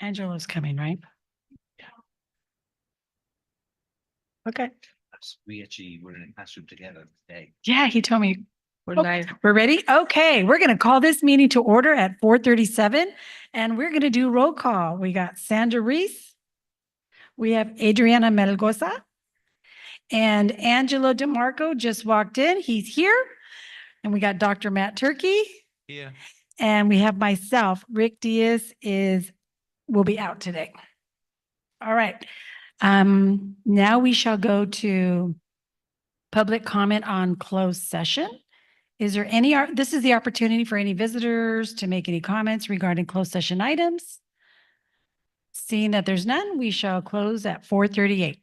Angelo's coming, right? Okay. We actually were in a classroom together today. Yeah, he told me. We're Oh, live. we're ready? Okay, we're going to call this meeting to order at 4:37 and we're going to do roll call. We got Sandra Reese. We have Adriana Melgoza and Angelo DeMarco just walked in. He's here. And we got Dr. Matt Turkey. Yeah. And we have myself. Rick Diaz will be out today. All right. Now we shall go to public comment on closed session. Is there this is the opportunity for any visitors to make any comments regarding closed session items. Seeing that there's none, we shall close at 4:38.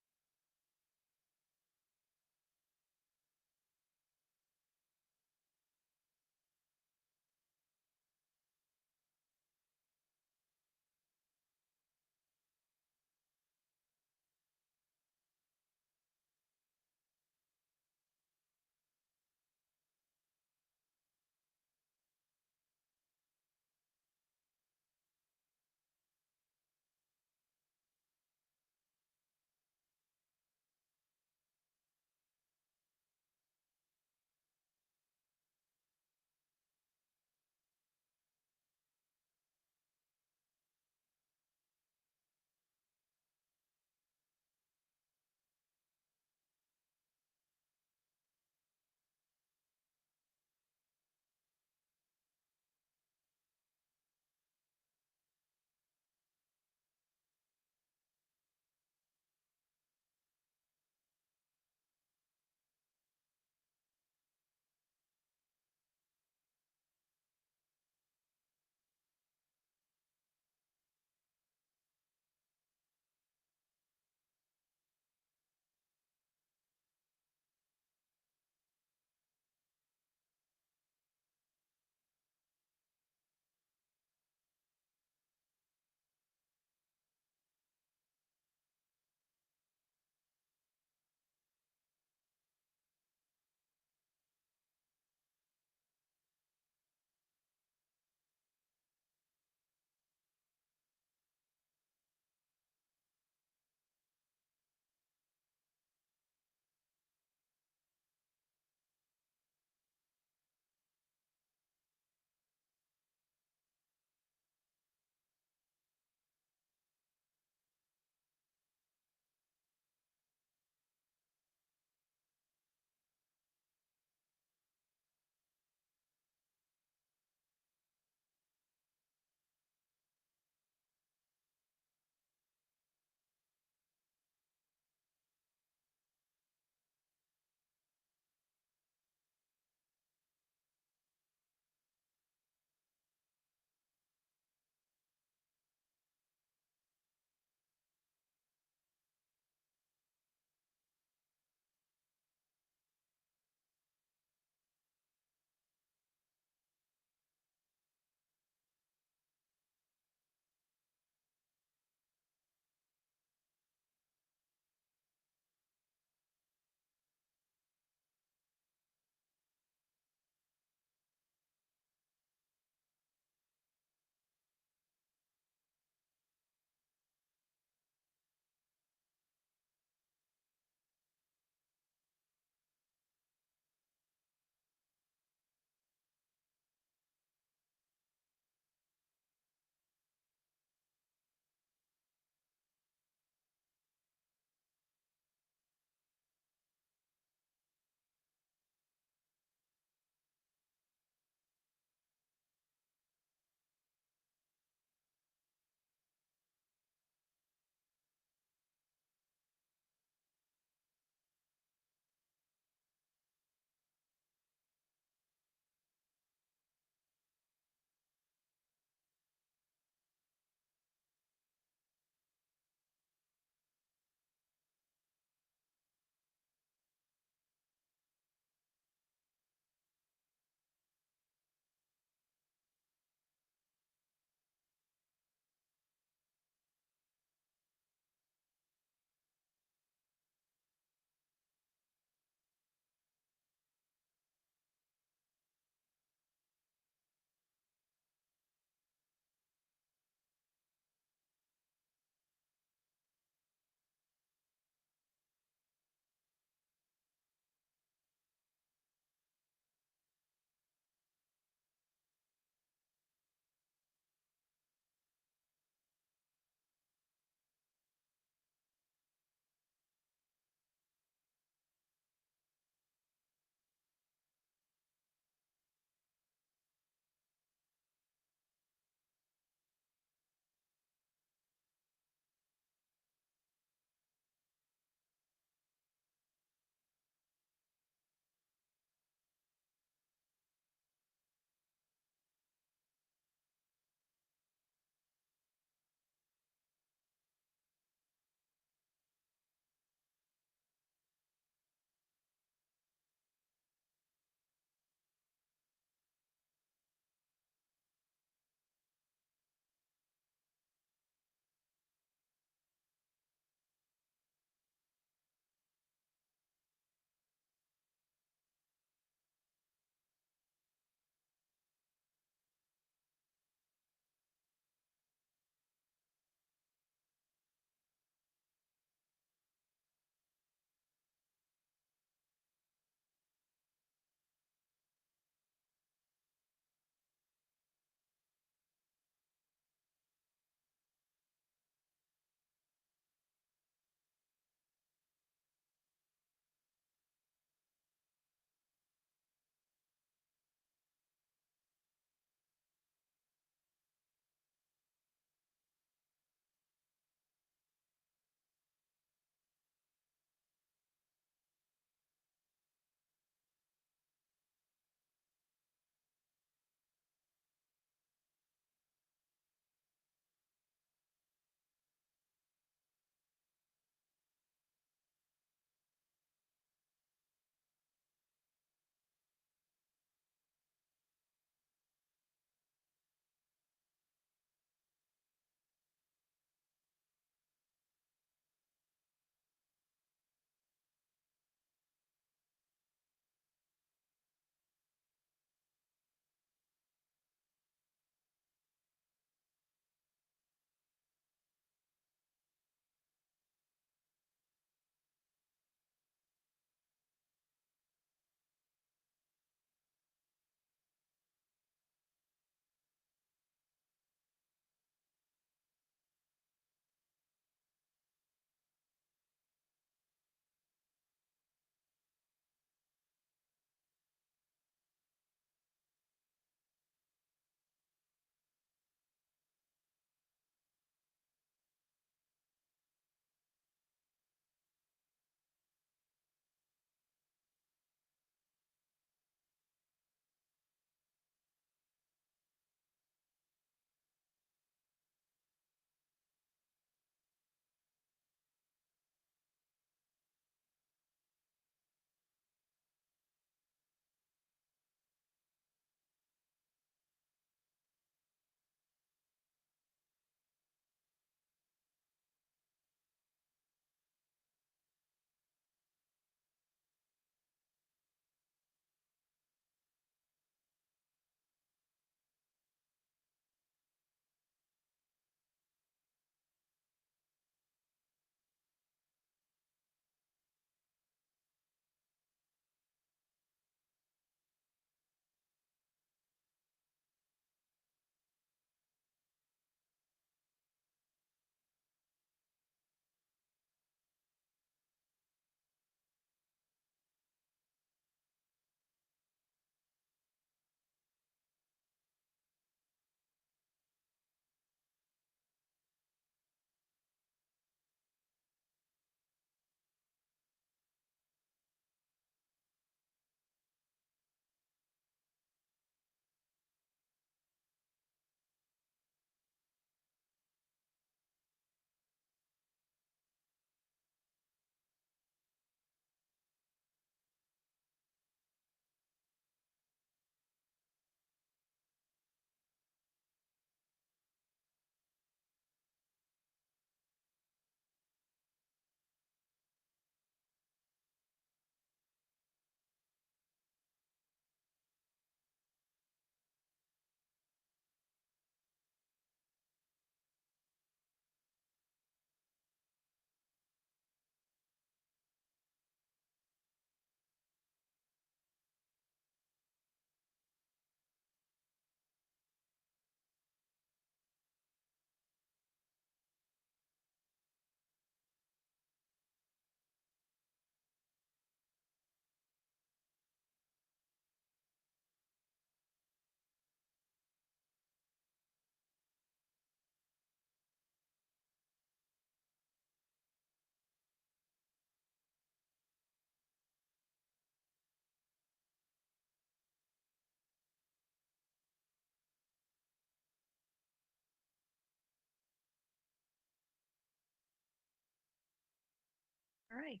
All right.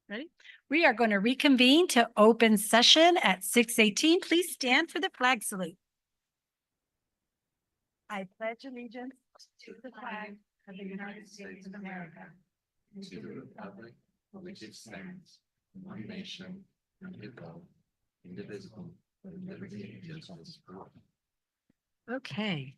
Ready? We are going to reconvene to open session at 6:18. Please stand for the flag salute. I pledge allegiance to the flag of the United States of America, and to the republic for which it stands, one nation, under God, indivisible, with liberty and justice for all. Okay.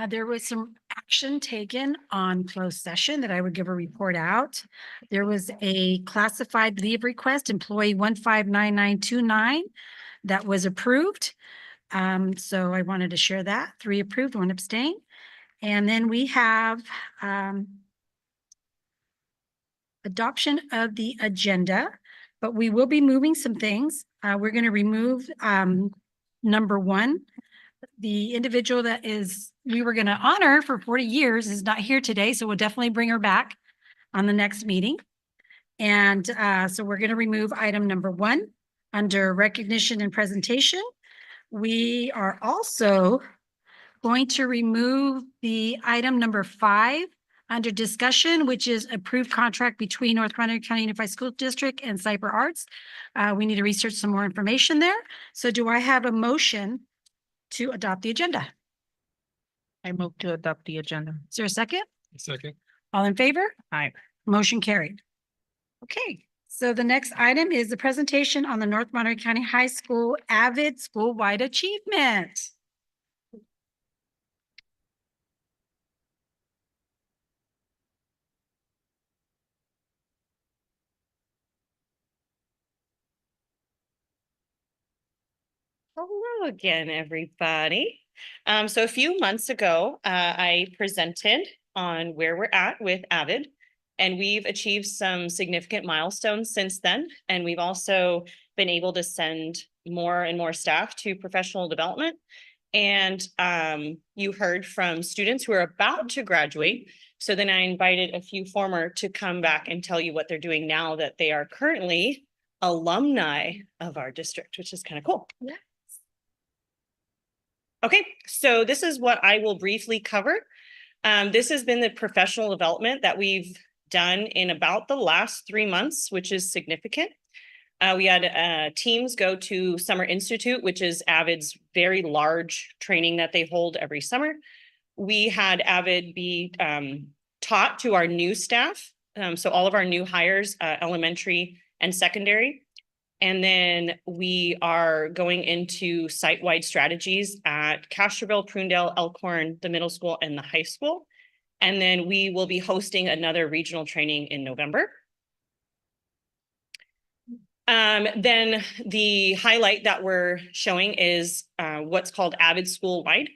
There was some action taken on closed session that I would give a report out. There was a classified leave request, employee 159929, that was approved. So I wanted to share that. 3 approved, 1 abstain. And then we have adoption of the agenda, but we will be moving some things. We're going to remove number 1. The individual that we were going to honor for 40 years is not here today, so we'll definitely bring her back on the next meeting. And so we're going to remove item number 1 under recognition and presentation. We are also going to remove the item number 5 under discussion, which is approved contract between North Monterey County Unified School District and Cyber Arts. We need to research some more information there. So do I have a motion to adopt the agenda? I move to adopt the agenda. Is there a second? Second. All in favor? Aye. Motion carried. Okay, so the next item is the presentation on the North Monterey County High School AVID School-Wide Achievement. Hello again, everybody. So a few months ago, I presented on where we're at with AVID, and we've achieved some significant milestones since then. And we've also been able to send more and more staff to professional development. And you heard from students who are about to graduate. So then I invited a few former to come back and tell you what they're doing now that they are currently alumni of our district, which is kind of cool. Yeah. Okay, so this is what I will briefly cover. This has been the professional development that we've done in about the last 3 months, which is significant. We had teams go to Summer Institute, which is AVID's very large training that they hold every summer. We had AVID be taught to our new staff. So all of our new hires, elementary and secondary. And then we are going into site-wide strategies at Castroville, Prunedale, Elkhorn, the middle school and the high school. And then we will be hosting another regional training in November. Then the highlight that we're showing is what's called AVID School-Wide.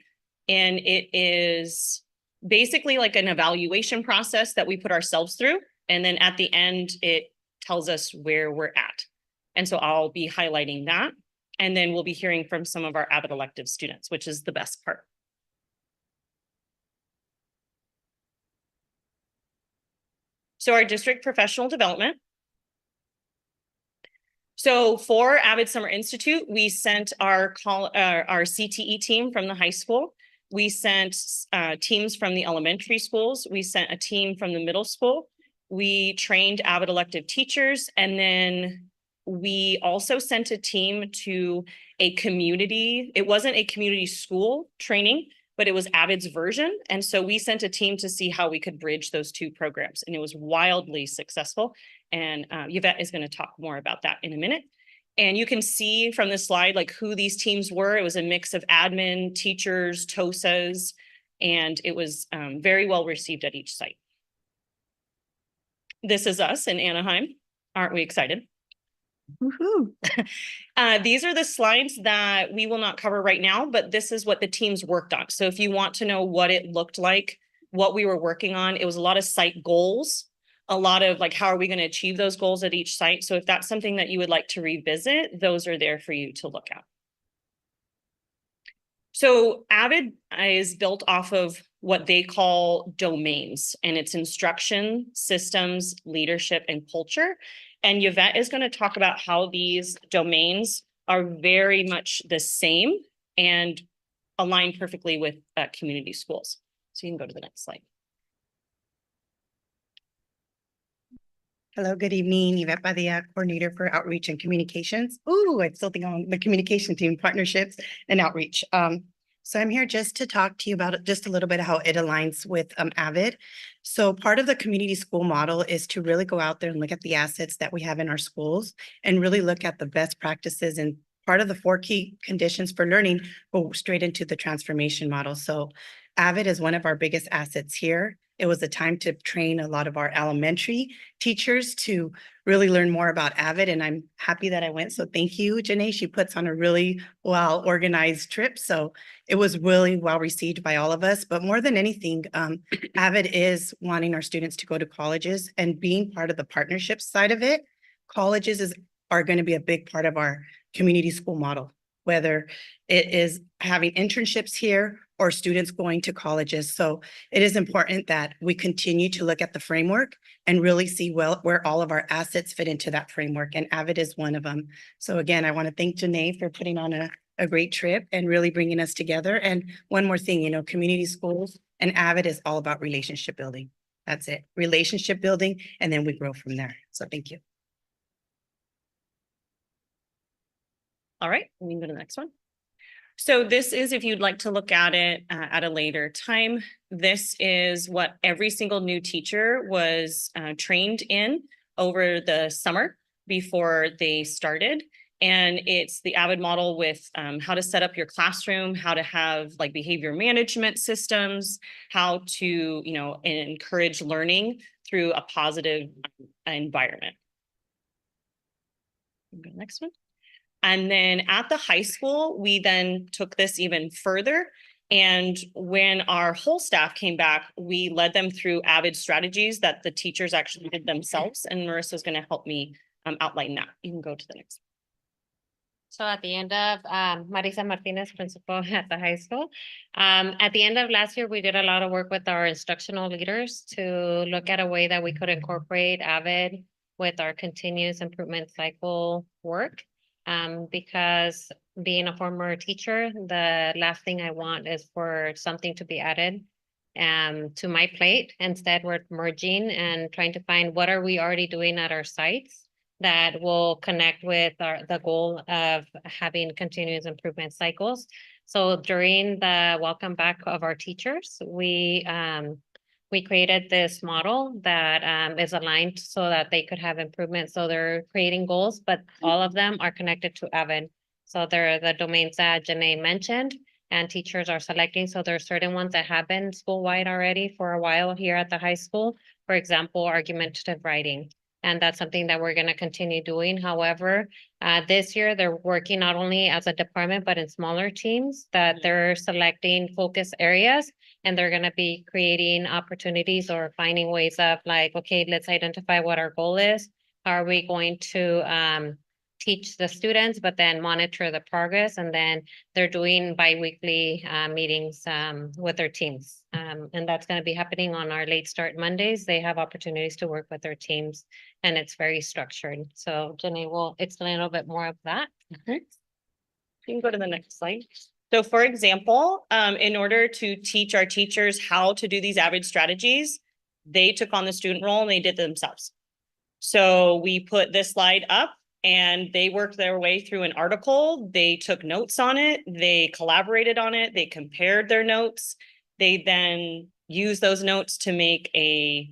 And it is basically like an evaluation process that we put ourselves through. And then at the end, it tells us where we're at. And so I'll be highlighting that. And then we'll be hearing from some of our AVID elective students, which is the best part. So our district professional development. So for AVID Summer Institute, we sent our CTE team from the high school. We sent teams from the elementary schools. We sent a team from the middle school. We trained AVID elective teachers, and then we also sent a team to a community. It wasn't a community school training, but it was AVID's version. And so we sent a team to see how we could bridge those 2 programs. And it was wildly successful. And Yvette is going to talk more about that in a minute. And you can see from this slide, like who these teams were. It was a mix of admin, teachers, TOSAs, and it was very well received at each site. This is us in Anaheim. Aren't we excited? Woohoo. These are the slides that we will not cover right now, but this is what the teams worked on. So if you want to know what it looked like, what we were working on, it was a lot of site goals, a lot of like, how are we going to achieve those goals at each site? So if that's something that you would like to revisit, those are there for you to look at. So AVID is built off of what they call domains, and it's instruction, systems, leadership, and culture. And Yvette is going to talk about how these domains are very much the same and align perfectly with community schools. So you can go to the next slide. Hello, good evening. Yvette Badia, Coordinator for Outreach and Communications. Ooh, I still think I'm on the communication team, partnerships and outreach. So I'm here just to talk to you about just a little bit how it aligns with AVID. So part of the community school model is to really go out there and look at the assets that we have in our schools and really look at the best practices, and part of the 4 key conditions for learning go straight into the transformation model. So AVID is one of our biggest assets here. It was a time to train a lot of our elementary teachers to really learn more about AVID, and I'm happy that I went. So thank you, Janae. She puts on a really well organized trip. So it was really well received by all of us. But more than anything, AVID is wanting our students to go to colleges, and being part of the partnership side of it, colleges are going to be a big part of our community school model, whether it is having internships here or students going to colleges. So it is important that we continue to look at the framework and really see where all of our assets fit into that framework. And AVID is one of them. So again, I want to thank Janae for putting on a great trip and really bringing us together. And one more thing, community schools and AVID is all about relationship building. That's it, relationship building, and then we grow from there. So thank you. All right, we can go to the next one. So this is, if you'd like to look at it at a later time, this is what every single new teacher was trained in over the summer before they started. And it's the AVID model with how to set up your classroom, how to have like behavior management systems, how to, encourage learning through a positive environment. Go next one. And then at the high school, we then took this even further. And when our whole staff came back, we led them through AVID strategies that the teachers actually did themselves. And Marissa's going to help me outline that. You can go to the next. So at the end of, Marisa Martinez, principal at the high school. At the end of last year, we did a lot of work with our instructional leaders to look at a way that we could incorporate AVID with our continuous improvement cycle work. Because being a former teacher, the last thing I want is for something to be added to my plate. Instead, we're merging and trying to find what are we already doing at our sites that will connect with the goal of having continuous improvement cycles. So during the welcome back of our teachers, we created this model that is aligned so that they could have improvement. So they're creating goals, but all of them are connected to AVID. So they're the domains that Janae mentioned and teachers are selecting. So there are certain ones that have been school-wide already for a while here at the high school. For example, argumentative writing. And that's something that we're going to continue doing. However, this year they're working not only as a department, but in smaller teams that they're selecting focus areas. And they're going to be creating opportunities or finding ways of like, okay, let's identify what our goal is. How are we going to teach the students, but then monitor the progress? And then they're doing bi-weekly meetings with their teams. And that's going to be happening on our late start Mondays. They have opportunities to work with their teams and it's very structured. So Janae will explain a little bit more of that. You can go to the next slide. So for example, in order to teach our teachers how to do these AVID strategies, they took on the student role and they did it themselves. So we put this slide up and they worked their way through an article. They took notes on it. They collaborated on it. They compared their notes. They then used those notes to make a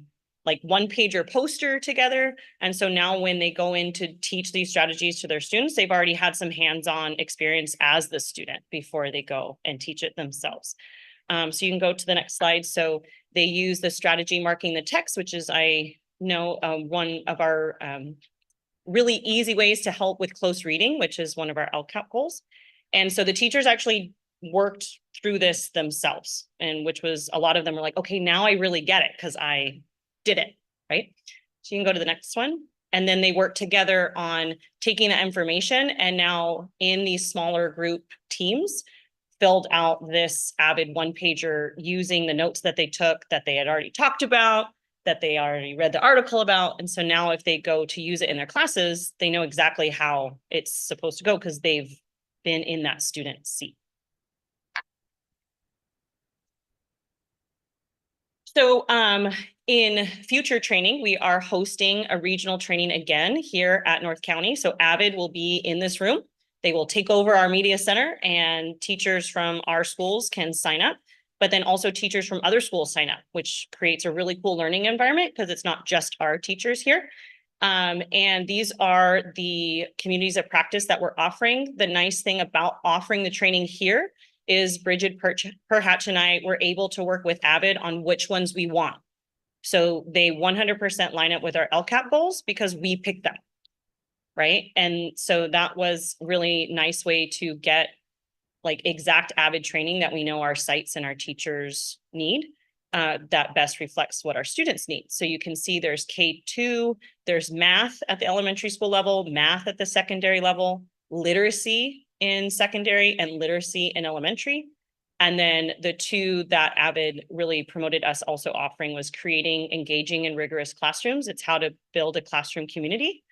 one-pager poster together. And so now when they go in to teach these strategies to their students, they've already had some hands-on experience as the student before they go and teach it themselves. So you can go to the next slide. So they use the strategy marking the text, which is, I know, one of our really easy ways to help with close reading, which is one of our LCAP goals. And so the teachers actually worked through this themselves, and which was a lot of them were like, okay, now I really get it because I did it, right? So you can go to the next one. And then they work together on taking that information and now in these smaller group teams filled out this AVID one-pager using the notes that they took, that they had already talked about, that they already read the article about. And so now if they go to use it in their classes, they know exactly how it's supposed to go because they've been in that student seat. So In future training, we are hosting a regional training again here at North County. So Avid will be in this room. They will take over our media center and teachers from our schools can sign up, but then also teachers from other schools sign up, which creates a really cool learning environment because it's not just our teachers here. And these are the communities of practice that we're offering. The nice thing about offering the training here is Bridget Perhatch and I were able to work with Avid on which ones we want. So they 100% line up with our LCAP goals because we picked them, right? And so that was really nice way to get like exact Avid training that we know our sites and our teachers need. That best reflects what our students need. So you can see there's K2, there's math at the elementary school level, math at the secondary level, literacy in secondary and literacy in elementary. And then the two that Avid really promoted us also offering was creating engaging and rigorous classrooms. It's how to build a classroom community.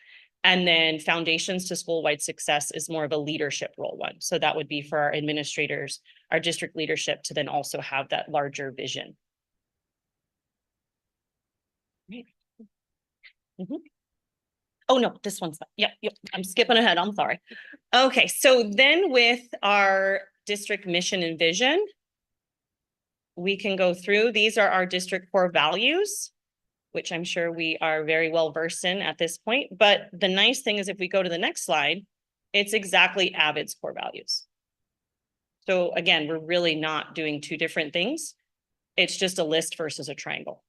And then foundations to school-wide success is more of a leadership role one. So that would be for our administrators, our district leadership to then also have that larger vision. Oh, no, this one's not. Yep, I'm skipping ahead. I'm sorry. Okay, so then with our district mission and vision, we can go through. These are our district core values, which I'm sure we are very well versed in at this point. But the nice thing is if we go to the next slide, it's exactly Avid's core values. So again, we're really not doing two different things. It's just a list versus a triangle.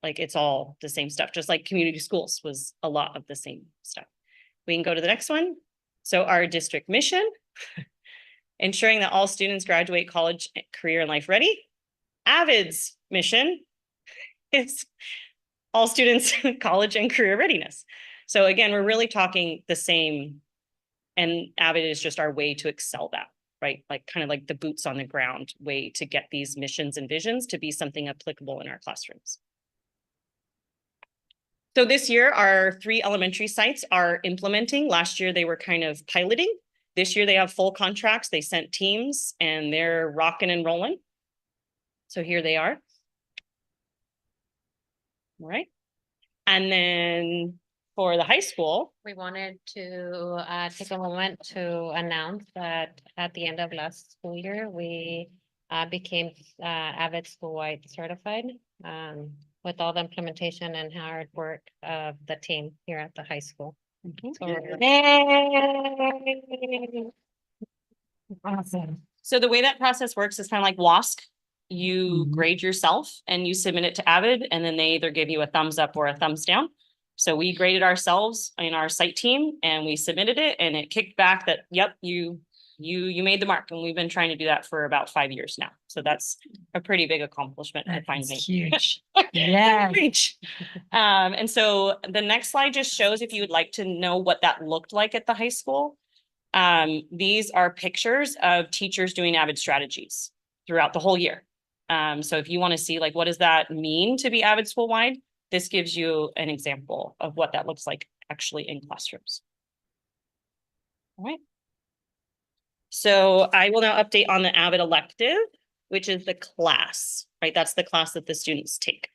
Like it's all the same stuff, just like community schools was a lot of the same stuff. We can go to the next one. So our district mission, ensuring that all students graduate college, career, and life ready. Avid's mission is all students college and career readiness. So again, we're really talking the same, and Avid is just our way to excel that, right? Like kind of like the boots on the ground way to get these missions and visions to be something applicable in our classrooms. So this year, our 3 elementary sites are implementing. Last year, they were kind of piloting. This year, they have full contracts. They sent teams and they're rocking and rolling. So here they are. All right. And then for the high school, We wanted to take a moment to announce that at the end of last school year, we became Avid school-wide certified with all the implementation and hard work of the team here at the high school. So we're- awesome. So the way that process works is kind of like WASC. You Mhm. grade yourself and you submit it to Avid, and then they either give you a thumbs up or a thumbs down. So we graded ourselves in our site team and we submitted it, and it kicked back that, yep, you made the mark. And we've been trying to do that for about 5 years now. So that's a pretty big accomplishment to finally That's huge. Yeah. reach. And so the next slide just shows if you would like to know what that looked like at the high school. These are pictures of teachers doing Avid strategies throughout the whole year. So if you want to see like, what does that mean to be Avid school-wide? This gives you an example of what that looks like actually in classrooms. All right. So I will now update on the Avid elective, which is the class, right? That's the class that the students take.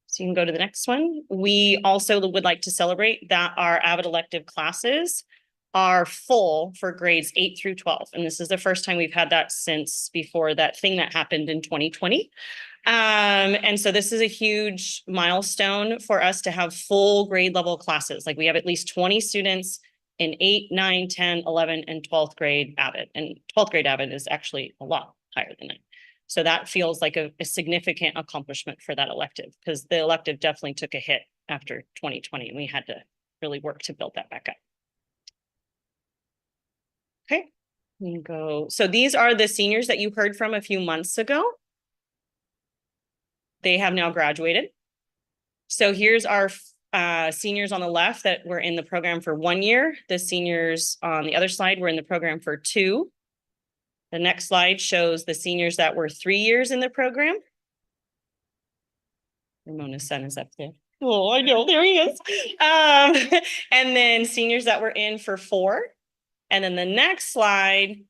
So you can go to the next one. We also would like to celebrate that our Avid elective classes are full for grades 8 through 12. And this is the first time we've had that since before that thing that happened in 2020. And so this is a huge milestone for us to have full grade level classes. Like we have at least 20 students in 8, 9, 10, 11, and 12th grade Avid. And 12th grade Avid is actually a lot higher than that. So that feels like a significant accomplishment for that elective, because the elective definitely took a hit after 2020 and we had to really work to build that back up. Okay, we can go. So these are the seniors that you heard from a few months ago. They have now graduated. So here's our seniors on the left that were in the program for 1 year. The seniors on the other slide were in the program for 2. The next slide shows the seniors that were 3 years in the program. Ramona's son is up there. Oh, I know, there he is. And then seniors that were in for 4. And then the next slide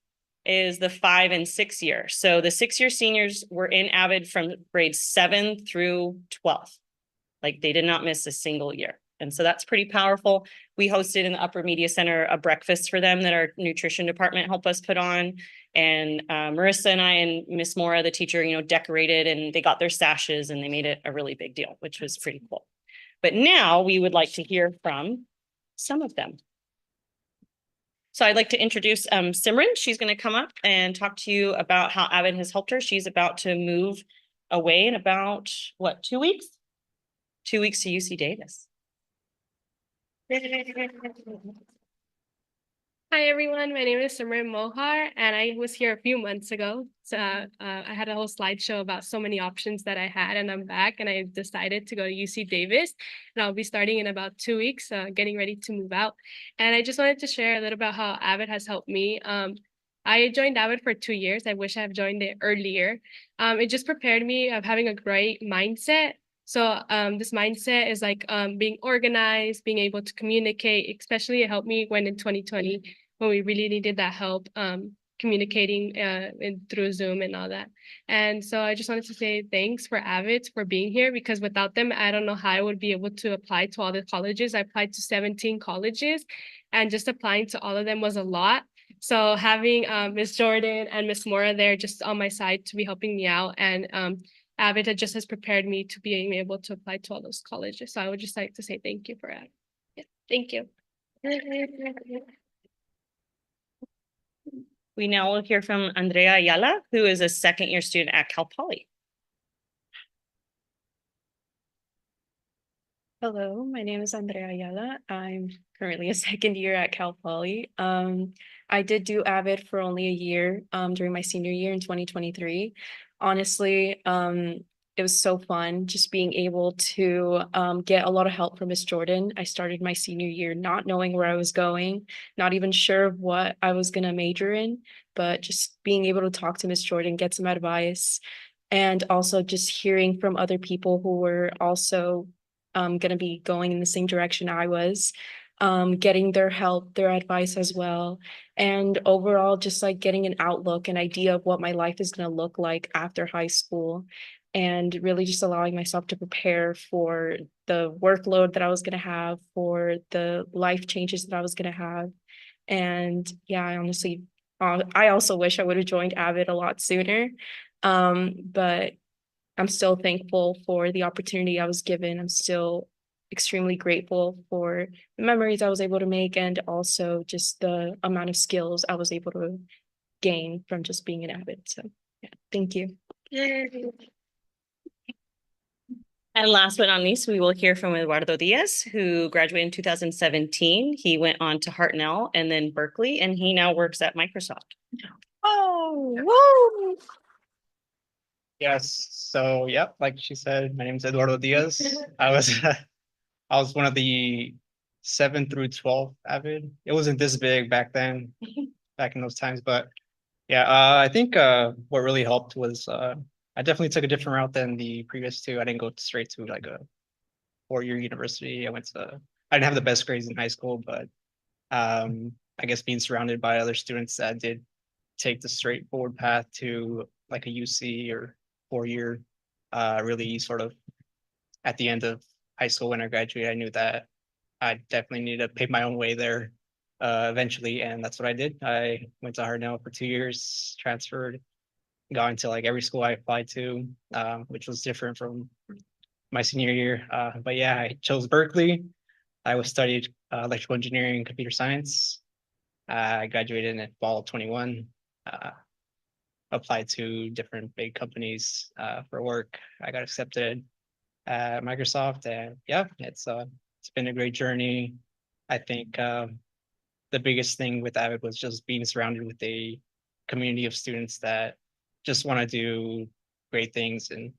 is the 5 and 6 year. So the 6 year seniors were in Avid from grades 7 through 12. Like they did not miss a single year. And so that's pretty powerful. We hosted in the Upper Media Center a breakfast for them that our nutrition department helped us put on. And Marissa and I and Miss Mora, the teacher, decorated, and they got their sashes and they made it a really big deal, which was pretty cool. But now we would like to hear from some of them. So I'd like to introduce Simran. She's going to come up and talk to you about how Avid has helped her. She's about to move away in about, what, 2 weeks? 2 weeks to UC Davis. Hi everyone, my name is Simran Mohar and I was here a few months ago. So I had a whole slideshow about so many options that I had, and I'm back and I decided to go to UC Davis, and I'll be starting in about 2 weeks, getting ready to move out. And I just wanted to share a little about how Avid has helped me. I joined Avid for 2 years. I wish I had joined it earlier. It just prepared me of having a great mindset. So this mindset is like being organized, being able to communicate, especially it helped me when in 2020, when we really needed that help communicating through Zoom and all that. And so I just wanted to say thanks for Avid for being here, because without them, I don't know how I would be able to apply to all the colleges. I applied to 17 colleges, and just applying to all of them was a lot. So having Miss Jordan and Miss Mora there just on my side to be helping me out, and Avid just has prepared me to being able to apply to all those colleges. So I would just like to say thank you for Avid. Yeah, thank you. We now will hear from Andrea Ayala, who is a second-year student at Cal Poly. Hello, my name is Andrea Ayala. I'm currently a second year at Cal Poly. I did do Avid for only a year during my senior year in 2023. Honestly, it was so fun just being able to get a lot of help from Miss Jordan. I started my senior year not knowing where I was going, not even sure what I was going to major in, but just being able to talk to Miss Jordan, get some advice, and also just hearing from other people who were also going to be going in the same direction I was, getting their help, their advice as well. And overall, just like getting an outlook, an idea of what my life is going to look like after high school, and really just allowing myself to prepare for the workload that I was going to have, for the life changes that I was going to have. And yeah, I honestly, I also wish I would have joined Avid a lot sooner. But I'm still thankful for the opportunity I was given. I'm still extremely grateful for the memories I was able to make, and also just the amount of skills I was able to gain from just being an Avid. So yeah, thank you. And last but not least, we will hear from Eduardo Diaz, who graduated in 2017. He went on to Hartnell and then Berkeley, and he now works at Microsoft. Oh, whoa. Yes. So, yep, like she said, my name is Eduardo Diaz. I was one of the 7 through 12 Avid. It wasn't this big back then, back in those times, but yeah, I think what really helped was I definitely took a different route than the previous two. I didn't go straight to like a 4-year university. I didn't have the best grades in high school, but I guess being surrounded by other students that did take the straightforward path to like a UC or 4-year, really sort of at the end of high school when I graduated, I knew that I definitely needed to pay my own way there eventually, and that's what I did. I went to Hartnell for 2 years, transferred, got into like every school I applied to, which was different from my senior year. But yeah, I chose Berkeley. I studied electrical engineering and computer science. I graduated in fall of 21. Applied to different big companies for work. I got accepted at Microsoft, and yeah, it's been a great journey. I think the biggest thing with Avid was just being surrounded with a community of students that just want to do great things and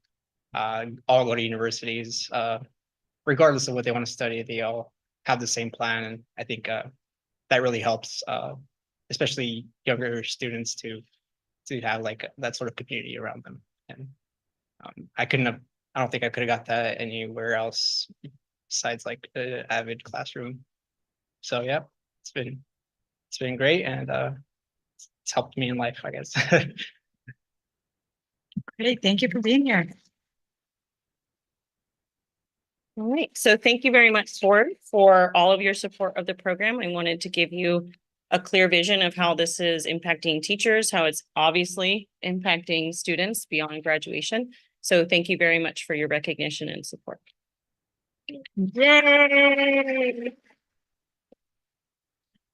all go to universities, regardless of what they want to study. They all have the same plan, and I think that really helps, especially younger students to have like that sort of community around them. And I don't think I could have got that anywhere else besides like an Avid classroom. So yeah, it's been great, and it's helped me in life, I guess. Great, thank you for being here. All right, so thank you very much, Ford, for all of your support of the program. I wanted to give you a clear vision of how this is impacting teachers, how it's obviously impacting students beyond graduation. So thank you very much for your recognition and support. Yay!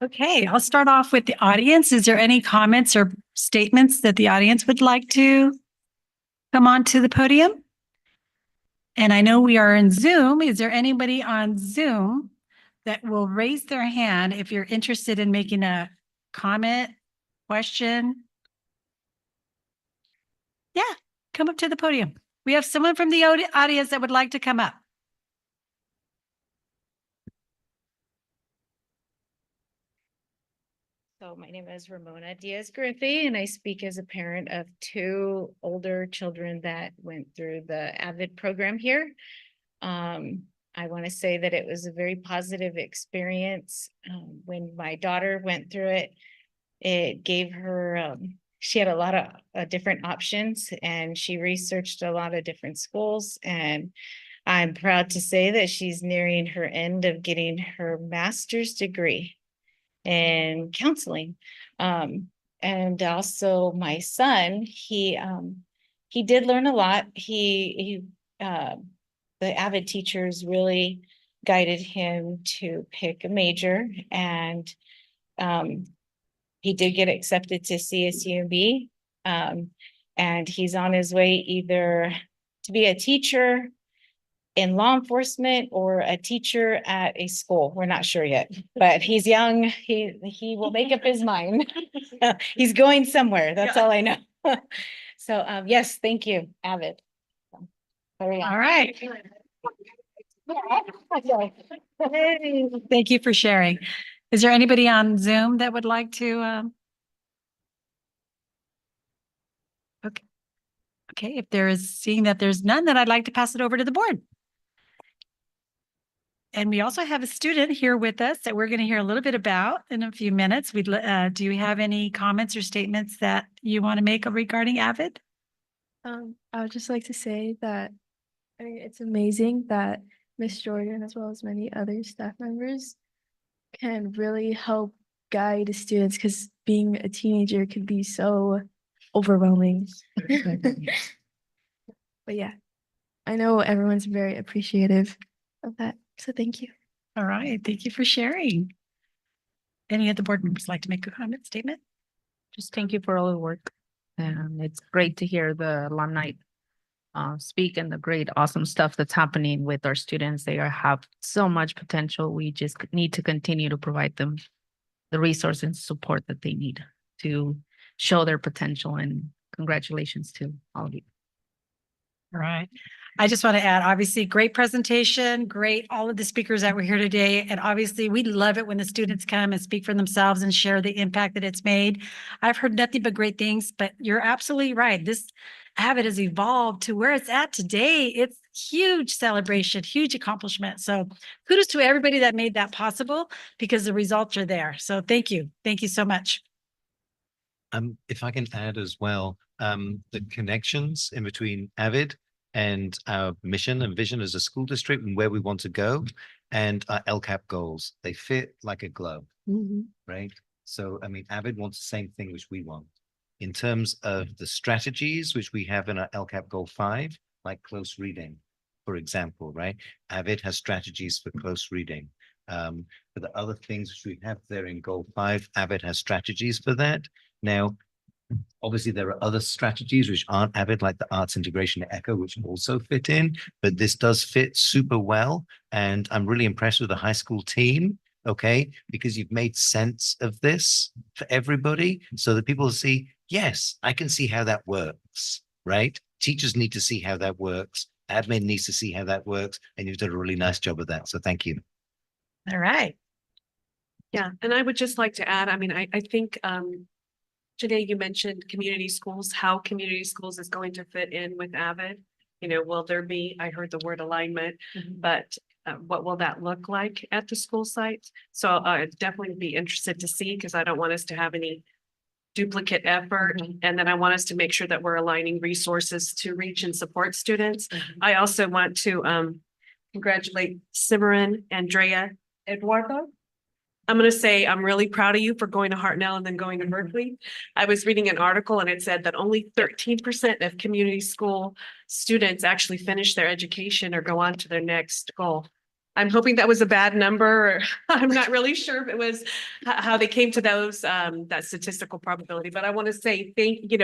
Okay, I'll start off with the audience. Is there any comments or statements that the audience would like to come on to the podium? And I know we are in Zoom. Is there anybody on Zoom that will raise their hand if you're interested in making a comment, question? Yeah, come up to the podium. We have someone from the audience that would like to come up. So my name is Ramona Diaz-Griffey, and I speak as a parent of 2 older children that went through the AVID program here. I want to say that it was a very positive experience. When my daughter went through it, it gave her, she had a lot of different options, and she researched a lot of different schools. And I'm proud to say that she's nearing her end of getting her master's degree in counseling. And also my son, he did learn a lot. The AVID teachers really guided him to pick a major, and he did get accepted to CSUMB. And he's on his way either to be a teacher in law enforcement or a teacher at a school. We're not sure yet, but he's young. He will make up his mind. He's going somewhere. That's all I know. So yes, thank you, AVID. All right. Thank you for sharing. Is there anybody on Zoom that would like to? Okay. Okay, if there is, seeing that there's none, then I'd like to pass it over to the board. And we also have a student here with us that we're going to hear a little bit about in a few minutes. Do you have any comments or statements that you want to make regarding AVID? I would just like to say that it's amazing that Miss Jordan, as well as many other staff members, can really help guide students, because being a teenager could be so overwhelming. But yeah, I know everyone's very appreciative of that. So thank you. All right, thank you for sharing. Any of the board members like to make a comment, statement? Just thank you for all the work. And it's great to hear the alumni speak and the great, awesome stuff that's happening with our students. They have so much potential. We just need to continue to provide them the resource and support that they need to show their potential. And congratulations to all of you. All right. I just want to add, obviously, great presentation, great, all of the speakers that were here today. And obviously, we love it when the students come and speak for themselves and share the impact that it's made. I've heard nothing but great things, but you're absolutely right. This AVID has evolved to where it's at today. It's huge celebration, huge accomplishment. So kudos to everybody that made that possible, because the results are there. So thank you. Thank you so much. If I can add as well, the connections in between AVID and our mission and vision as a school district and where we want to go, and our LCAP goals, they fit like a glove, right? So, I mean, AVID wants the same thing which we want. In terms of the strategies which we have in our LCAP goal 5, like close reading, for example, right? AVID has strategies for close reading. For the other things which we have there in goal 5, AVID has strategies for that. Now, obviously, there are other strategies which aren't AVID, like the arts integration ECHO, which also fit in, but this does fit super well. And I'm really impressed with the high school team, okay, because you've made sense of this for everybody so that people see, yes, I can see how that works, right? Teachers need to see how that works. Admin needs to see how that works. And you've done a really nice job of that. So thank you. All right. Yeah, and I would just like to add, I mean, I think Janae, you mentioned community schools, how community schools is going to fit in with AVID. You know, will there be, I heard the word alignment, but what will that look like at the school site? So I'd definitely be interested to see, because I don't want us to have any duplicate effort. And then I want us to make sure that we're aligning resources to reach and support students. I also want to congratulate Simran, Andrea, Eduardo. I'm going to say I'm really proud of you for going to Hartnell and then going to Berkeley. I was reading an article and it said that only 13% of community school students actually finish their education or go on to their next goal. I'm hoping that was a bad number. I'm not really sure if it was how they came to those that statistical probability, but I want to say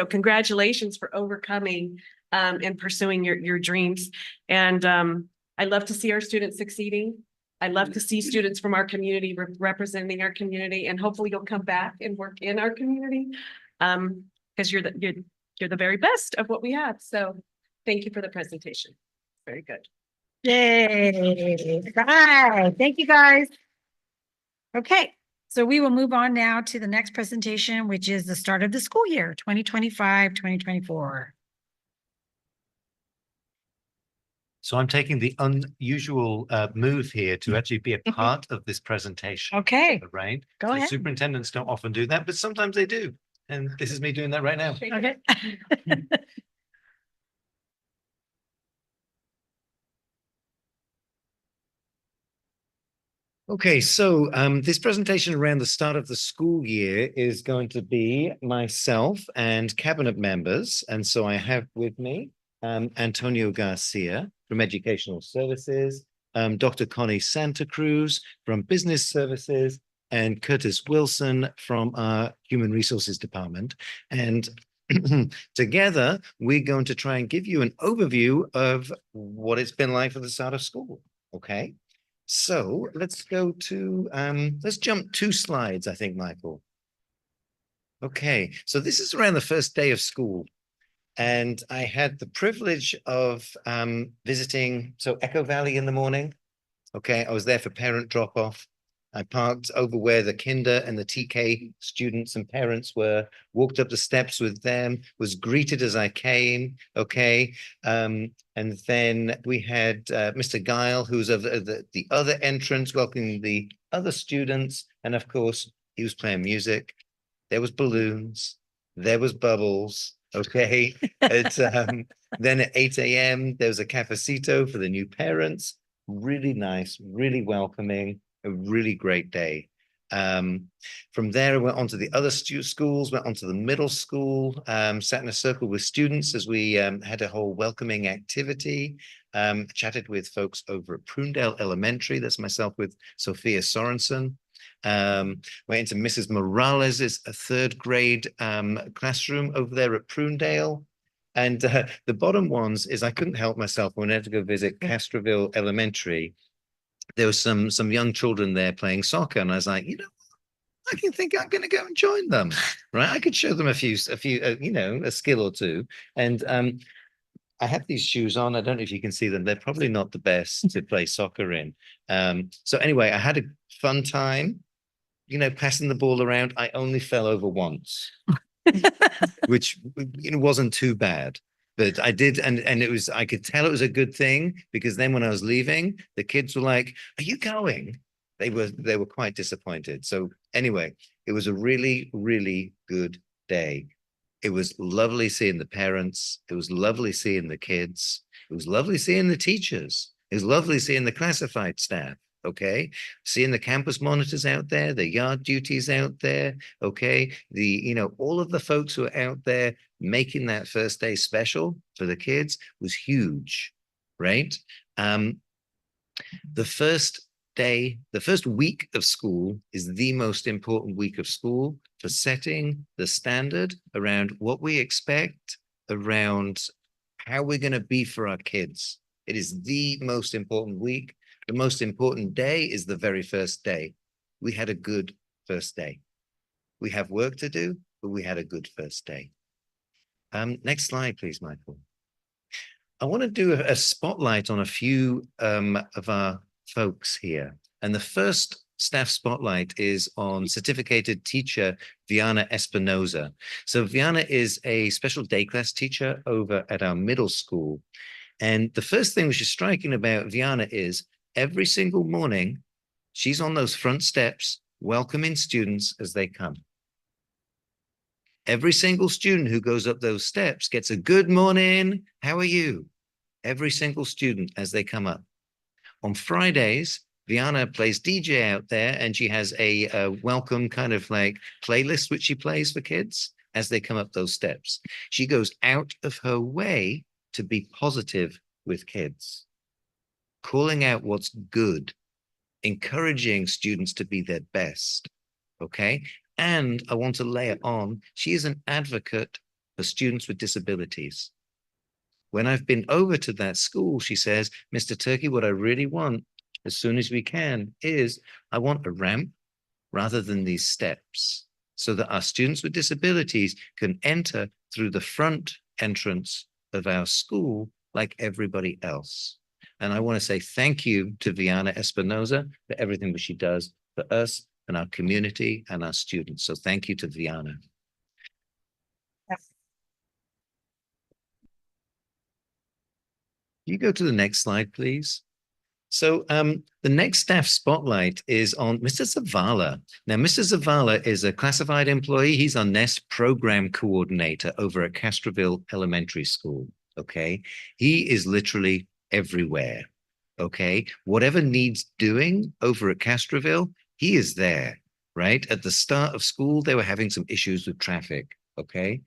congratulations for overcoming and pursuing your dreams. And I love to see our students succeeding. I love to see students from our community representing our community, and hopefully you'll come back and work in our community because you're the very best of what we have. So thank you for the presentation. Very good. Yay. Right. Thank you, guys. Okay, so we will move on now to the next presentation, which is the start of the school year, 2025-2024. So I'm taking the unusual move here to actually be a part of this presentation. Okay, Right? go So ahead. superintendents don't often do that, but sometimes they do. And this is me doing that right now. Okay. Okay, so this presentation around the start of the school year is going to be myself and cabinet members. And so I have with me Antonio Garcia from Educational Services, Dr. Connie Santa Cruz from Business Services, and Curtis Wilson from our Human Resources Department. And together, we're going to try and give you an overview of what it's been like for the start of school, okay? So let's go to, let's jump 2 slides, I think, Michael. Okay, so this is around the first day of school. And I had the privilege of visiting, so Echo Valley in the morning. Okay, I was there for parent drop-off. I parked over where the kinder and the TK students and parents were, walked up the steps with them, was greeted as I came, okay? And then we had Mr. Guile, who was of the other entrance, welcoming the other students. And of course, he was playing music. There was balloons, there was bubbles, okay? Then at 8 a.m., there was a cafecito for the new parents. Really nice, really welcoming. A really great day. From there, I went on to the other schools, went on to the middle school, sat in a circle with students as we had a whole welcoming activity, chatted with folks over at Prunedale Elementary. That's myself with Sophia Sorensen. Went into Mrs. Morales' 3rd grade classroom over there at Prunedale. And the bottom ones is I couldn't help myself when I had to go visit Castroville Elementary. There was some young children there playing soccer, and I was like, I can think I'm going to go and join them, right? I could show them a few, a skill or two. And I have these shoes on. I don't know if you can see them. They're probably not the best to play soccer in. So anyway, I had a fun time, passing the ball around. I only fell over once, which wasn't too bad. But I did, and it was, I could tell it was a good thing, because then when I was leaving, the kids were like, "Are you going?" They were quite disappointed. So anyway, it was a really, really good day. It was lovely seeing the parents. It was lovely seeing the kids. It was lovely seeing the teachers. It was lovely seeing the classified staff. Okay, seeing the campus monitors out there, the yard duties out there, okay, all of the folks who are out there making that first day special for the kids was huge, right? The first week of school is the most important week of school for setting the standard around what we expect, around how we're going to be for our kids. It is the most important week. The most important day is the very first day. We had a good first day. We have work to do, but we had a good first day. Next slide, please, Michael. I want to do a spotlight on a few of our folks here. And the first staff spotlight is on certificated teacher Viana Espinoza. So Viana is a special day class teacher over at our middle school. And the first thing which is striking about Viana is every single morning, she's on those front steps, welcoming students as they come. Every single student who goes up those steps gets a good morning. How are you? Every single student as they come up. On Fridays, Viana plays DJ out there, and she has a welcome kind of like playlist which she plays for kids as they come up those steps. She goes out of her way to be positive with kids, calling out what's good, encouraging students to be their best. Okay. And I want to layer on, she is an advocate for students with disabilities. When I've been over to that school, she says, Mr. Turkey, what I really want as soon as we can is I want a ramp rather than these steps so that our students with disabilities can enter through the front entrance of our school like everybody else. And I want to say thank you to Viana Espinoza for everything that she does for us and our community and our students. So thank you to Viana. You go to the next slide, please. So the next staff spotlight is on Mr. Zavala. Now, Mr. Zavala is a classified employee. He's our NEST program coordinator over at Castroville Elementary School, okay? He is literally everywhere, okay? Whatever needs doing over at Castroville, he is there, right? At the start of school, they were having some issues with traffic, okay?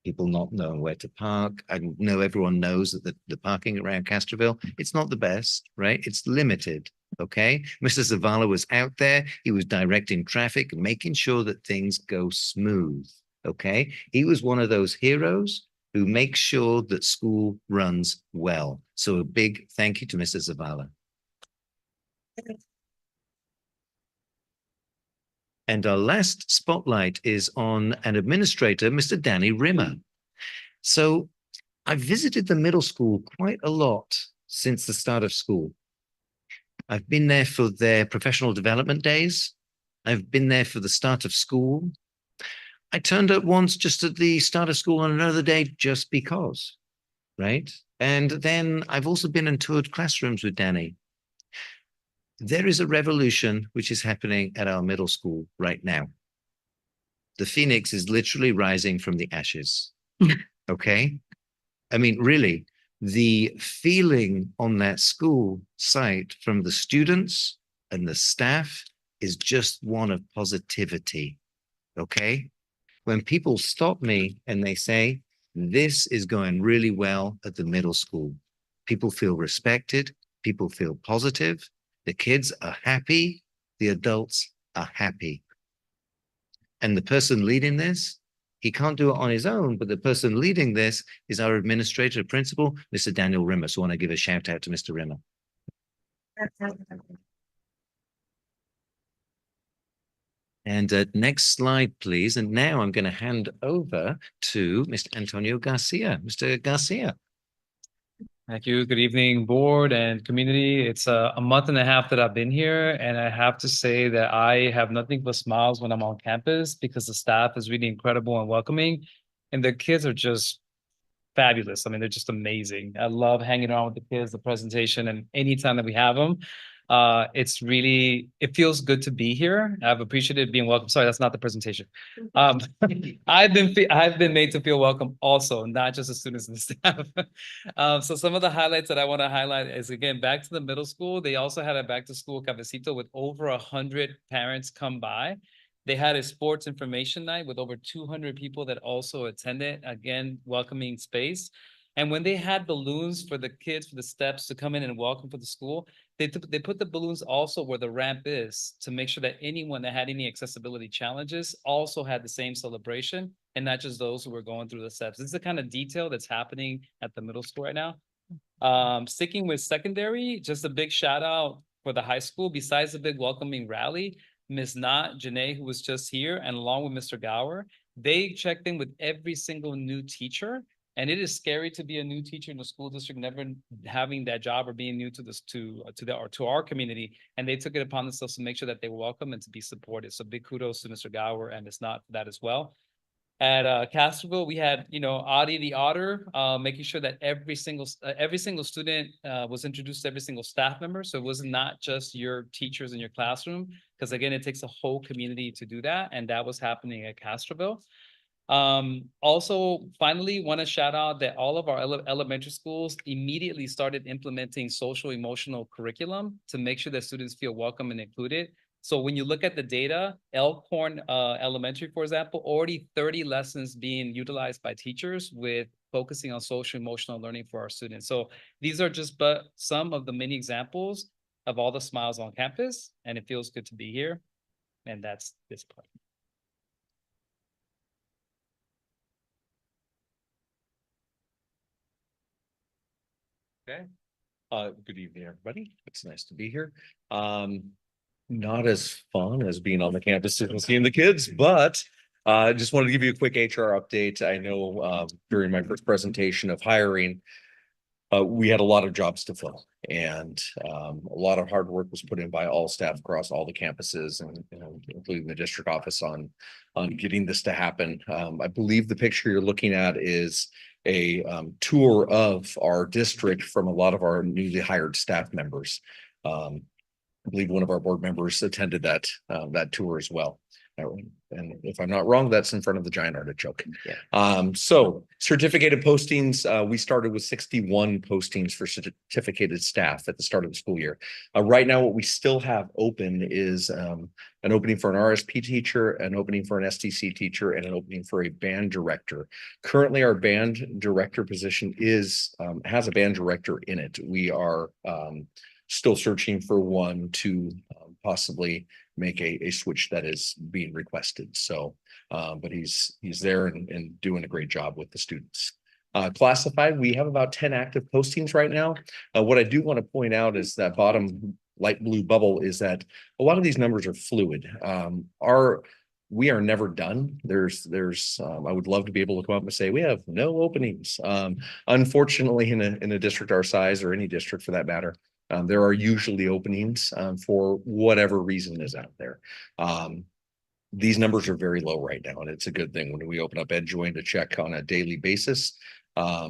People not knowing where to park. I know everyone knows that the parking around Castroville, it's not the best, right? It's limited, okay? Mr. Zavala was out there. He was directing traffic, making sure that things go smooth, okay? He was one of those heroes who makes sure that school runs well. So a big thank you to Mr. Zavala. And our last spotlight is on an administrator, Mr. Danny Rimmer. So I visited the middle school quite a lot since the start of school. I've been there for their professional development days. I've been there for the start of school. I turned up once just at the start of school on another day just because, right? And then I've also been and toured classrooms with Danny. There is a revolution which is happening at our middle school right now. The phoenix is literally rising from the ashes. Okay? I mean, really, the feeling on that school site from the students and the staff is just one of positivity. Okay? When people stop me and they say, this is going really well at the middle school, people feel respected, people feel positive. The kids are happy, the adults are happy. And the person leading this, he can't do it on his own, but the person leading this is our administrative principal, Mr. Daniel Rimmer. So I want to give a shout out to Mr. Rimmer. And next slide, please. And now I'm going to hand over to Mr. Antonio Garcia. Mr. Garcia. Thank you. Good evening, board and community. It's a month and a half that I've been here, and I have to say that I have nothing but smiles when I'm on campus because the staff is really incredible and welcoming, and the kids are just fabulous. I mean, they're just amazing. I love hanging around with the kids, the presentation, and anytime that we have them. It feels good to be here. I've appreciated being welcome. Sorry, that's not the presentation. I've been made to feel welcome also, not just the students and the staff. So some of the highlights that I want to highlight is, again, back to the middle school. They also had a back to school cafecito with over 100 parents come by. They had a sports information night with over 200 people that also attended, again, welcoming space. And when they had balloons for the kids, for the steps to come in and welcome for the school, they put the balloons also where the ramp is to make sure that anyone that had any accessibility challenges also had the same celebration and not just those who were going through the steps. This is the kind of detail that's happening at the middle school right now. Sticking with secondary, just a big shout out for the high school. Besides the big welcoming rally, Ms. Nat Janae, who was just here, and along with Mr. Gower, they checked in with every single new teacher. And it is scary to be a new teacher in a school district, never having that job or being new to this to our community. And they took it upon themselves to make sure that they were welcome and to be supported. So big kudos to Mr. Gower and Ms. Nat for that as well. At Castroville, we had, Audie the Otter, making sure that every single student was introduced to every single staff member. So it was not just your teachers in your classroom, because again, it takes a whole community to do that. And that was happening at Castroville. Also, finally, want to shout out that all of our elementary schools immediately started implementing social emotional curriculum to make sure that students feel welcome and included. So when you look at the data, Elkhorn Elementary, for example, already 30 lessons being utilized by teachers with focusing on social emotional learning for our students. So these are just but some of the many examples of all the smiles on campus, and it feels good to be here. And that's this part. Okay. Good evening, everybody. It's nice to be here. Not as fun as being on the campus and seeing the kids, but just wanted to give you a quick HR update. I know during my first presentation of hiring, we had a lot of jobs to fill, and a lot of hard work was put in by all staff across all the campuses, and including the district office on getting this to happen. I believe the picture you're looking at is a tour of our district from a lot of our newly hired staff members. I believe one of our board members attended that tour as well. And if I'm not wrong, that's in front of the giant artichoke. Yeah. So certificated postings, we started with 61 postings for certificated staff at the start of the school year. Right now, what we still have open is an opening for an RSP teacher, an opening for an STC teacher, and an opening for a band director. Currently, our band director position has a band director in it. We are still searching for one to possibly make a switch that is being requested. So, but he's there and doing a great job with the students. Classified, we have about 10 active postings right now. What I do want to point out is that bottom light blue bubble is that a lot of these numbers are fluid. We are never done. I would love to be able to come up and say we have no openings. Unfortunately, in a district our size, or any district for that matter, there are usually openings for whatever reason is out there. These numbers are very low right now, and it's a good thing. When we open up EdJoin to check on a daily basis,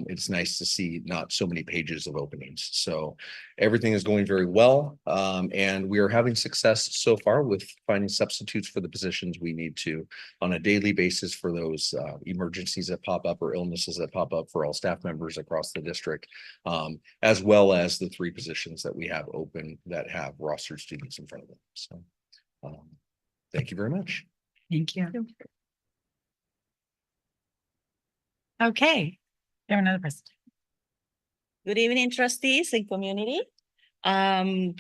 it's nice to see not so many pages of openings. So everything is going very well, and we are having success so far with finding substitutes for the positions we need to on a daily basis for those emergencies that pop up or illnesses that pop up for all staff members across the district, as well as the 3 positions that we have open that have rostered students in front of them. So thank you very much. Thank you. Okay, we have another person. Good evening, trustees and community. I'm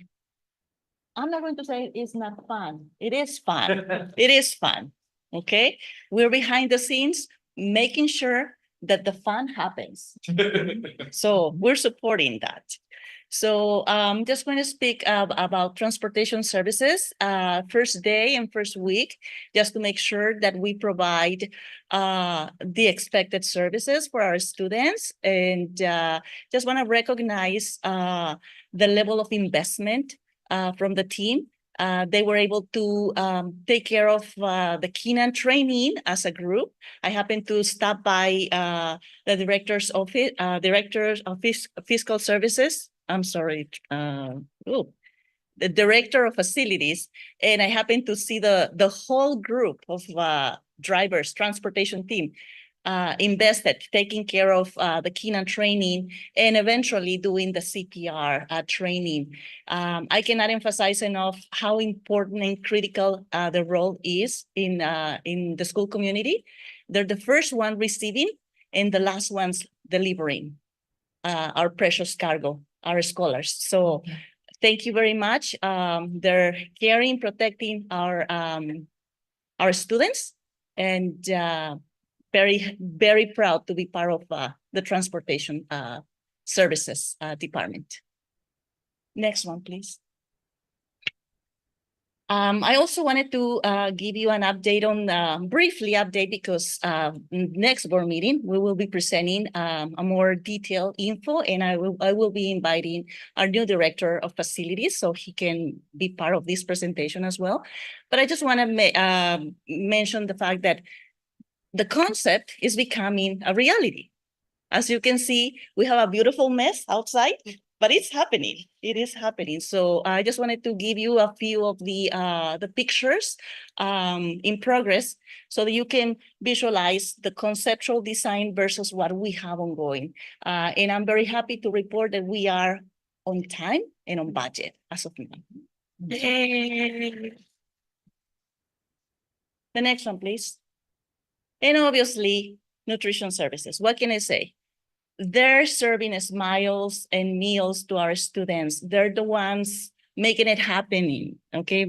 not going to say it's not fun. It is fun. It is fun. Okay, we're behind the scenes making sure that the fun happens. So we're supporting that. So I'm just going to speak about transportation services, first day and first week, just to make sure that we provide the expected services for our students. And just want to recognize the level of investment from the team. They were able to take care of the Keenan training as a group. I happened to stop by the director's office, fiscal services. I'm sorry, the director of facilities, and I happened to see the whole group of drivers, transportation team, invested, taking care of the Keenan training and eventually doing the CPR training. I cannot emphasize enough how important and critical the role is in the school community. They're the first one receiving and the last ones delivering our precious cargo, our scholars. So thank you very much. They're caring, protecting our students, and very, very proud to be part of the transportation services department. Next one, please. I also wanted to give you an update on, briefly update, because next board meeting, we will be presenting a more detailed info, and I will be inviting our new director of facilities so he can be part of this presentation as well. But I just want to mention the fact that the concept is becoming a reality. As you can see, we have a beautiful mess outside. but it's happening. It is happening. So I just wanted to give you a few of the pictures in progress so that you can visualize the conceptual design versus what we have ongoing. And I'm very happy to report that we are on time and on budget as of now. Yay. The next one, please. And obviously, nutrition services. What can I say? They're serving smiles and meals to our students. They're the ones making it happening. Okay,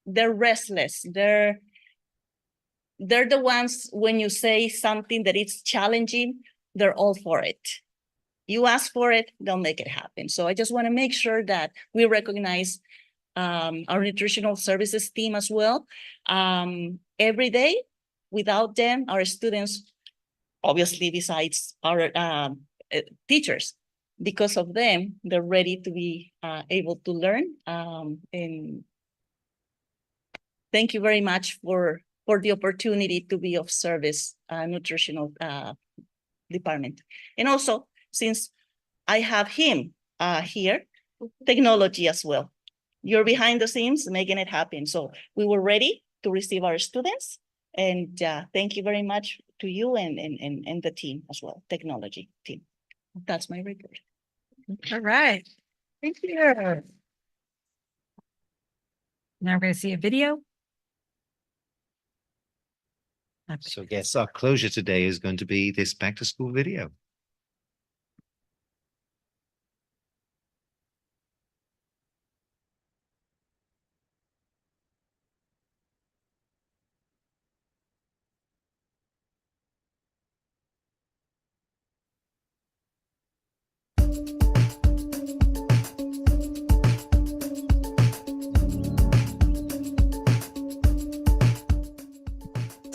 they're restless. They're the ones when you say something that it's challenging, they're all for it. You ask for it, they'll make it happen. So I just want to make sure that we recognize our nutritional services team as well. Every day, without them, our students, obviously besides our teachers, because of them, they're ready to be able to learn. And thank you very much for the opportunity to be of service, nutritional department. And also, since I have him here, technology as well. You're behind the scenes making it happen. So we were ready to receive our students. And thank you very much to you and the team as well, technology team. That's my report. All right. Thank you. Now we're going to see a video. So I guess our closure today is going to be this back to school video.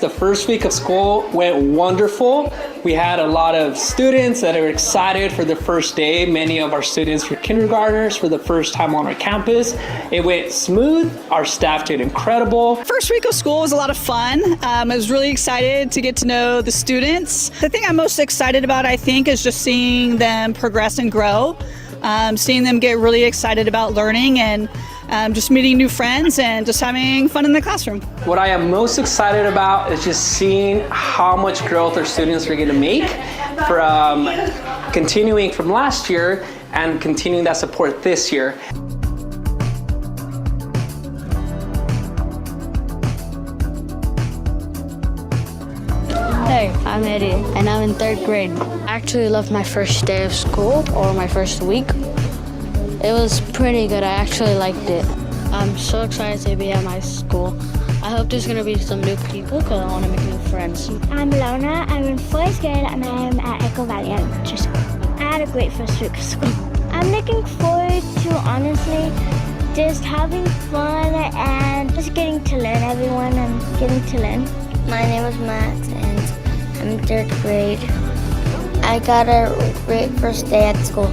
The first week of school went wonderful. We had a lot of students that are excited for the first day. Many of our students were kindergartners for the first time on our campus. It went smooth. Our staff did incredible. First week of school was a lot of fun. I was really excited to get to know the students. The thing I'm most excited about, I think, is just seeing them progress and grow. Seeing them get really excited about learning and just meeting new friends and just having fun in the classroom. What I am most excited about is just seeing how much growth our students are going to make from continuing from last year and continuing that support this year. Hey, I'm Eddie, and I'm in 3rd grade. I actually loved my first day of school, or my first week. It was pretty good. I actually liked it. I'm so excited to be at my school. I hope there's going to be some new people because I want to make new friends. I'm Lona. I'm in 4th grade and I'm at Echo Valley Elementary School. I had a great first week of school. I'm looking forward to, honestly, just having fun and just getting to learn everyone and getting to learn. My name is Max, and I'm in 3rd grade. I got a great first day at school.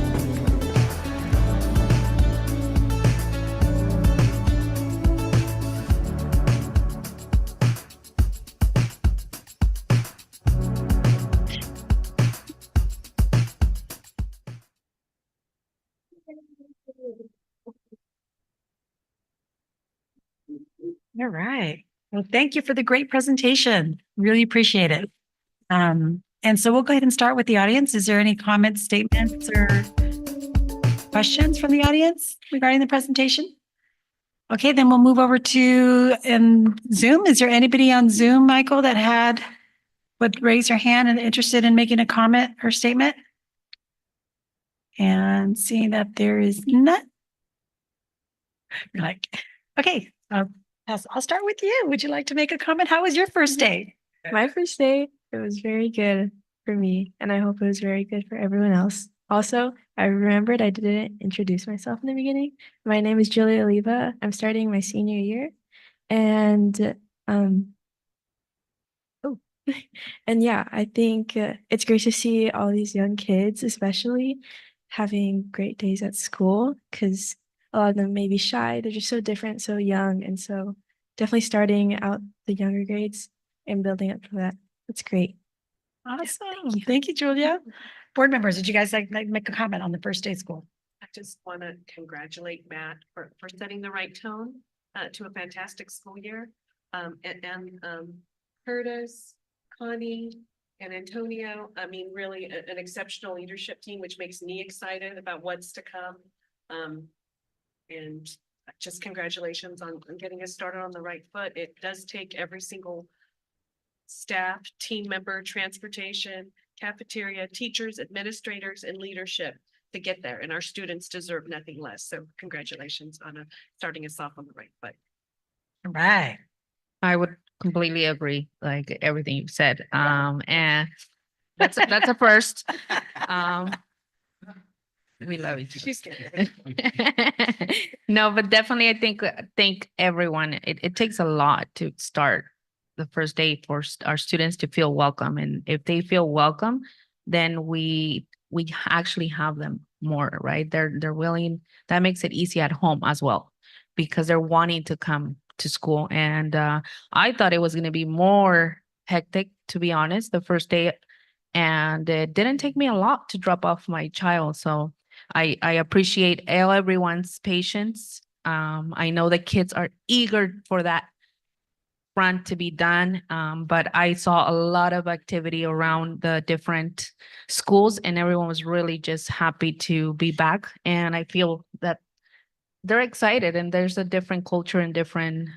All right. Well, thank you for the great presentation. Really appreciate it. And so we'll go ahead and start with the audience. Is there any comments, statements, or questions from the audience regarding the presentation? Okay, then we'll move over to Zoom. Is there anybody on Zoom, Michael, that would raise your hand and interested in making a comment or statement? And seeing that there is none. You're like, okay, I'll start with you. Would you like to make a comment? How was your first day? My first day, it was very good for me, and I hope it was very good for everyone else. Also, I remembered I didn't introduce myself in the beginning. My name is Julia Oliva. I'm starting my senior year, and and yeah, I think it's great to see all these young kids, especially having great days at school, because a lot of them may be shy. They're just so different, so young, and so definitely starting out the younger grades and building up for that. That's great. Awesome. Thank you, Julia. Board members, did you guys like make a comment on the first day of school? I just want to congratulate Matt for setting the right tone to a fantastic school year. And Curtis, Connie, and Antonio, I mean, really an exceptional leadership team, which makes me excited about what's to come. And just congratulations on getting us started on the right foot. It does take every single staff, team member, transportation, cafeteria, teachers, administrators, and leadership to get there. And our students deserve nothing less. So congratulations on starting us off on the right foot. All right. I would completely agree, like everything you've said. And that's a first. We love each other. She's kidding. No, but definitely, I think everyone, it takes a lot to start the first day for our students to feel welcome. And if they feel welcome, then we actually have them more, right? They're willing, that makes it easy at home as well, because they're wanting to come to school. And I thought it was going to be more hectic, to be honest, the first day. And it didn't take me a lot to drop off my child. So I appreciate everyone's patience. I know the kids are eager for that front to be done. But I saw a lot of activity around the different schools, and everyone was really just happy to be back. And I feel that they're excited, and there's a different culture and different,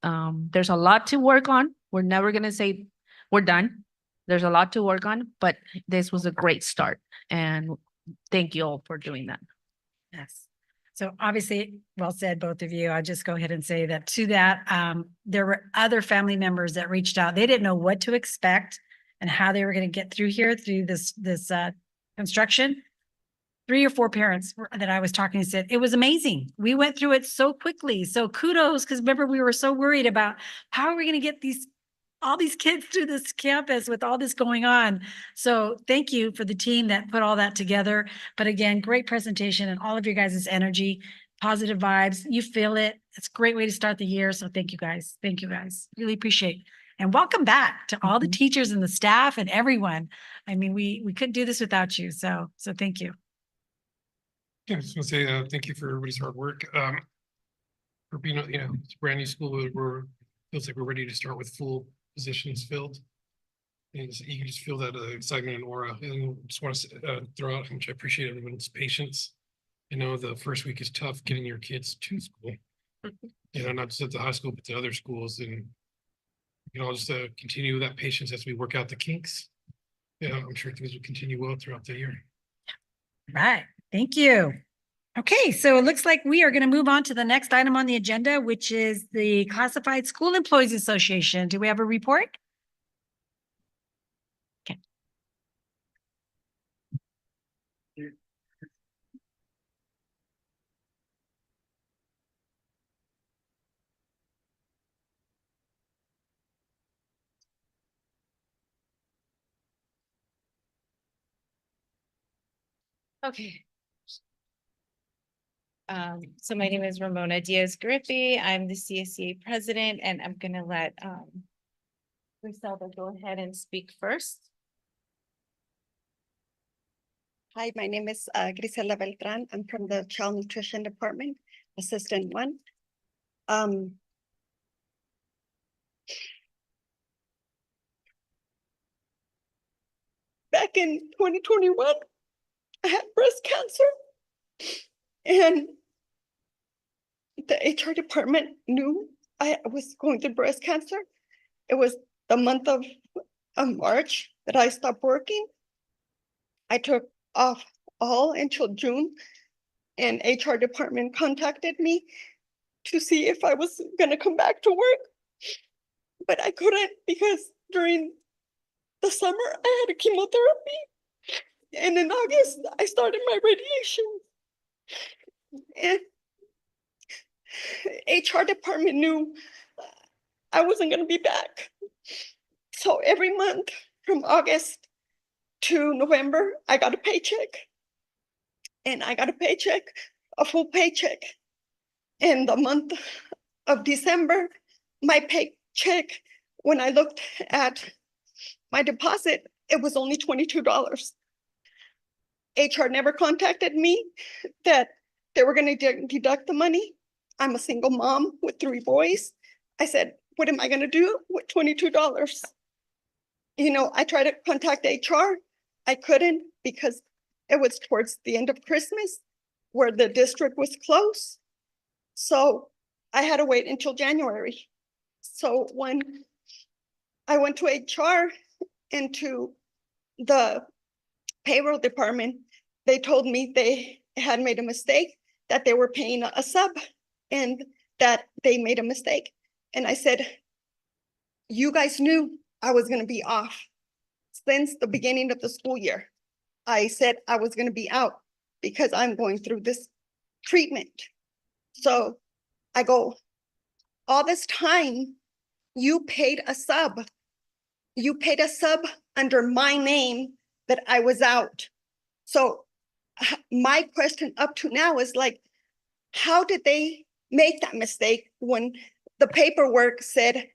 there's a lot to work on. We're never going to say we're done. There's a lot to work on, but this was a great start. And thank you all for doing that. Yes. So obviously, well said, both of you. I'll just go ahead and say that to that, there were other family members that reached out. They didn't know what to expect and how they were going to get through here through this construction. 3 or 4 parents that I was talking to said, it was amazing. We went through it so quickly. So kudos, because remember, we were so worried about how are we going to get all these kids through this campus with all this going on. So thank you for the team that put all that together. But again, great presentation and all of your guys' energy, positive vibes. You feel it. It's a great way to start the year. So thank you guys. Thank you guys. Really appreciate it. And welcome back to all the teachers and the staff and everyone. I mean, we couldn't do this without you. So thank you. Yeah, I just want to say thank you for everybody's hard work. For being, it's a brand new school. Feels like we're ready to start with full positions filled. And you can just feel that excitement and aura. And just want to throw out how much I appreciate everyone's patience. The first week is tough getting your kids to school. Not just at the high school, but to other schools. And I'll just continue that patience as we work out the kinks. I'm sure things will continue well throughout the year. Right. Thank you. Okay, so it looks like we are going to move on to the next item on the agenda, which is the Classified School Employees Association. Do we have a report? Okay. Okay. So my name is Ramona Diaz-Griffey. I'm the CSCA president, and I'm gonna let Griselda go ahead and speak first. Hi, my name is Griselda Beltran. I'm from the Child Nutrition Department, Assistant 1. Back in 2021, I had breast cancer, and the HR department knew I was going through breast cancer. It was the month of March that I stopped working. I took off all until June, and HR department contacted me to see if I was going to come back to work, but I couldn't because during the summer I had a chemotherapy, and in August I started my radiation. And HR department knew I wasn't going to be back. So every month from August to November, I got a paycheck. And I got a paycheck, a full paycheck. In the month of December, my paycheck, when I looked at my deposit, it was only $22. HR never contacted me that they were gonna deduct the money. I'm a single mom with 3 boys. I said, what am I gonna do with $22? You know, I tried to contact HR. I couldn't because it was towards the end of Christmas where the district was closed. So I had to wait until January. So when I went to HR and to the payroll department, they told me they had made a mistake, that they were paying a sub and that they made a mistake. And I said, you guys knew I was gonna be off since the beginning of the school year. I said I was gonna be out because I'm going through this treatment. So I go, all this time, you paid a sub. You paid a sub under my name that I was out. So my question up to now is like, how did they make that mistake when the paperwork said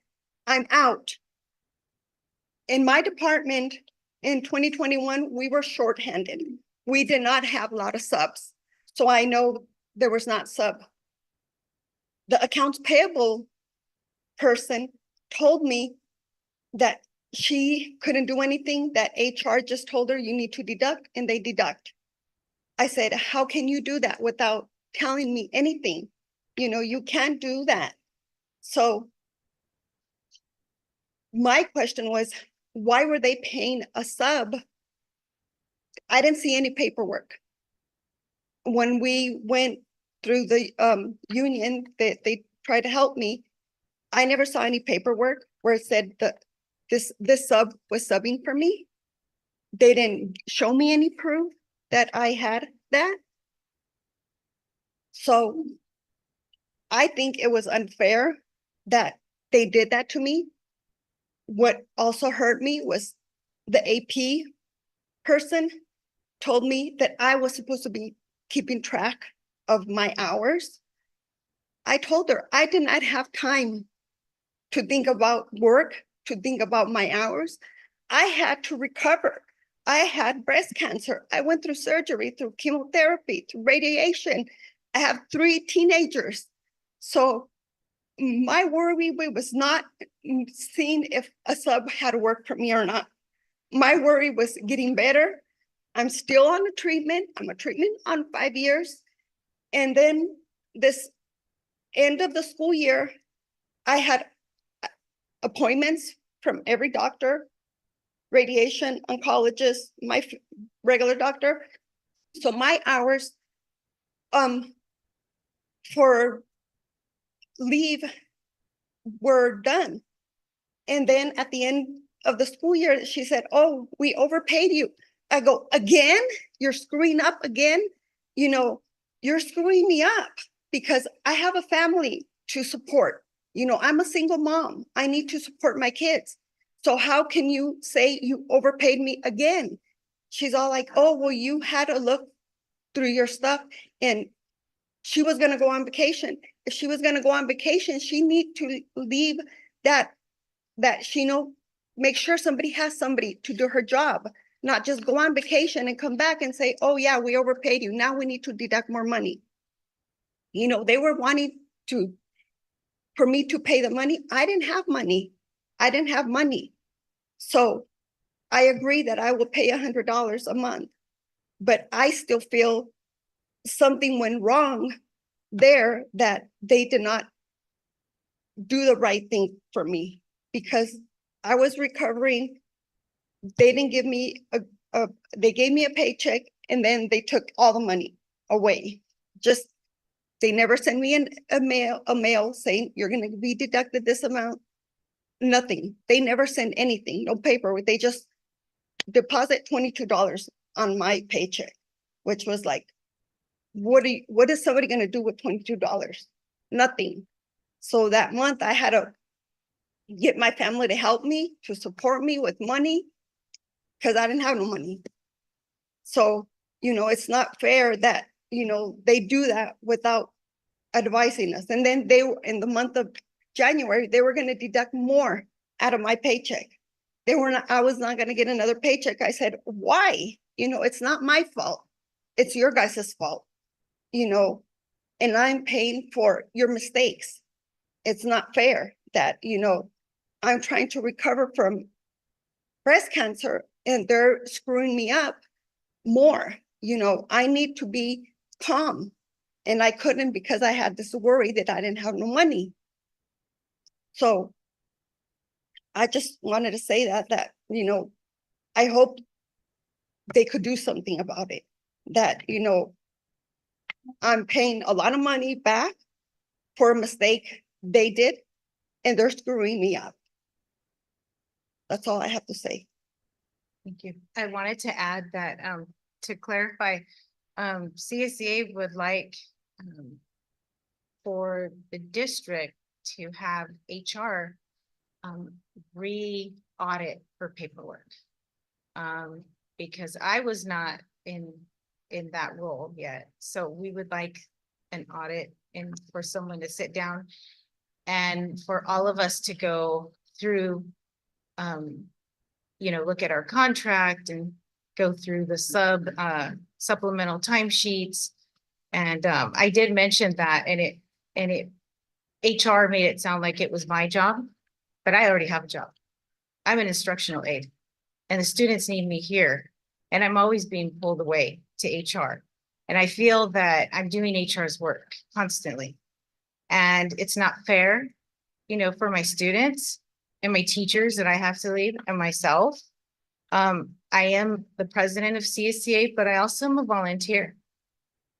I'm out? In my department in 2021, we were shorthanded. We did not have a lot of subs. So I know there was not sub. The accounts payable person told me that she couldn't do anything, that HR just told her you need to deduct, and they deduct. I said, how can you do that without telling me anything? You know, you can't do that. So my question was, why were they paying a sub? I didn't see any paperwork. When we went through the union, they tried to help me. I never saw any paperwork where it said that this sub was subbing for me. They didn't show me any proof that I had that. So I think it was unfair that they did that to me. What also hurt me was the AP person told me that I was supposed to be keeping track of my hours. I told her I did not have time to think about work, to think about my hours. I had to recover. I had breast cancer. I went through surgery, through chemotherapy, through radiation. I have 3 teenagers. So my worry was not seeing if a sub had worked for me or not. My worry was getting better. I'm still on a treatment. I'm a treatment on 5 years. And then this end of the school year, I had appointments from every doctor, radiation, oncologist, my regular doctor. So my hours for leave were done. And then at the end of the school year, she said, oh, we overpaid you. I go, again? You're screwing up again? You know, you're screwing me up because I have a family to support. You know, I'm a single mom. I need to support my kids. So how can you say you overpaid me again? She's all like, oh, well, you had to look through your stuff. And she was going to go on vacation. If she was going to go on vacation, she need to leave that she make sure somebody has somebody to do her job, not just go on vacation and come back and say, oh yeah, we overpaid you. Now we need to deduct more money. You know, they were wanting for me to pay the money. I didn't have money. I didn't have money. So I agree that I will pay $100 a month, but I still feel something went wrong there, that they did not do the right thing for me because I was recovering. They didn't give me they gave me a paycheck and then they took all the money away. Just, they never sent me a mail saying you're going to be deducted this amount. Nothing. They never sent anything, no paperwork. They just deposit $22 on my paycheck, which was like, what is somebody going to do with $22? Nothing. So that month I had to get my family to help me, to support me with money, because I didn't have no money. So, you know, it's not fair that, you know, they do that without advising us. And then they were in the month of January, they were going to deduct more out of my paycheck. I was not going to get another paycheck. I said, why? You know, it's not my fault. it's your guys' fault, you know, and I'm paying for your mistakes. It's not fair that, you know, I'm trying to recover from breast cancer and they're screwing me up more. You know, I need to be calm, and I couldn't because I had this worry that I didn't have no money. So I just wanted to say that, you know, I hope they could do something about it. That, you know, I'm paying a lot of money back for a mistake they did, and they're screwing me up. That's all I have to say. Thank you. I wanted to add that, to clarify, CSEA would like, for the district to have HR, re-audit for paperwork. Because I was not in that role yet. So we would like an audit and for someone to sit down and for all of us to go through, you know, look at our contract and go through the supplemental timesheets. And I did mention that, and HR made it sound like it was my job, but I already have a job. I'm an instructional aide, and the students need me here, and I'm always being pulled away to HR. And I feel that I'm doing HR's work constantly, and it's not fair, you know, for my students and my teachers that I have to lead, and myself. I am the president of CSCA, but I also am a volunteer.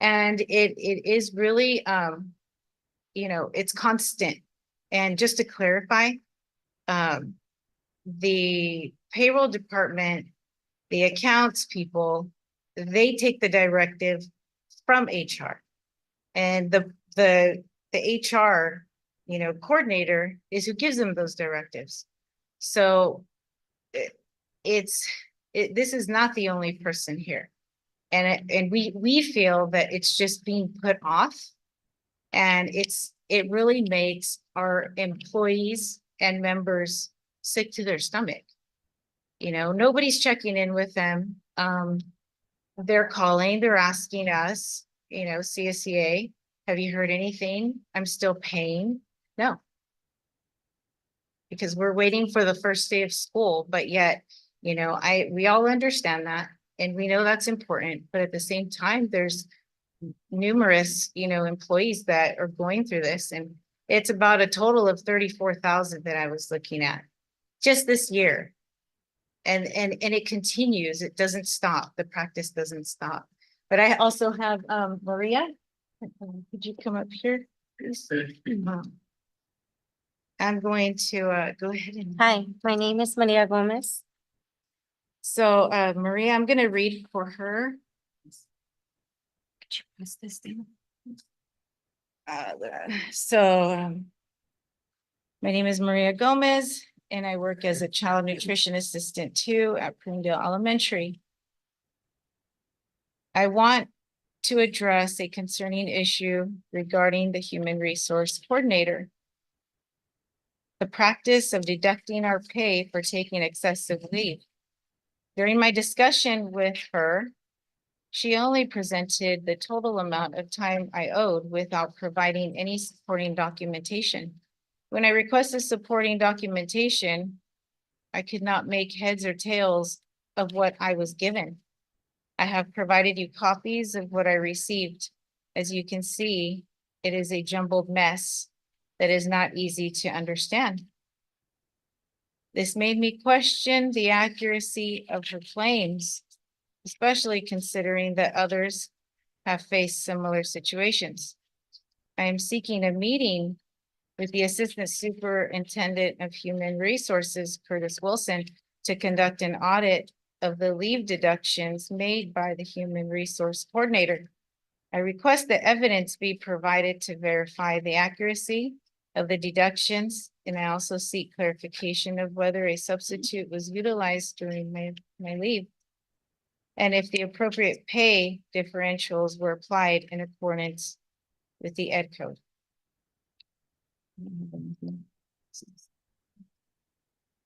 And it is really, you know, it's constant. And just to clarify, the payroll department, the accounts people, they take the directive from HR. And the HR, you know, coordinator is who gives them those directives. So this is not the only person here. And we feel that it's just being put off, and it really makes our employees and members sick to their stomach. You know, nobody's checking in with them. They're calling, they're asking us, you know, CSCA, have you heard anything? I'm still paying. No. Because we're waiting for the first day of school, but yet, you know, we all understand that. And we know that's important, but at the same time, there's numerous, you know, employees that are going through this, and it's about a total of 34,000 that I was looking at just this year. And it continues. It doesn't stop. The practice doesn't stop. But I also have Maria. Could you come up here, please? I'm going to go ahead and. Hi, my name is Maria Gomez. So Maria, I'm going to read for her. Could you press this down? My name is Maria Gomez, and I work as a child nutrition assistant too at Prunedale Elementary. I want to address a concerning issue regarding the human resource coordinator. The practice of deducting our pay for taking excessive leave. During my discussion with her, she only presented the total amount of time I owed without providing any supporting documentation. When I requested supporting documentation, I could not make heads or tails of what I was given. I have provided you copies of what I received. As you can see, it is a jumbled mess that is not easy to understand. This made me question the accuracy of her claims, especially considering that others have faced similar situations. I am seeking a meeting with the Assistant Superintendent of Human Resources, Curtis Wilson, to conduct an audit of the leave deductions made by the Human Resource Coordinator. I request that evidence be provided to verify the accuracy of the deductions, and I also seek clarification of whether a substitute was utilized during my leave, and if the appropriate pay differentials were applied in accordance with the Ed Code.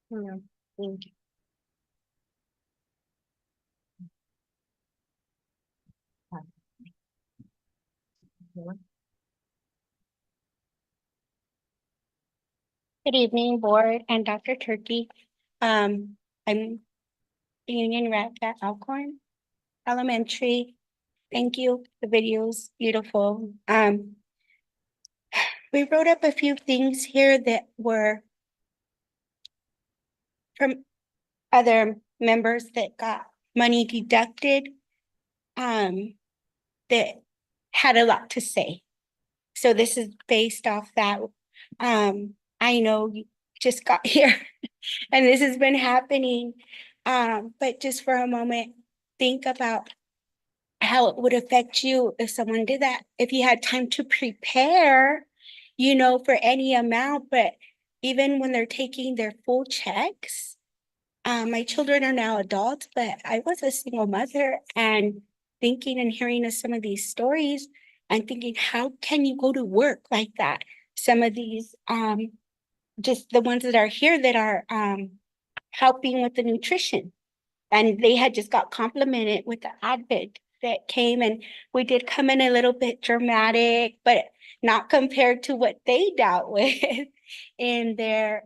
No, thank you. Good evening, board and Dr. Turkey. I'm the union rep at Elkhorn Elementary. Thank you. The video's beautiful. We wrote up a few things here that were from other members that got money deducted, that had a lot to say. So this is based off that. I know you just got here and this has been happening. But just for a moment, think about how it would affect you if someone did that. If you had time to prepare, you know, for any amount, but even when they're taking their full checks, my children are now adults, but I was a single mother, and thinking and hearing of some of these stories and thinking, how can you go to work like that? Some of these, just the ones that are here that are helping with the nutrition. And they had just got complimented with the advent that came, and we did come in a little bit dramatic, but not compared to what they dealt with in their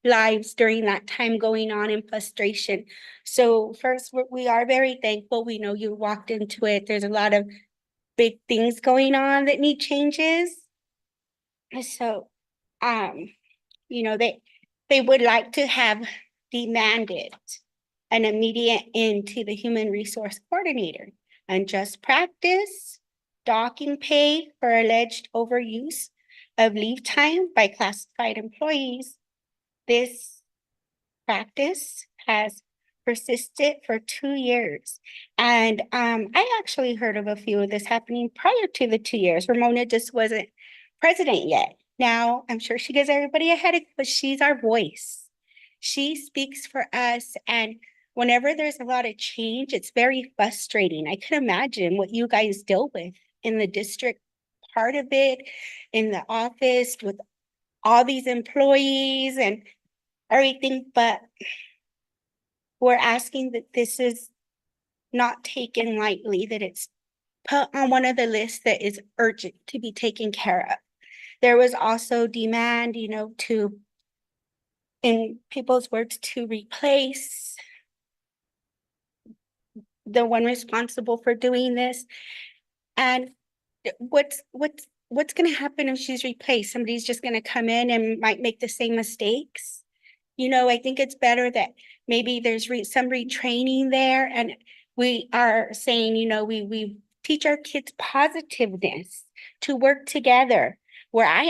lives during that time going on in frustration. So first, we are very thankful. We know you walked into it. There's a lot of big things going on that need changes. So, you know, they would like to have demanded an immediate end to the human resource coordinator, unjust practice, docking pay for alleged overuse of leave time by classified employees. This practice has persisted for 2 years. And I actually heard of a few of this happening prior to the 2 years. Ramona just wasn't president yet. Now, I'm sure she gives everybody a headache, but she's our voice. She speaks for us, and whenever there's a lot of change, it's very frustrating. I can imagine what you guys deal with in the district part of it, in the office with all these employees and everything, but we're asking that this is not taken lightly, that it's put on one of the lists that is urgent to be taken care of. There was also demand, you know, to, in people's words, to replace the one responsible for doing this. And what's going to happen if she's replaced? Somebody's just going to come in and might make the same mistakes. You know, I think it's better that maybe there's some retraining there, and we are saying, you know, we teach our kids positiveness, to work together. Where I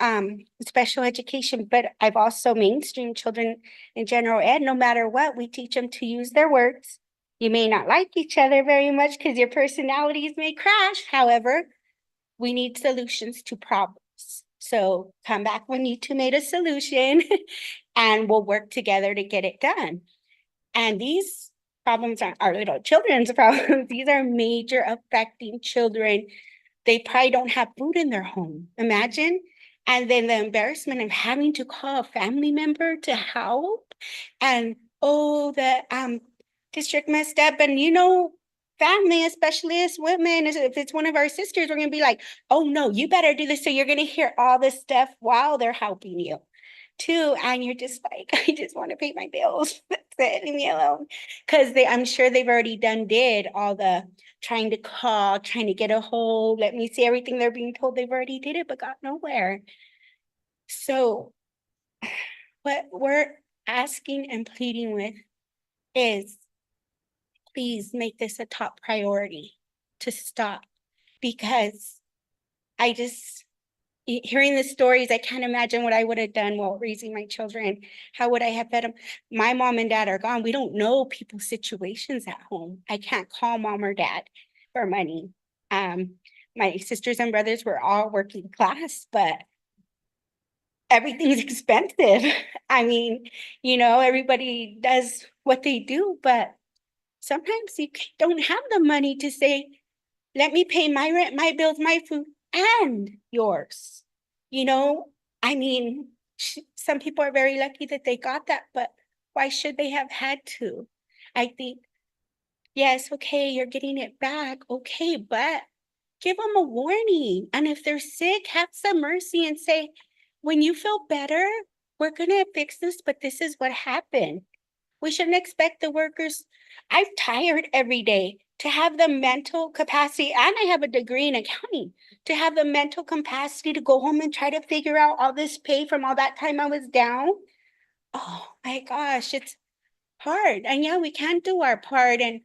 am special education, but I've also mainstream children in general ed. No matter what, we teach them to use their words. You may not like each other very much because your personalities may crash. However, we need solutions to problems. So come back when you two made a solution and we'll work together to get it done. And these problems aren't our little children's problems. These are major affecting children. They probably don't have food in their home. Imagine. And then the embarrassment of having to call a family member to help. And oh, the district messed up. And you know, family, especially as women, if it's one of our sisters, we're gonna be like, oh no, you better do this. So you're gonna hear all this stuff while they're helping you too. And you're just like, I just want to pay my bills. That's it, leave me alone. Because I'm sure they've already did all the trying to call, trying to get a hold, let me see everything they're being told. They've already did it, but got nowhere. So what we're asking and pleading with is, please make this a top priority to stop, because I just, hearing the stories, I can't imagine what I would have done while raising my children. How would I have fed them? My mom and dad are gone. We don't know people's situations at home. I can't call mom or dad for money. My sisters and brothers were all working class, but everything's expensive. I mean, you know, everybody does what they do, but sometimes you don't have the money to say, let me pay my rent, my bills, my food, and yours. You know, I mean, some people are very lucky that they got that, but why should they have had to? I think, yes, okay, you're getting it back, okay, but give them a warning. And if they're sick, have some mercy and say, when you feel better, we're gonna fix this, but this is what happened. We shouldn't expect the workers. I'm tired every day to have the mental capacity, and I have a degree in accounting, to have the mental capacity to go home and try to figure out all this pay from all that time I was down. Oh my gosh, it's hard. And yeah, we can't do our part. And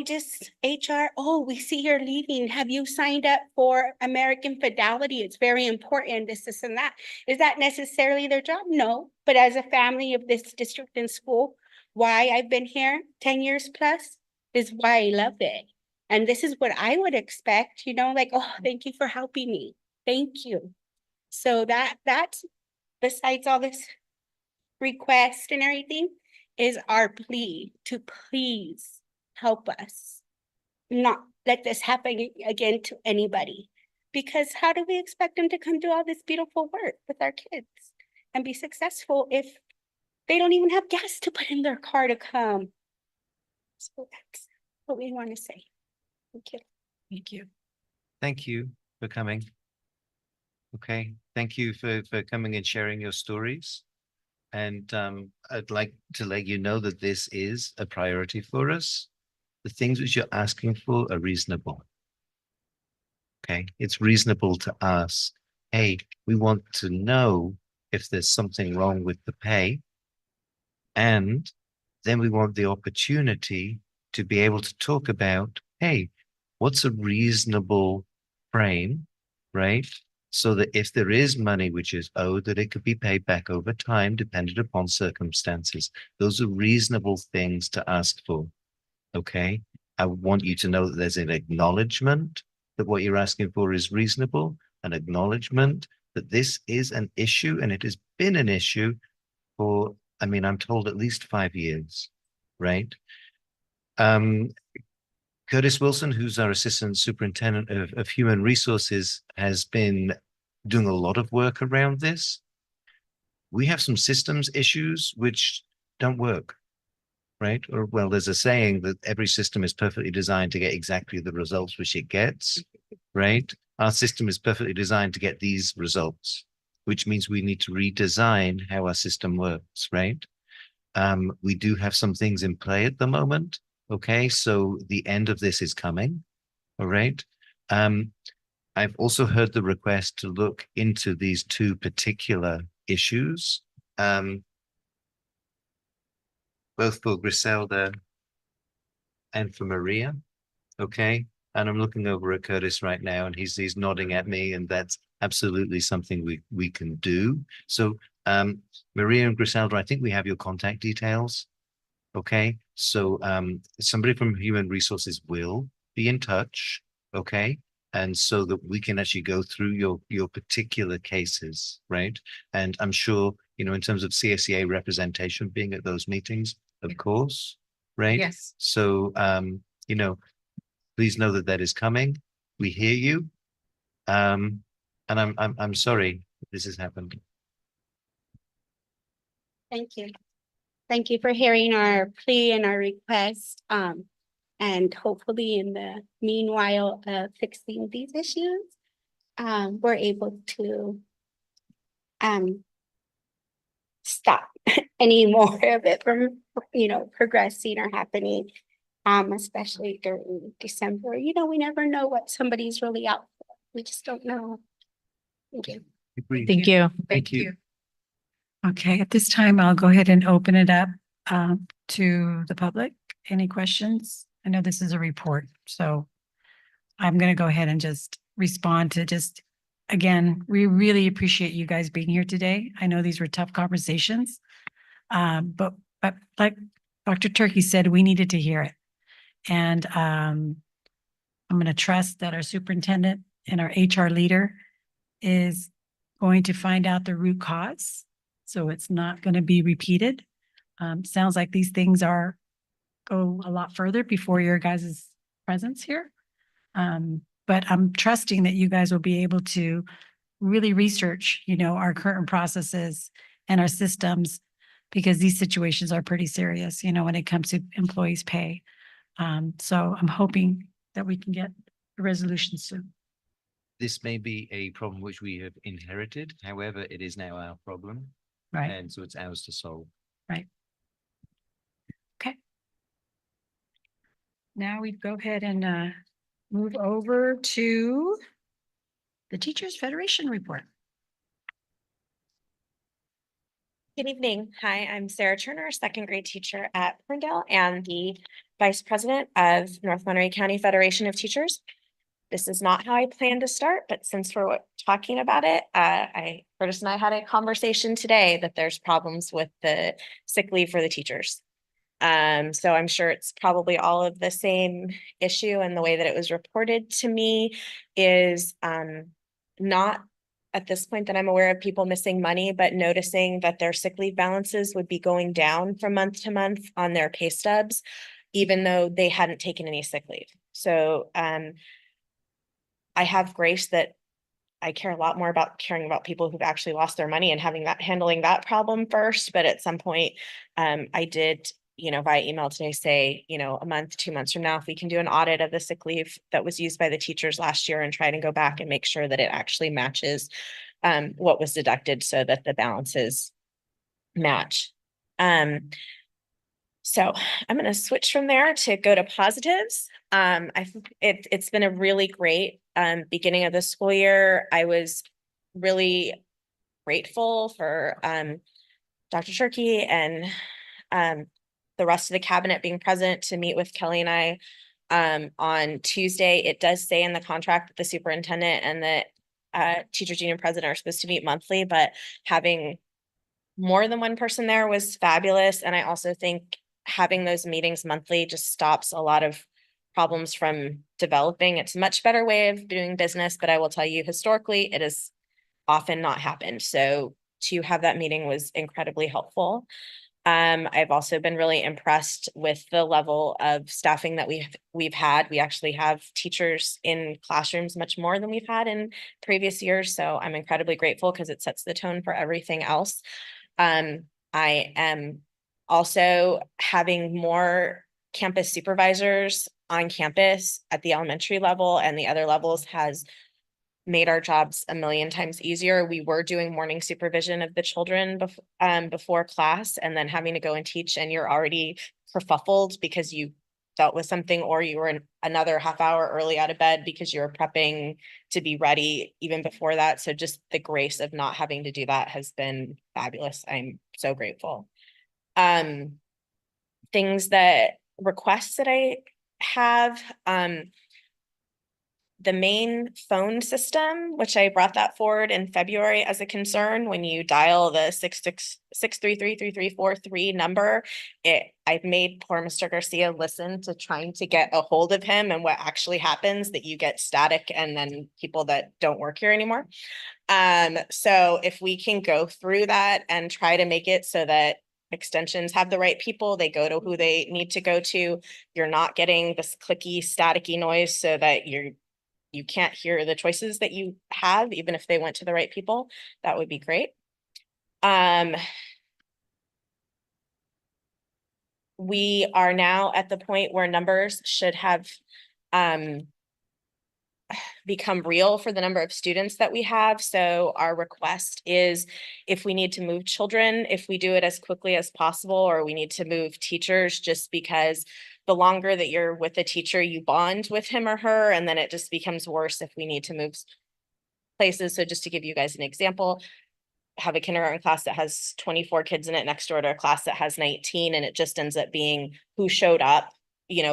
just HR, oh, we see you're leaving. Have you signed up for American Fidelity? It's very important, this and that. Is that necessarily their job? No. But as a family of this district and school, why I've been here 10 years plus is why I love it. And this is what I would expect, like, oh, thank you for helping me. Thank you. So that's besides all this request and everything is our plea to please help us not let this happen again to anybody. Because how do we expect them to come do all this beautiful work with our kids and be successful if they don't even have gas to put in their car to come? So that's what we want to say. Thank you. Thank you. Thank you for coming. Okay, thank you for coming and sharing your stories. And I'd like to let you know that this is a priority for us. The things which you're asking for are reasonable. Okay, it's reasonable to ask, hey, we want to know if there's something wrong with the pay. And then we want the opportunity to be able to talk about, hey, what's a reasonable frame, right? So that if there is money which is owed, that it could be paid back over time, dependent upon circumstances. Those are reasonable things to ask for. Okay, I want you to know that there's an acknowledgement that what you're asking for is reasonable, an acknowledgement that this is an issue, and it has been an issue for, I'm told at least 5 years, right? Curtis Wilson, who's our Assistant Superintendent of Human Resources, has been doing a lot of work around this. We have some systems issues which don't work. Right? Or, well, there's a saying that every system is perfectly designed to get exactly the results which it gets, right? Our system is perfectly designed to get these results, which means we need to redesign how our system works, right? We do have some things in play at the moment. Okay, so the end of this is coming. All right. I've also heard the request to look into these two particular issues. Both for Griselda and for Maria, okay? And I'm looking over at Curtis right now, and he's nodding at me, and that's absolutely something we can do. So Maria and Griselda, I think we have your contact details, okay? So somebody from Human Resources will be in touch, okay? And so that we can actually go through your particular cases, right? And I'm sure, in terms of CSEA representation being at those meetings, of course, right? Yes. So, please know that that is coming. We hear you. And I'm sorry this has happened. Thank you. Thank you for hearing our plea and our request. And hopefully in the meanwhile of fixing these issues, we're able to stop any more of it from, progressing or happening, especially during December. We never know what somebody's really out for. We just don't know. Thank you. Thank you. Thank you. Okay, at this time, I'll go ahead and open it up to the public. Any questions? I know this is a report, so I'm going to go ahead and just respond to again, we really appreciate you guys being here today. I know these were tough conversations, but like Dr. Turkey said, we needed to hear it. And I'm going to trust that our superintendent and our HR leader is going to find out the root cause, so it's not going to be repeated. Sounds like these things go a lot further before your guys' presence here. But I'm trusting that you guys will be able to really research, our current processes and our systems, because these situations are pretty serious, when it comes to employees' pay. So I'm hoping that we can get a resolution soon. This may be a problem which we have inherited. However, it is now our problem. Right. And so it's ours to solve. Right. Okay. Now we go ahead and move over to the Teachers Federation report. Good evening. Hi, I'm Sarah Turner, second grade teacher at Prunedale and the Vice President of North Monterey County Federation of Teachers. This is not how I planned to start, but since we're talking about it, Curtis and I had a conversation today that there's problems with the sick leave for the teachers. So I'm sure it's probably all of the same issue, and the way that it was reported to me is not at this point that I'm aware of people missing money, but noticing that their sick leave balances would be going down from month to month on their pay stubs, even though they hadn't taken any sick leave. So I have grace that I care a lot more about caring about people who've actually lost their money and handling that problem first. But at some point, I did, via email today say, a month, 2 months from now, if we can do an audit of the sick leave that was used by the teachers last year and try to go back and make sure that it actually matches what was deducted so that the balances match. So I'm going to switch from there to go to positives. I think it's been a really great beginning of the school year. I was really grateful for Dr. Shirkey and the rest of the cabinet being present to meet with Kelly and I on Tuesday. It does say in the contract that the superintendent and the teachers union president are supposed to meet monthly, but having more than one person there was fabulous. And I also think having those meetings monthly just stops a lot of problems from developing. It's a much better way of doing business, but I will tell you historically, it has often not happened. So to have that meeting was incredibly helpful. I've also been really impressed with the level of staffing that we've had. We actually have teachers in classrooms much more than we've had in previous years. So I'm incredibly grateful because it sets the tone for everything else. I am also having more campus supervisors on campus at the elementary level and the other levels has made our jobs a million times easier. We were doing morning supervision of the children before class, and then having to go and teach, and you're already kerfuffled because you dealt with something, or you were another half hour early out of bed because you were prepping to be ready even before that. So just the grace of not having to do that has been fabulous. I'm so grateful. Requests that I have, the main phone system, which I brought that forward in February as a concern, when you dial the 6633343 number, I've made poor Mr. Garcia listen to trying to get a hold of him, and what actually happens that you get static and then people that don't work here anymore. So if we can go through that and try to make it so that extensions have the right people, they go to who they need to go to, you're not getting this clicky, staticky noise so that you can't hear the choices that you have, even if they went to the right people, that would be great. We are now at the point where numbers should have become real for the number of students that we have. So our request is, if we need to move children, if we do it as quickly as possible, or we need to move teachers, just because the longer that you're with a teacher, you bond with him or her, and then it just becomes worse if we need to move places. So just to give you guys an example, have a kindergarten class that has 24 kids in it next door to a class that has 19, and it just ends up being who showed up,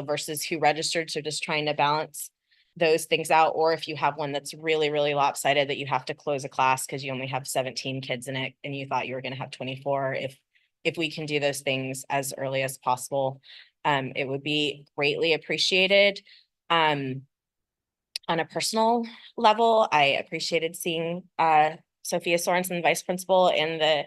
versus who registered. So just trying to balance those things out. Or if you have one that's really, really lopsided that you have to close a class because you only have 17 kids in it and you thought you were going to have 24, if we can do those things as early as possible, it would be greatly appreciated. On a personal level, I appreciated seeing Sophia Sorensen, vice principal, in the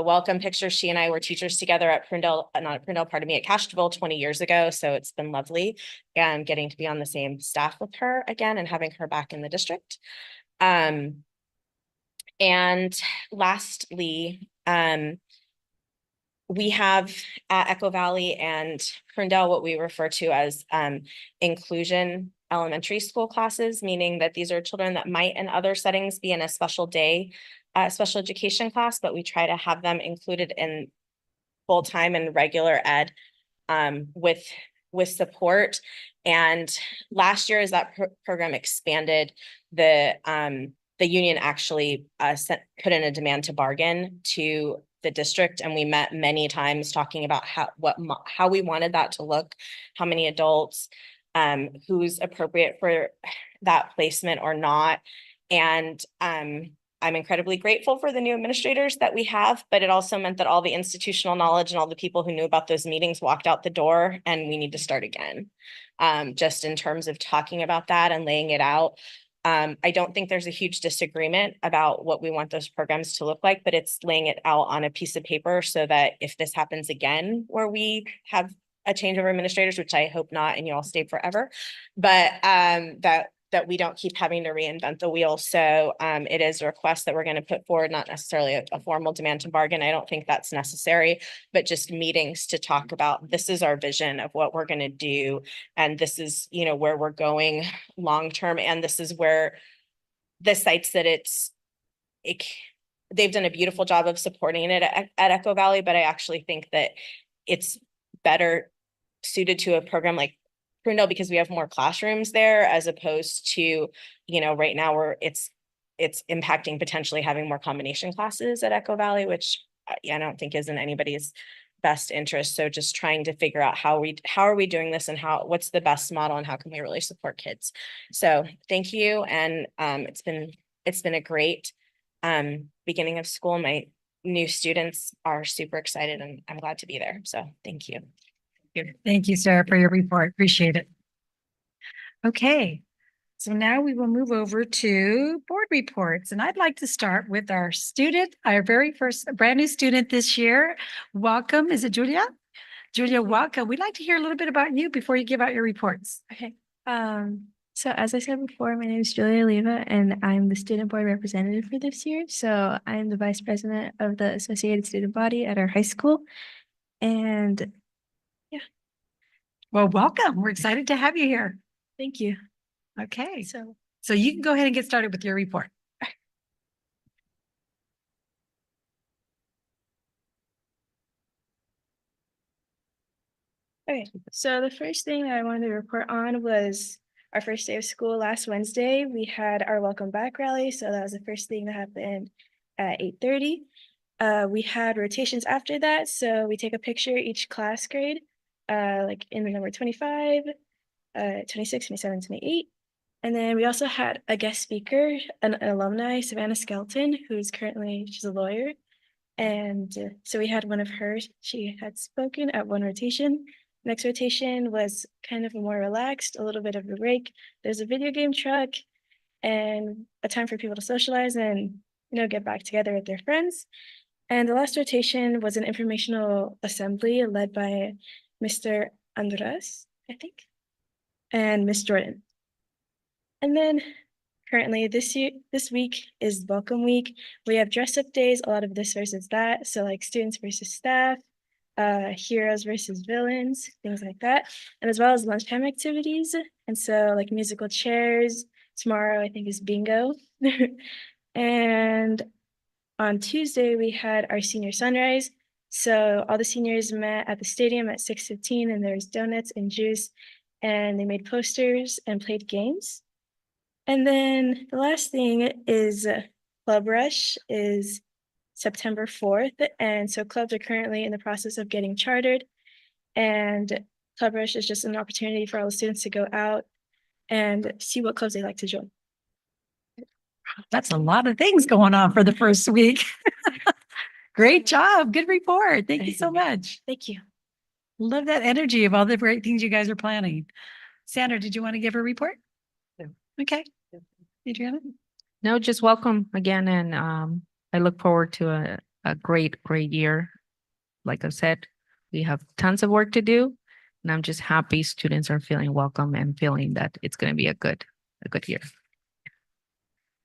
welcome picture. She and I were teachers together at Prunedale, not at Prunedale, pardon me, at Castroville 20 years ago. So it's been lovely getting to be on the same staff with her again and having her back in the district. And lastly, we have at Echo Valley and Prunedale what we refer to as inclusion elementary school classes, meaning that these are children that might in other settings be in a special day, special education class, but we try to have them included in full-time and regular ed with support. And last year, as that program expanded, the union actually put in a demand to bargain to the district, and we met many times talking about how we wanted that to look, how many adults, who's appropriate for that placement or not. And I'm incredibly grateful for the new administrators that we have, but it also meant that all the institutional knowledge and all the people who knew about those meetings walked out the door, and we need to start again. Just in terms of talking about that and laying it out. I don't think there's a huge disagreement about what we want those programs to look like, but it's laying it out on a piece of paper so that if this happens again, where we have a change of administrators, which I hope not, and you all stay forever, but that we don't keep having to reinvent the wheel. So it is a request that we're going to put forward, not necessarily a formal demand to bargain. I don't think that's necessary, but just meetings to talk about, this is our vision of what we're going to do. And this is, you know, where we're going long-term. And this is where the sites that they've done a beautiful job of supporting it at Echo Valley, but I actually think that it's better suited to a program like Prunedale because we have more classrooms there, as opposed to, you know, right now where it's impacting potentially having more combination classes at Echo Valley, which I don't think is in anybody's best interest. So just trying to figure out how are we doing this and what's the best model and how can we really support kids. So thank you. And it's been a great beginning of school. My new students are super excited and I'm glad to be there. So thank you. Thank you, Sarah, for your report. Appreciate it. Okay, so now we will move over to board reports. And I'd like to start with our student, our very first brand new student this year. Welcome. Is it Julia? Julia, welcome. We'd like to hear a little bit about you before you give out your reports. Okay. So as I said before, my name is Julia Leva, and I'm the student board representative for this year. So I'm the vice president of the associated student body at our high school. And well, welcome. We're excited to have you here. thank you. Okay, so you can go ahead and get started with your report. Okay, so the first thing that I wanted to report on was our first day of school last Wednesday. We had our welcome back rally, so that was the first thing that happened at 8:30. We had rotations after that, so we take a picture each class grade, like in the number 25, 26, 27, 28. And then we also had a guest speaker, an alumni, Savannah Skelton, she's a lawyer. And so we had one of her, she had spoken at one rotation. Next rotation was kind of more relaxed, a little bit of a break. There's a video game truck and a time for people to socialize and, you know, get back together with their friends. And the last rotation was an informational assembly led by Mr. Andres, I think, and Miss Jordan. And then currently this week is welcome week. We have dress up days, a lot of this versus that. So like students versus staff, heroes versus villains, things like that. And as well as lunchtime activities. And so like musical chairs, tomorrow I think is bingo. And on Tuesday we had our senior sunrise. So all the seniors met at the stadium at 6:15 and there's donuts and juice and they made posters and played games. And then the last thing is Club Rush is September 4th. And so clubs are currently in the process of getting chartered. And Club Rush is just an opportunity for all the students to go out and see what clubs they like to join. That's a lot of things going on for the first week. Great job. Good report. Thank you so much. Thank you. Love that energy of all the great things you guys are planning. Sandra, did you want to give a report? No. Okay. Adriana? No, just welcome again. And I look forward to a great year. Like I said, we have tons of work to do. And I'm just happy students are feeling welcome and feeling that it's going to be a good year.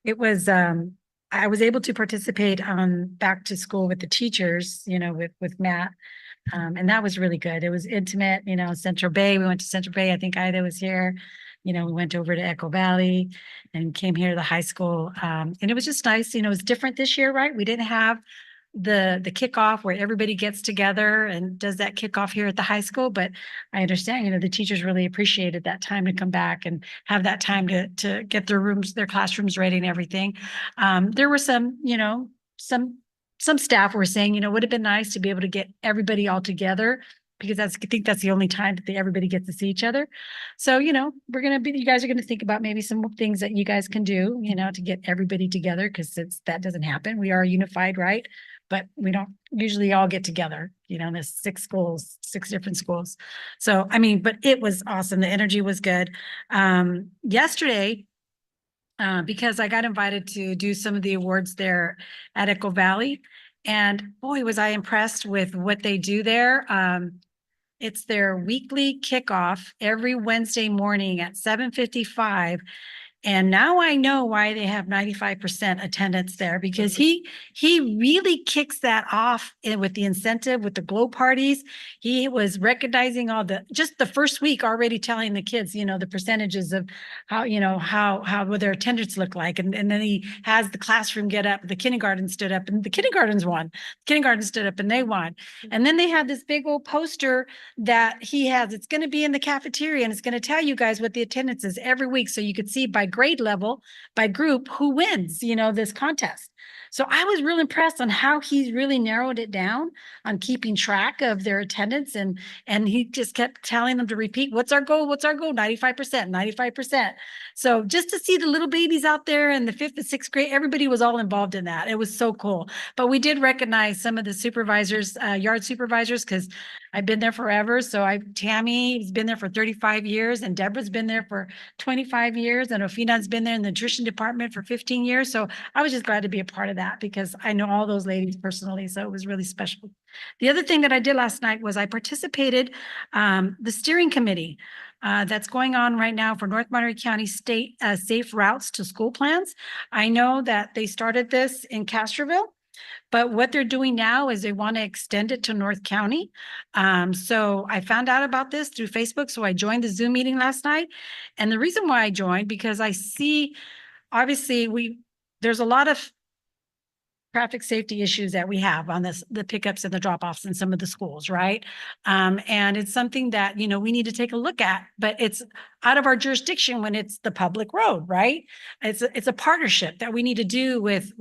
It was, I was able to participate on back to school with the teachers, you know, with Matt. And that was really good. It was intimate, you know, Central Bay. We went to Central Bay. I think Ida was here. You know, we went over to Echo Valley and came here to the high school. And it was just nice, you know, it was different this year, right? We didn't have the kickoff where everybody gets together and does that kickoff here at the high school. But I understand, you know, the teachers really appreciated that time to come back and have that time to get their rooms, their classrooms ready and everything. There were some, you know, some staff were saying, you know, would have been nice to be able to get everybody all together because I think that's the only time that everybody gets to see each other. So, you know, you guys are going to think about maybe some things that you guys can do, you know, to get everybody together because that doesn't happen. We are unified, right? But we don't usually all get together, you know, there's 6 schools, 6 different schools. So, I mean, but it was awesome. The energy was good. Yesterday, because I got invited to do some of the awards there at Echo Valley. And boy, was I impressed with what they do there. It's their weekly kickoff every Wednesday morning at 7:55. And now I know why they have 95% attendance there because he really kicks that off with the incentive, with the glow parties. He was recognizing just the first week already telling the kids, you know, the percentages of how, you know, how would their attendance look like. And then he has the classroom get up, the kindergarten stood up and the kindergartens won. Kindergarten stood up and they won. And then they had this big old poster that he has. It's going to be in the cafeteria and it's going to tell you guys what the attendance is every week. So you could see by grade level, by group, who wins, you know, this contest. So I was real impressed on how he's really narrowed it down on keeping track of their attendance. And he just kept telling them to repeat, what's our goal? What's our goal? 95%, 95%. So just to see the little babies out there in the 5th and 6th grade, everybody was all involved in that. It was so cool. But we did recognize some of the supervisors, yard supervisors, because I've been there forever. So Tammy's been there for 35 years and Deborah's been there for 25 years and Ofina's been there in the nutrition department for 15 years. So I was just glad to be a part of that because I know all those ladies personally. So it was really special. The other thing that I did last night was I participated the steering committee that's going on right now for North Monterey County State Safe Routes to School Plans. I know that they started this in Castroville. But what they're doing now is they want to extend it to North County. So I found out about this through Facebook. So I joined the Zoom meeting last night. And the reason why I joined, because I see, obviously, there's a lot of traffic safety issues that we have on the pickups and the drop-offs in some of the schools, right? And it's something that, you know, we need to take a look at, but it's out of our jurisdiction when it's the public road, right? It's a partnership that we need to do with,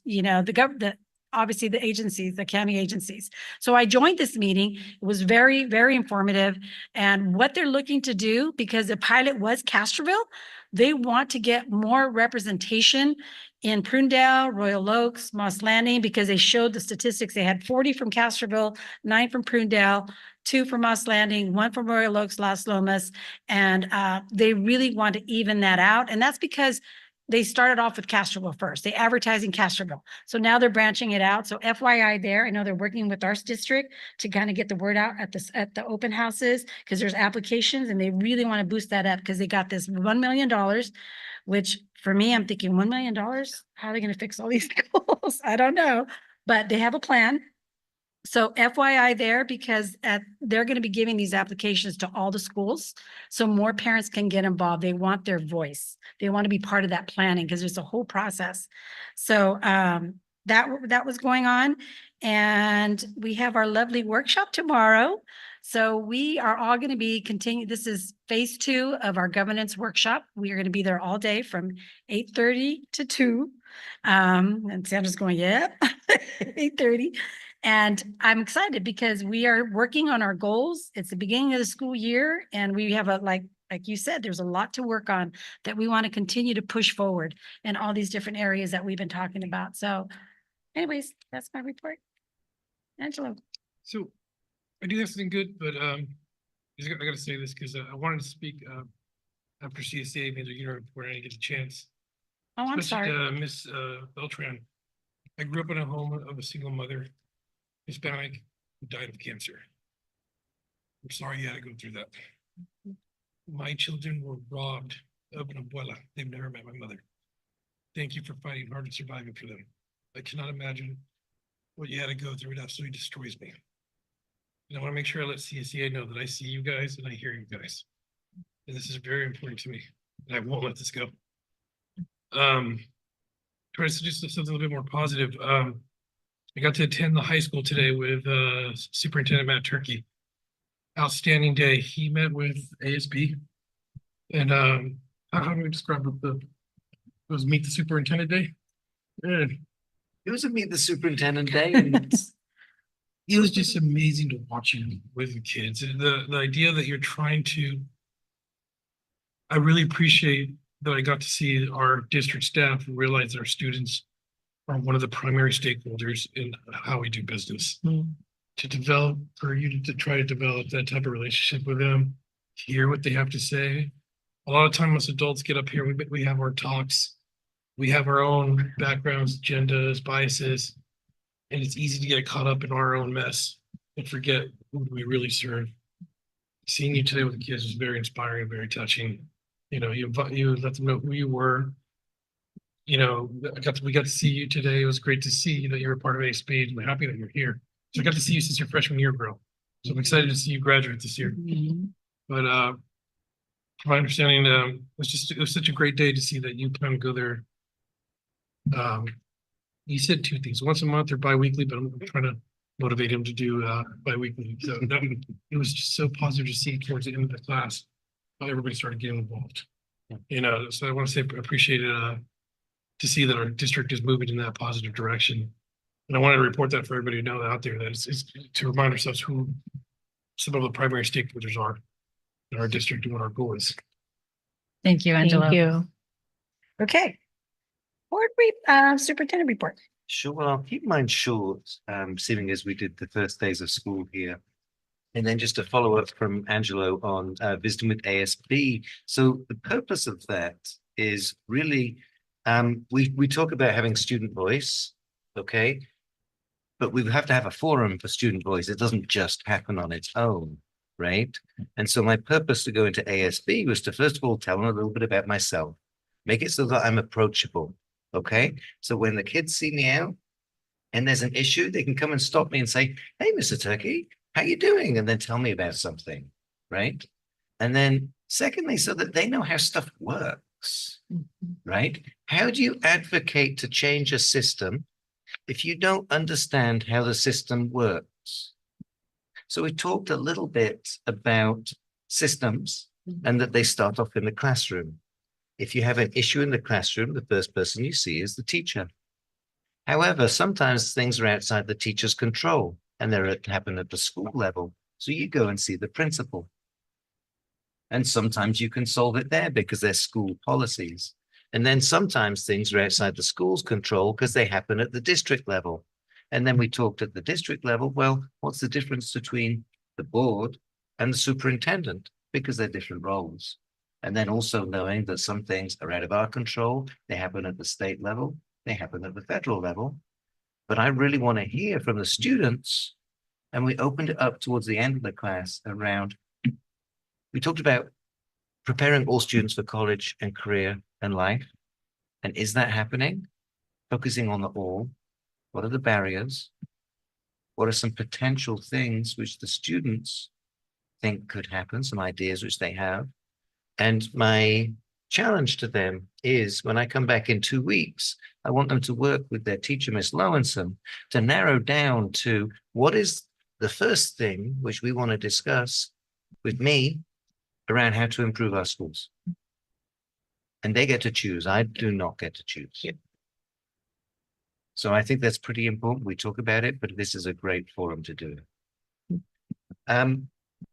you know, the government, obviously the agencies, the county agencies. So I joined this meeting. It was very, very informative. And what they're looking to do, because the pilot was Castroville, they want to get more representation in Prunedale, Royal Oaks, Moss Landing, because they showed the statistics. They had 40 from Castroville, 9 from Prunedale, 2 from Moss Landing, 1 from Royal Oaks, Las Lomas. And they really want to even that out. And that's because they started off with Castroville first. They advertised in Castroville. So now they're branching it out. So FYI there, I know they're working with our district to kind of get the word out at the open houses because there's applications and they really want to boost that up because they got this $1 million, which for me, I'm thinking $1 million, how are they going to fix all these schools? I don't know, but they have a plan. So FYI there, because they're going to be giving these applications to all the schools so more parents can get involved. They want their voice. They want to be part of that planning because there's a whole process. So that was going on. And we have our lovely workshop tomorrow. So we are all going to be continuing. This is phase 2 of our governance workshop. We are going to be there all day from 8:30 to 2. And Sandra's going, yep, 8:30. And I'm excited because we are working on our goals. It's the beginning of the school year and we have like you said, there's a lot to work on that we want to continue to push forward in all these different areas that we've been talking about. So anyways, that's my report. Angelo. So I do have something good, but I gotta say this because I wanted to speak after CSA made their unit report. I didn't get a chance. Oh, I'm Especially sorry. Miss Beltran. I grew up in a home of a single mother, Hispanic, who died of cancer. I'm sorry you had to go through that. My children were robbed of an abuela. They've never met my mother. Thank you for fighting hard and surviving for them. I cannot imagine what you had to go through. It absolutely destroys me. And I want to make sure I let CSEA know that I see you guys and I hear you guys. And this is very important to me, and I won't let this go. Try to do something a little bit more positive. I got to attend the high school today with Superintendent Matt Turkey. Outstanding day. He met with ASB. And how do we describe it? It was Meet the Superintendent Day. And It was a Meet the Superintendent Day. And it was just amazing to watch him with the kids. And the idea that you're trying to, I really appreciate that I got to see our district staff realize that our students are one of the primary stakeholders in how we do business. To develop, for you to try to develop that type of relationship with them, hear what they have to say. A lot of time as adults get up here, we have our talks. We have our own backgrounds, agendas, biases, and it's easy to get caught up in our own mess and forget who we really serve. Seeing you today with the kids was very inspiring, very touching. You know, you let them know who you were. You know, we got to see you today. It was great to see that you're a part of ASB. I'm happy that you're here. So I got to see you since your freshman year, girl. So I'm excited to see you graduate this year. But from my understanding, it was such a great day to see that you plan to go there. You said two things, once a month or bi-weekly, but I'm trying to motivate him to do bi-weekly. So it was just so positive to see towards the end of the class how everybody started getting involved. You know, so I want to say appreciate it to see that our district is moving in that positive direction. And I wanted to report that for everybody to know out there, that it's to remind ourselves who some of the primary stakeholders are in our district and what our goal is. Thank you, Angela. Thank you. Okay. Superintendent report. Sure, well, I'll keep mine short, seeing as we did the first days of school here. And then just a follow up from Angelo on Wisdom with ASB. So the purpose of that is really, we talk about having student voice, okay? But we have to have a forum for student voice. It doesn't just happen on its own, right? And so my purpose to go into ASB was to first of all tell them a little bit about myself, make it so that I'm approachable, okay? So when the kids see me out and there's an issue, they can come and stop me and say, hey, Mr. Turkey, how you doing? And then tell me about something, right? And then secondly, so that they know how stuff works, right? How do you advocate to change a system if you don't understand how the system works? So we talked a little bit about systems and that they start off in the classroom. If you have an issue in the classroom, the first person you see is the teacher. However, sometimes things are outside the teacher's control and they happen at the school level. So you go and see the principal. And sometimes you can solve it there because they're school policies. And then sometimes things are outside the school's control because they happen at the district level. And then we talked at the district level, well, what's the difference between the board and the superintendent? Because they're different roles. And then also knowing that some things are out of our control, they happen at the state level, they happen at the federal level. But I really want to hear from the students. And we opened it up towards the end of the class around, we talked about preparing all students for college and career and life. And is that happening? Focusing on the all. What are the barriers? What are some potential things which the students think could happen, some ideas which they have? And my challenge to them is when I come back in 2 weeks, I want them to work with their teacher, Miss Lowenson, to narrow down to what is the first thing which we want to discuss with me around how to improve our schools. And they get to choose. I do not get to choose. So I think that's pretty important. We talk about it, but this is a great forum to do it.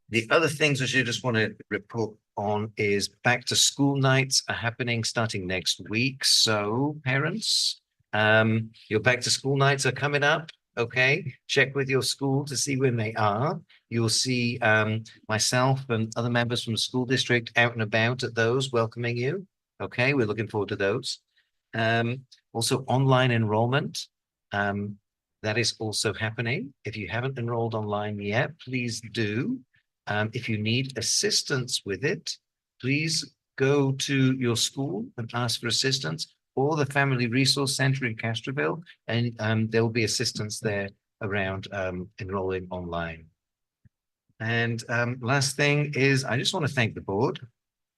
The other things which I just want to report on is back to school nights are happening starting next week. So parents, your back to school nights are coming up. Okay, check with your school to see when they are. You'll see myself and other members from the school district out and about at those, welcoming you. Okay, we're looking forward to those. Also online enrollment, that is also happening. If you haven't enrolled online yet, please do. If you need assistance with it, please go to your school and ask for assistance, or the Family Resource Center in Castroville, and there will be assistance there around enrolling online. And last thing is, I just want to thank the board.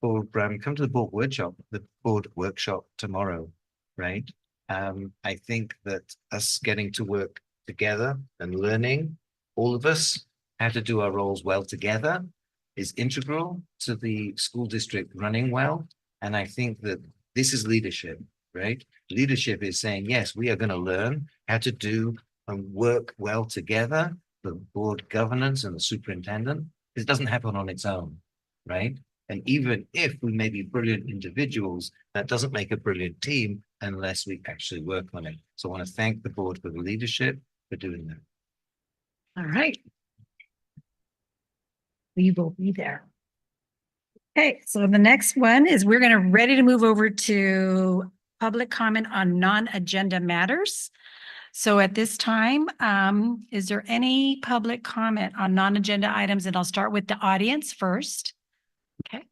or come to the board workshop tomorrow, right? I think that us getting to work together and learning, all of us, how to do our roles well together is integral to the school district running well. And I think that this is leadership, right? Leadership is saying, yes, we are going to learn how to do and work well together, the board governance and the superintendent. It doesn't happen on its own, right? And even if we may be brilliant individuals, that doesn't make a brilliant team unless we actually work on it. So I want to thank the board for the leadership for doing that. All right. We will be there. Okay, so the next one is we're going to ready to move over to public comment on non-agenda matters. So at this time, is there any public comment on non-agenda items? And I'll start with the audience first. Okay.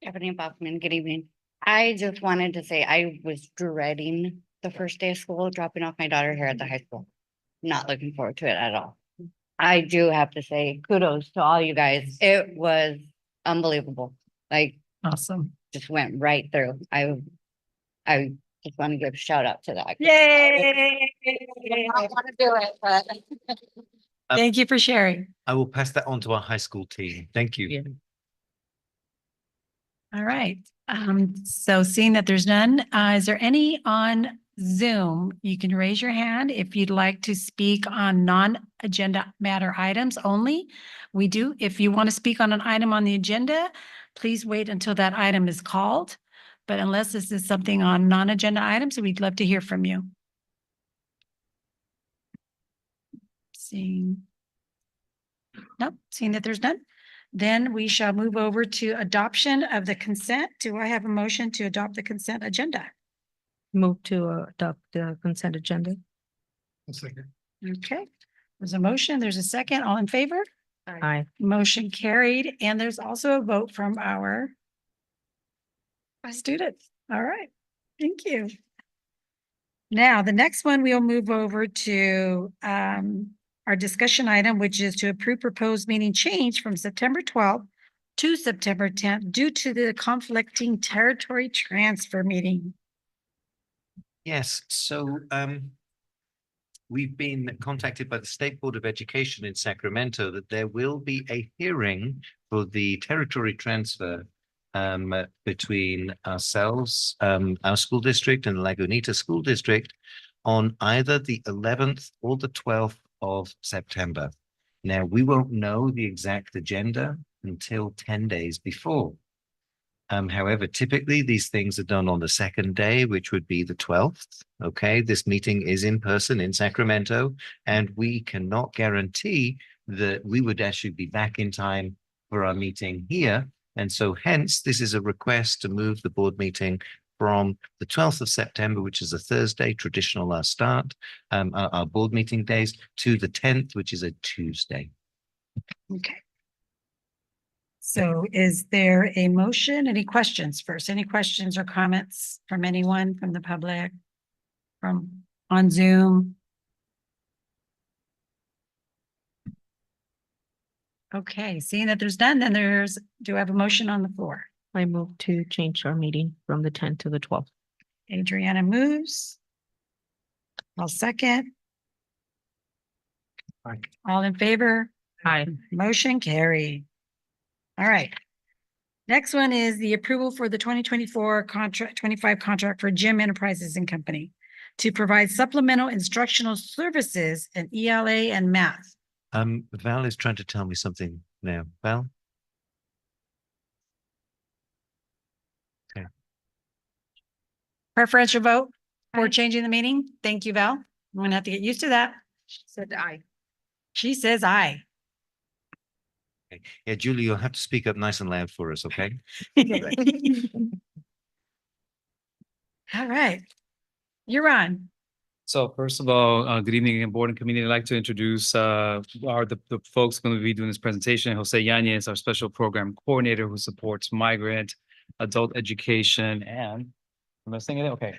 Stephanie Bachman, good evening. I just wanted to say I was dreading the first day of school, dropping off my daughter here at the high school. Not looking forward to it at all. I do have to say kudos to all you guys. It was unbelievable. Like awesome. Just went right through. I just want to give a shout out to that. Yay! I want to do it, but Thank you for sharing. I will pass that on to our high school team. Thank you. All right. So seeing that there's none, is there any on Zoom? You can raise your hand if you'd like to speak on non-agenda matter items only. We do. If you want to speak on an item on the agenda, please wait until that item is called. But unless this is something on non-agenda items, we'd love to hear from you. Seeing that there's none. Then we shall move over to adoption of the consent. Do I have a motion to adopt the consent agenda? Move to adopt the consent agenda. A second. Okay, there's a motion, there's a second, all in favor? Aye. Motion carried, and there's also a vote from our students. All right, thank you. Now, the next one, we'll move over to our discussion item, which is to approve proposed meeting change from September 12th to September 10th due to the conflicting territory transfer meeting. Yes, so we've been contacted by the State Board of Education in Sacramento that there will be a hearing for the territory transfer between ourselves, our school district and the Lagunita School District on either the 11th or the 12th of September. Now, we won't know the exact agenda until 10 days before. However, typically these things are done on the second day, which would be the 12th. Okay, this meeting is in person in Sacramento, and we cannot guarantee that we would actually be back in time for our meeting here. And so hence, this is a request to move the board meeting from the 12th of September, which is a Thursday, traditional start, our board meeting days, to the 10th, which is a Tuesday. Okay. So is there a motion? Any questions first? Any questions or comments from anyone from the public, from on Zoom? Okay, seeing that there's none, then do I have a motion on the floor? I move to change our meeting from the 10th to the 12th. Adriana moves. I'll second. Aye. All in favor? Aye. Motion carried. All right. Next one is the approval for the 2024 contract, 25 contract for Gym Enterprises and Company to provide supplemental instructional services in ELA and math. Val is trying to tell me something now. Val? Okay. Preferential vote for changing the meeting. Thank you, Val. I'm gonna have to get used to that. She said aye. She says aye. Okay. Yeah, Julie, you'll have to speak up nice and loud for us, okay? All right. You're on. So first of all, good evening again, board and committee. I'd like to introduce the folks going to be doing this presentation. Jose Yanez, our special program coordinator who supports migrant adult education and am I saying it? Okay.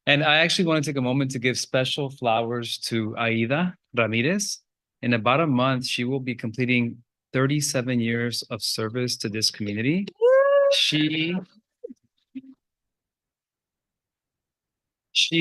And I actually want to take a moment to give special flowers to Aida Ramirez. In about a month, she will be completing 37 years of service to this community. She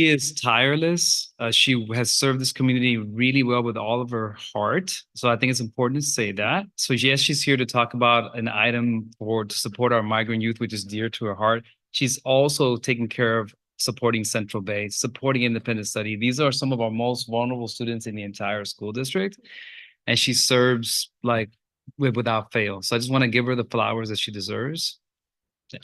is tireless. She has served this community really well with all of her heart. So I think it's important to say that. So yes, she's here to talk about an item to support our migrant youth, which is dear to her heart. She's also taking care of supporting Central Bay, supporting independent study. These are some of our most vulnerable students in the entire school district. And she serves like without fail. So I just want to give her the flowers that she deserves. Yeah.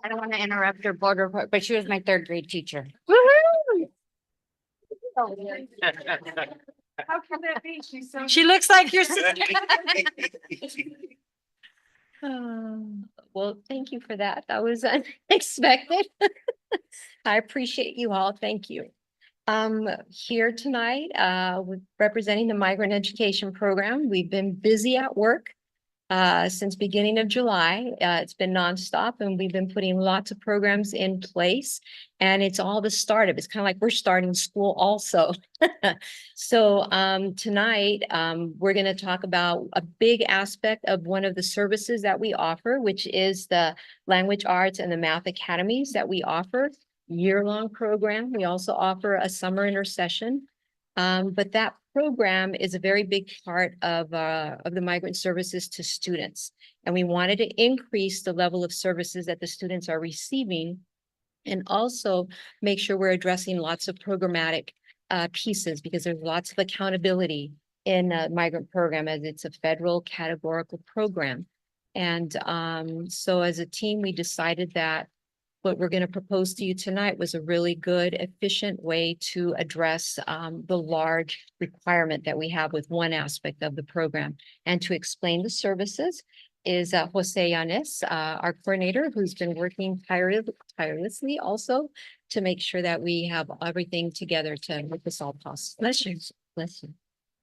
I don't want to interrupt your board report, but she was my third grade teacher. How can that be? She's so. She looks like your sister. Well, thank you for that. That was unexpected. I appreciate you all. Thank you. Here tonight, with representing the Migrant Education Program. We've been busy at work since beginning of July. It's been nonstop and we've been putting lots of programs in place, and it's all the startup. It's kind of like we're starting school also. So tonight, we're going to talk about a big aspect of one of the services that we offer, which is the language arts and the math academies that we offer. Year-long program. We also offer a summer intercession. But that program is a very big part of the migrant services to students. And we wanted to increase the level of services that the students are receiving, and also make sure we're addressing lots of programmatic pieces, because there's lots of accountability in a migrant program, as it's a federal categorical program. And so as a team, we decided that what we're going to propose to you tonight was a really good, efficient way to address the large requirement that we have with one aspect of the program. And to explain the services is Jose Yanes, our coordinator, who's been working tirelessly also to make sure that we have everything together to make this all possible. Bless you. Bless you.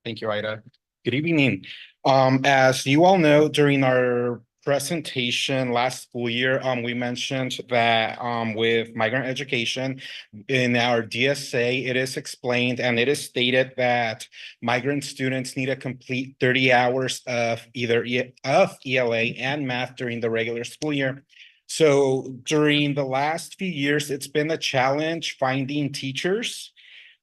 Thank you, Ida. Good evening. As you all know, during our presentation last school year, we mentioned that with migrant education in our DSA, it is explained and it is stated that migrant students need to complete 30 hours of either ELA and math during the regular school year. So during the last few years, it's been a challenge finding teachers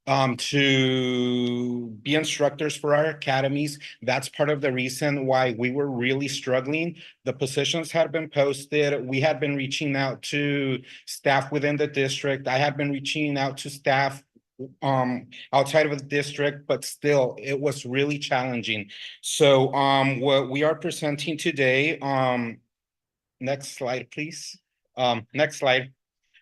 to be instructors for our academies. That's part of the reason why we were really struggling. The positions had been posted. We had been reaching out to staff within the district. I had been reaching out to staff outside of the district, but still it was really challenging. So what we are presenting today, next slide, please. Next slide.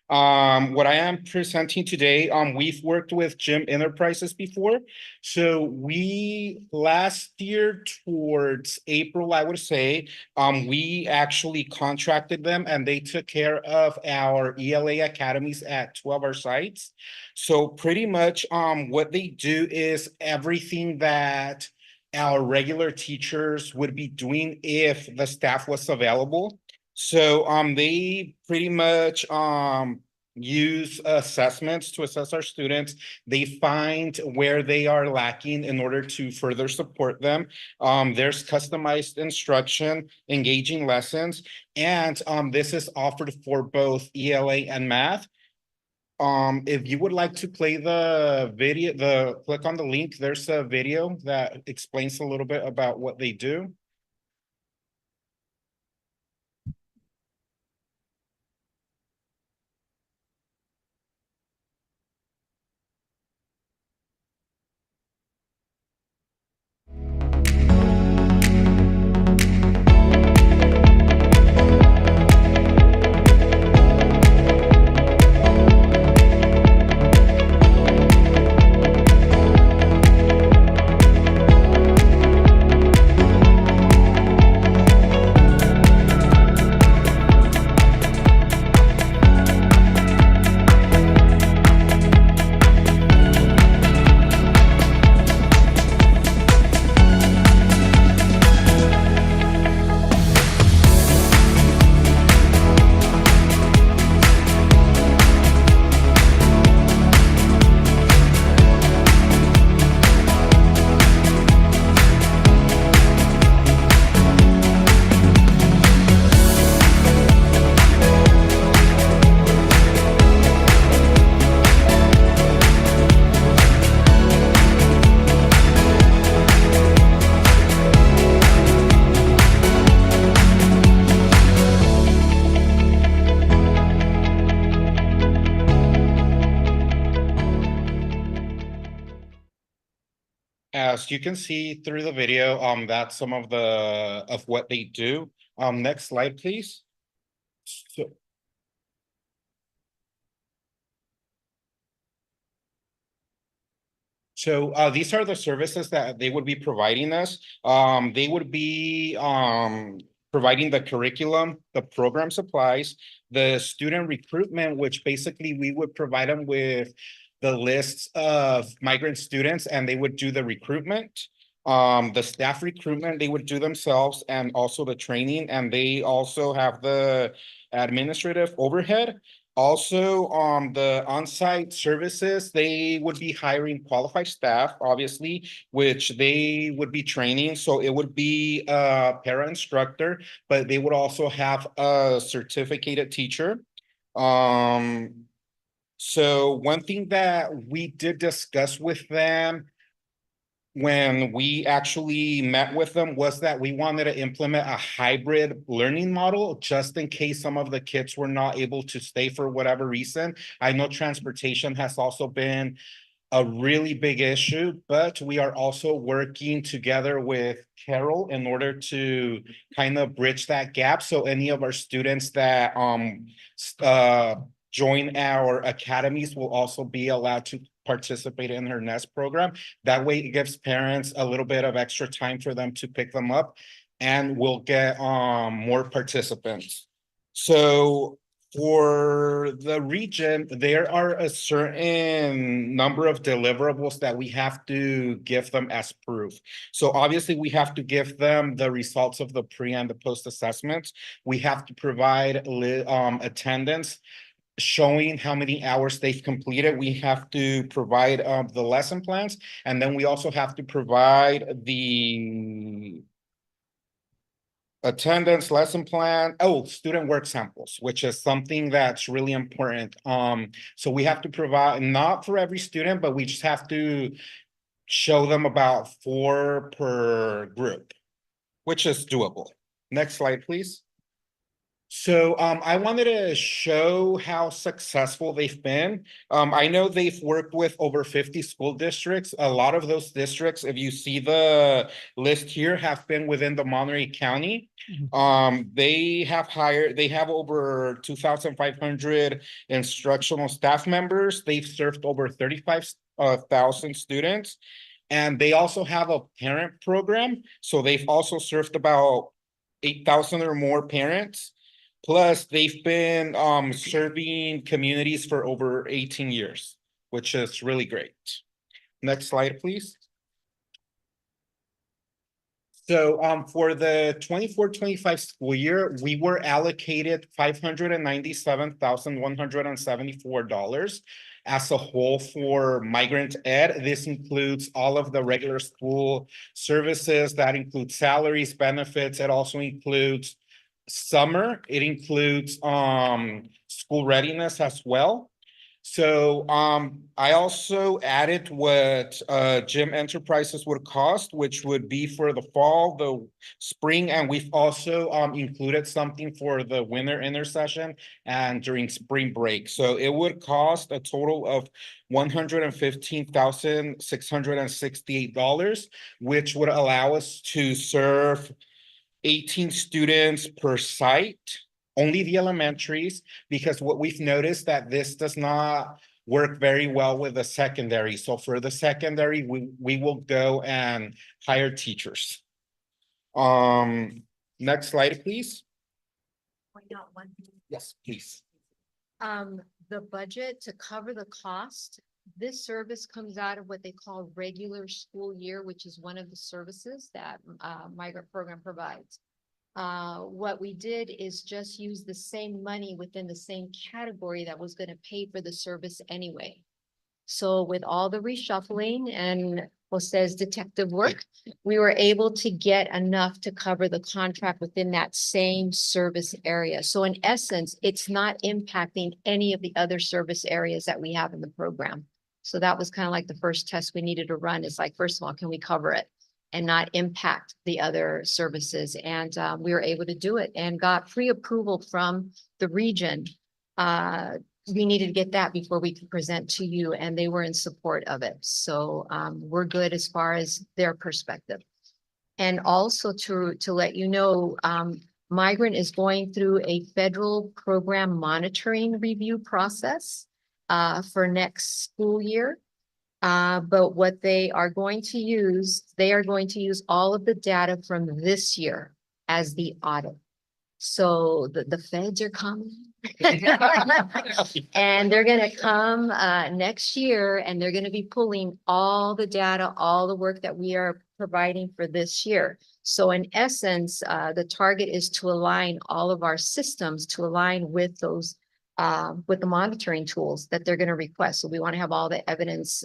What I am presenting today, we've worked with Gym Enterprises before. So we last year towards April, I would say, we actually contracted them and they took care of our ELA academies at 2 of our sites. So pretty much what they do is everything that our regular teachers would be doing if the staff was available. So they pretty much use assessments to assess our students. They find where they are lacking in order to further support them. There's customized instruction, engaging lessons, and this is offered for both ELA and math. If you would like to play the video, click on the link. There's a video that explains a little bit about what they do. as you can see through the video, that's some of what they do. Next slide, please. So these are the services that they would be providing us. They would be providing the curriculum, the program supplies, the student recruitment, which basically we would provide them with the lists of migrant students and they would do the recruitment. The staff recruitment, they would do themselves, and also the training, and they also have the administrative overhead. Also, the on-site services, they would be hiring qualified staff, obviously, which they would be training. So it would be a para instructor, but they would also have a certificated teacher. So one thing that we did discuss with them when we actually met with them was that we wanted to implement a hybrid learning model just in case some of the kids were not able to stay for whatever reason. I know transportation has also been a really big issue, but we are also working together with Carol in order to kind of bridge that gap. So any of our students that join our academies will also be allowed to participate in her NEST program. That way it gives parents a little bit of extra time for them to pick them up, and we'll get more participants. So for the region, there are a certain number of deliverables that we have to give them as proof. So obviously we have to give them the results of the pre and the post assessments. We have to provide attendance showing how many hours they've completed. We have to provide the lesson plans, and then we also have to provide the attendance, lesson plan, student work samples, which is something that's really important. So we have to provide, not for every student, but we just have to show them about 4 per group, which is doable. Next slide, please. So I wanted to show how successful they've been. I know they've worked with over 50 school districts. A lot of those districts, if you see the list here, have been within the Monterey County. They have over 2,500 instructional staff members. They've served over 35,000 students. And they also have a parent program. So they've also served about 8,000 or more parents. Plus, they've been serving communities for over 18 years, which is really great. Next slide, please. So for the 24-25 school year, we were allocated $597,174 as a whole for migrant ed. This includes all of the regular school services. That includes salaries, benefits. It also includes summer. It includes school readiness as well. So I also added what gym enterprises would cost, which would be for the fall, the spring, and we've also included something for the winter intersession and during spring break. So it would cost a total of $115,668, which would allow us to serve 18 students per site, only the elementaries, because what we've noticed that this does not work very well with the secondary. So for the secondary, we will go and hire teachers. Next slide, please. Yes, please. The budget to cover the cost, this service comes out of what they call regular school year, which is one of the services that migrant program provides. What we did is just use the same money within the same category that was going to pay for the service anyway. So with all the reshuffling and Jose's detective work, we were able to get enough to cover the contract within that same service area. So in essence, it's not impacting any of the other service areas that we have in the program. So that was kind of like the first test we needed to run. Is like, first of all, can we cover it and not impact the other services? And we were able to do it and got pre-approval from the region we needed to get that before we could present to you, and they were in support of it. So we're good as far as their perspective. And also to let you know, Migrant is going through a federal program monitoring review process for next school year. But what they are going to use, they are going to use all of the data from this year as the audit. So the feds are coming. And they're gonna come next year, and they're gonna be pulling all the data, all the work that we are providing for this year. So in essence, the target is to align all of our systems to align with those with the monitoring tools that they're gonna request. So we want to have all the evidence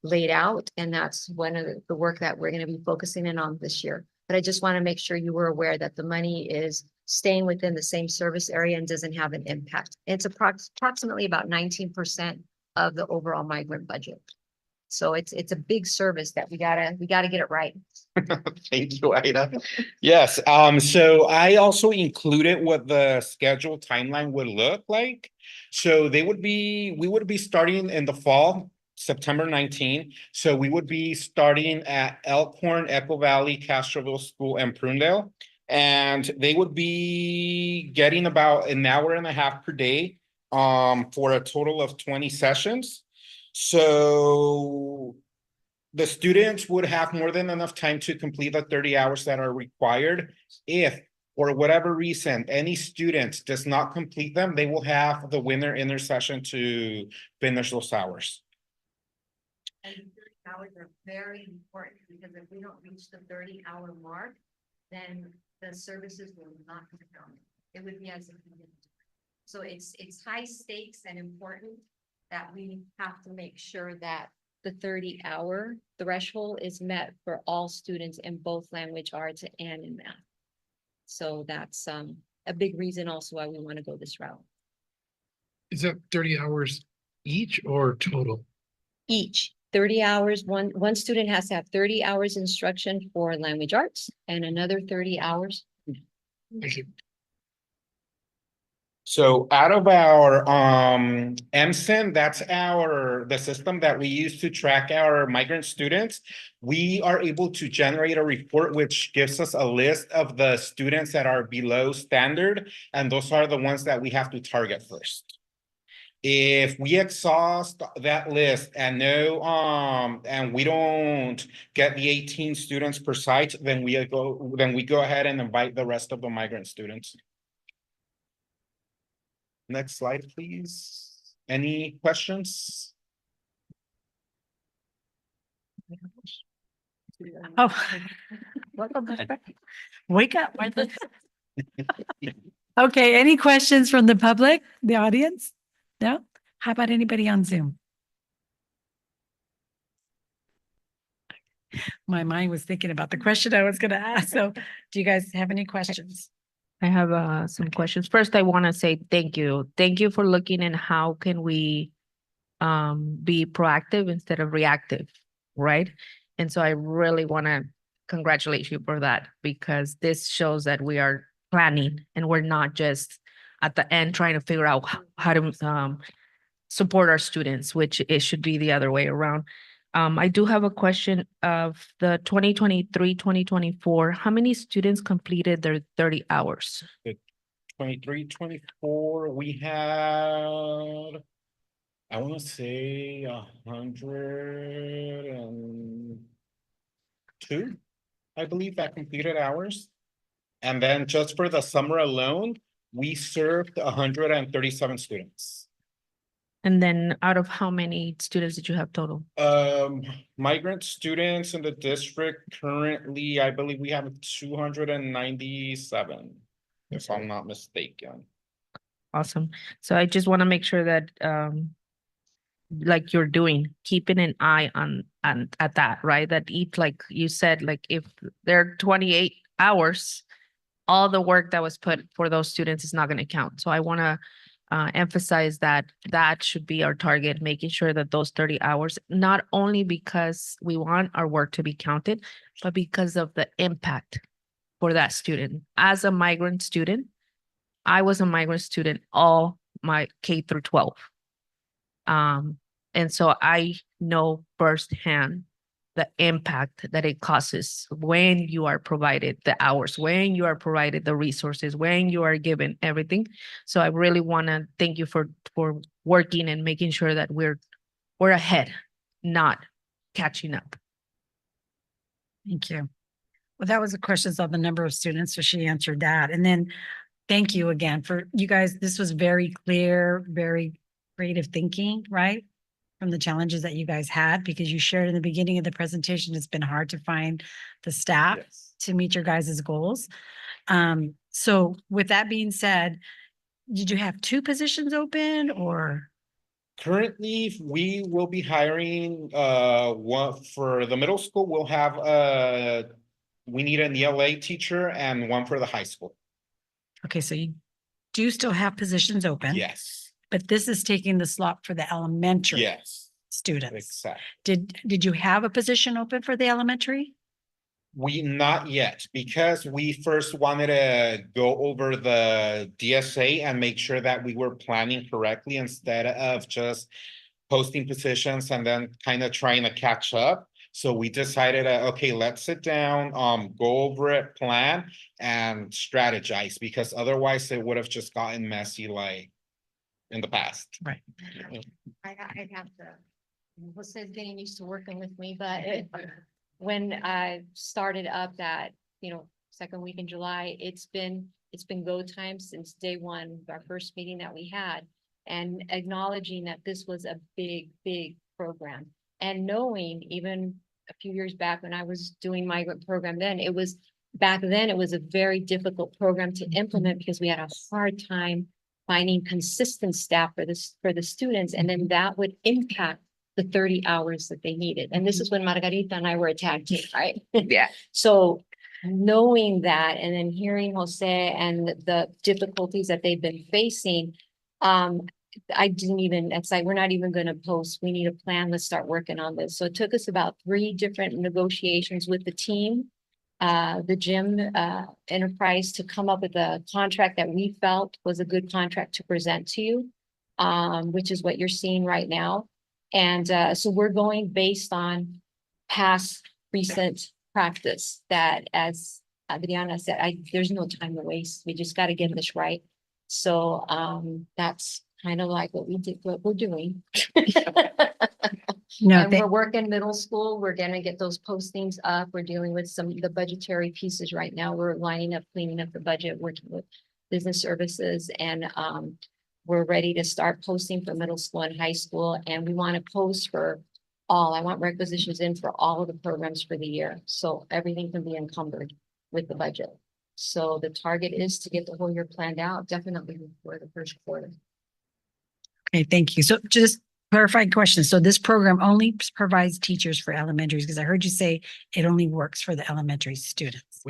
laid out, and that's one of the work that we're gonna be focusing in on this year. But I just want to make sure you were aware that the money is staying within the same service area and doesn't have an impact. It's approximately about 19% of the overall migrant budget. So it's a big service that we gotta get it right. Thank you, Ida. Yes, so I also included what the schedule timeline would look like. So we would be starting in the fall, September 19. So we would be starting at Elkhorn, Echo Valley, Castroville School, and Prunedale. And they would be getting about an hour and a half per day for a total of 20 sessions. So the students would have more than enough time to complete the 30 hours that are required. If, for whatever reason, any student does not complete them, they will have the winner in their session to finish those hours. And 30 hours are very important, because if we don't reach the 30-hour mark, then the services will not come. It would be as if we didn't. So it's high stakes and important that we have to make sure that the 30-hour threshold is met for all students in both language arts and in math. So that's a big reason also why we want to go this route. Is that 30 hours each or total? Each 30 hours, one student has to have 30 hours instruction for language arts and another 30 hours. Thank you. So out of our MSIN, that's the system that we use to track our migrant students. We are able to generate a report which gives us a list of the students that are below standard, and those are the ones that we have to target first. If we exhaust that list and and we don't get the 18 students per site, then we go ahead and invite the rest of the migrant students. Next slide, please. Any questions? Oh. Wake up, Martha. Okay, any questions from the public, the audience? No? How about anybody on Zoom? My mind was thinking about the question I was going to ask. So do you guys have any questions? I have some questions. First, I want to say thank you. Thank you for looking in how can we be proactive instead of reactive, right? And so I really want to congratulate you for that, because this shows that we are planning and we're not just at the end trying to figure out how to support our students, which it should be the other way around. I do have a question of the 2023-2024. How many students completed their 30 hours? 23-24, we had, I want to say 102, I believe, that completed hours. And then just for the summer alone, we served 137 students. And then out of how many students did you have total? Migrant students in the district currently, I believe we have 297, if I'm not mistaken. Awesome. So I just want to make sure that like you're keeping an eye on at that, right? That each, like you said, like if there are 28 hours, all the work that was put for those students is not going to count. So I want to emphasize that should be our target, making sure that those 30 hours, not only because we want our work to be counted, but because of the impact for that student. As a migrant student, I was a migrant student all my K through 12. And so I know firsthand the impact that it causes when you are provided the hours, when you are provided the resources, when you are given everything. So I really want to thank you for working and making sure that we're ahead, not catching up. Thank you. Well, that was the questions on the number of students, so she answered that. And then thank you again for you guys. This was very clear, very creative thinking, right? From the challenges that you guys had, because you shared in the beginning of the presentation, it's been hard to find the staff to meet your guys' goals. So with that being said, did you have 2 positions open or? Currently, we will be hiring one for the middle school. We'll have we need an ELA teacher and one for the high school. Okay, so you do still have positions open? Yes. But this is taking the slot for the elementary Yes. students. Exactly. Did you have a position open for the elementary? We not yet, because we first wanted to go over the DSA and make sure that we were planning correctly instead of just posting positions and then kind of trying to catch up. So we decided, okay, let's sit down, go over it, plan and strategize, because otherwise it would have just gotten messy like in the past. Right. I'd have to, Jose's getting used to working with me, but when I started up that, second week in July, it's been go time since day one, our first meeting that we had, and acknowledging that this was a big, big program. And knowing even a few years back when I was doing migrant program, it was a very difficult program to implement because we had a hard time finding consistent staff for the students, and then that would impact the 30 hours that they needed. And this is when Margarita and I were a tag team, right? Yeah. So knowing that and then hearing Jose and the difficulties that they've been facing, it's like, we're not even going to post. We need a plan. Let's start working on this. So it took us about 3 different negotiations with the team, the gym enterprise, to come up with a contract that we felt was a good contract to present to you, which is what you're seeing right now. And so we're going based on past recent practice that, as Adriana said, there's no time to waste. We just got to get this right. So that's kind of like what we're doing. No, and we're working middle school. We're gonna get those postings up. We're dealing with some of the budgetary pieces right now. We're lining up, cleaning up the budget, working with business services, and we're ready to start posting for middle school and high school. And we want to post for all. I want requisitions in for all of the programs for the year, so everything can be encumbered with the budget. So the target is to get the whole year planned out, definitely before the first quarter. Okay, thank you. So just clarifying question. So this program only provides teachers for elementaries, because I heard you say it only works for the elementary students.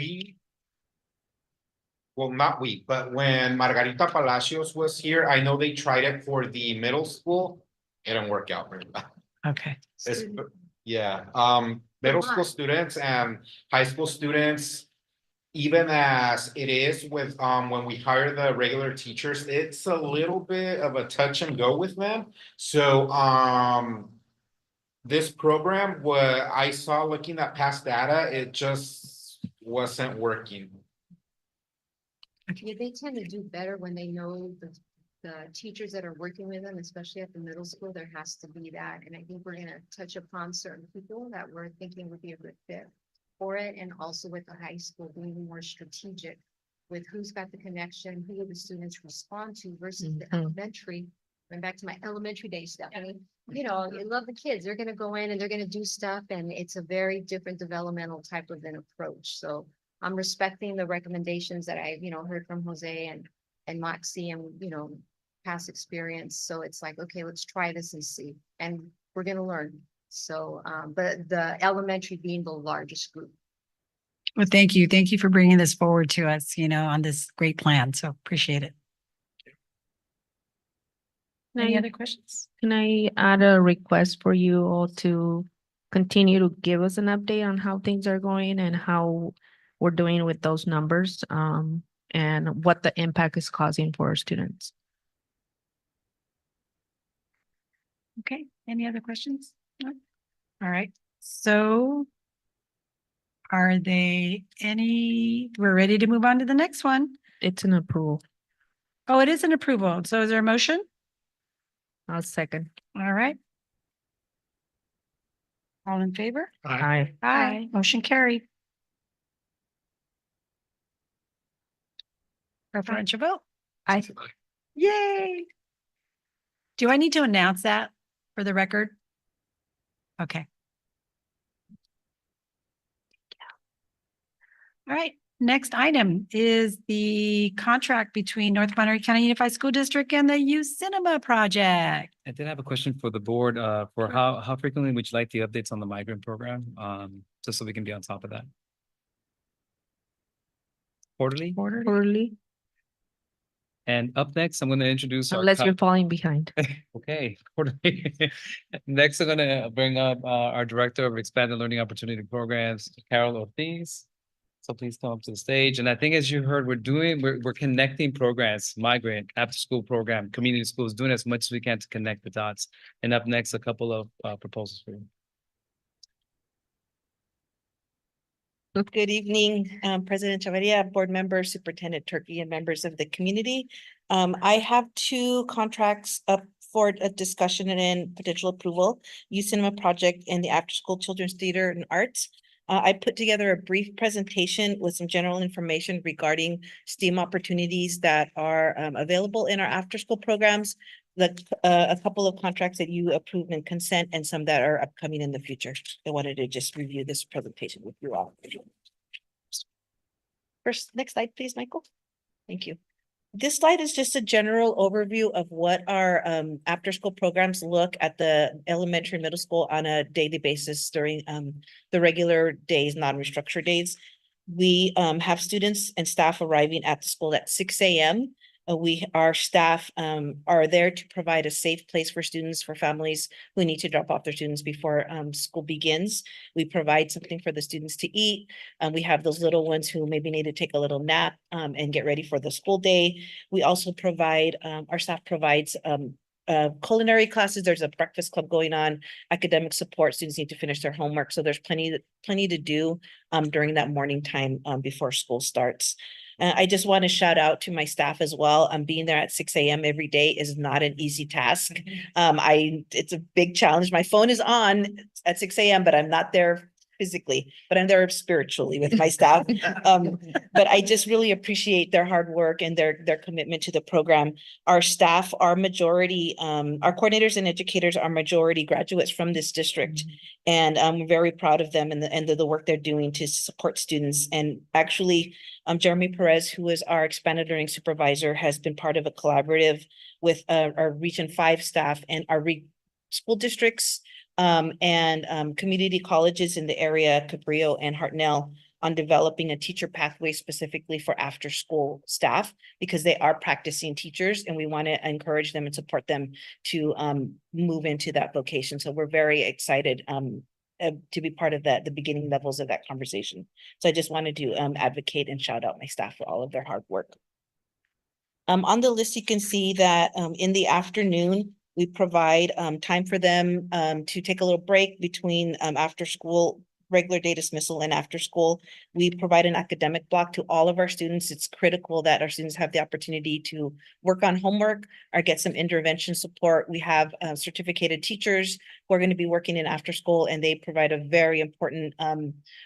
Not we, but when Margarita Palacios was here, I know they tried it for the middle school. It didn't work out very well. Okay. Middle school students and high school students, even as it is with when we hire the regular teachers, it's a little bit of a touch and go with them. So this program, what I saw looking at past data, it just wasn't working. Yeah, they tend to do better when they know the teachers that are working with them, especially at the middle school. There has to be that. And I think we're going to touch upon certain people that we're thinking would be a good fit for it. And also with the high school, being more strategic with who's got the connection, who the students respond to versus the elementary. Going back to my elementary day stuff. I mean, I love the kids. They're going to go in and they're going to do stuff. And it's a very different developmental type of an approach. So I'm respecting the recommendations that I, heard from Jose and Moxie and, past experience. So it's like, okay, let's try this and see. And we're going to learn. So, but the elementary being the largest group. Well, thank you. Thank you for bringing this forward to us, on this great plan. So appreciate it. Any other questions? Can I add a request for you all to continue to give us an update on how things are going and how we're doing with those numbers, and what the impact is causing for our students? Okay, any other questions? No? All right, so are they we're ready to move on to the next one. It's an approval. Oh, it is an approval. So is there a motion? I'll second. All right. All in favor? Aye. Aye. Motion carried. Preferential vote. Aye. Yay. Do I need to announce that for the record? Okay. All right, next item is the contract between North Monterey County Unified School District and the Youth Cinema Project. I did have a question for the board, for how frequently would you like the updates on the migrant program? Just so we can be on top of that. Quarterly? Quarterly, And up next, I'm gonna introduce our unless you're falling behind. Okay, quarterly. Next, I'm gonna bring up our Director of Expanded Learning Opportunity Programs, Carol Ortiz. So please come up to the stage. And I think as you heard, we're connecting programs, migrant, after school program, community schools, doing as much as we can to connect the dots. And up next, a couple of proposals for you. Good evening, President Chavarria, board members, Superintendent Turkey, and members of the community. I have two contracts up for a discussion and potential approval. Youth Cinema Project and the After School Children's Theater and Arts. I put together a brief presentation with some general information regarding STEAM opportunities that are available in our after-school programs. A couple of contracts that you approved in consent and some that are upcoming in the future. I wanted to just review this presentation with you all. First, next slide, please, Michael. Thank you. This slide is just a general overview of what our after-school programs look at the elementary, middle school on a daily basis during the regular days, non-restructured days. We have students and staff arriving at the school at 6 a.m. Our staff are there to provide a safe place for students, for families who need to drop off their students before school begins. We provide something for the students to eat. We have those little ones who maybe need to take a little nap and get ready for the school day. We also provide, our staff provides culinary classes. There's a breakfast club going on, academic support. Students need to finish their homework. So there's plenty to do during that morning time before school starts. I just want to shout out to my staff as well. Being there at 6 a.m. every day is not an easy task. It's a big challenge. My phone is on at 6 a.m., but I'm not there physically, but I'm there spiritually with my staff. But I just really appreciate their hard work and their commitment to the program. Our staff are majority, our coordinators and educators are majority graduates from this district. And I'm very proud of them and the work they're doing to support students. And actually, Jeremy Perez, who is our expanded learning supervisor, has been part of a collaborative with our Region 5 staff and our school districts and community colleges in the area, Cabrillo and Hartnell, on developing a teacher pathway specifically for after school staff, because they are practicing teachers and we want to encourage them and support them to move into that vocation. So we're very excited to be part of that, the beginning levels of that conversation. So I just wanted to advocate and shout out my staff for all of their hard work. On the list, you can see that in the afternoon, we provide time for them to take a little break between after school, regular day dismissal and after school. We provide an academic block to all of our students. It's critical that our students have the opportunity to work on homework or get some intervention support. We have certificated teachers who are going to be working in after school, and they provide a very important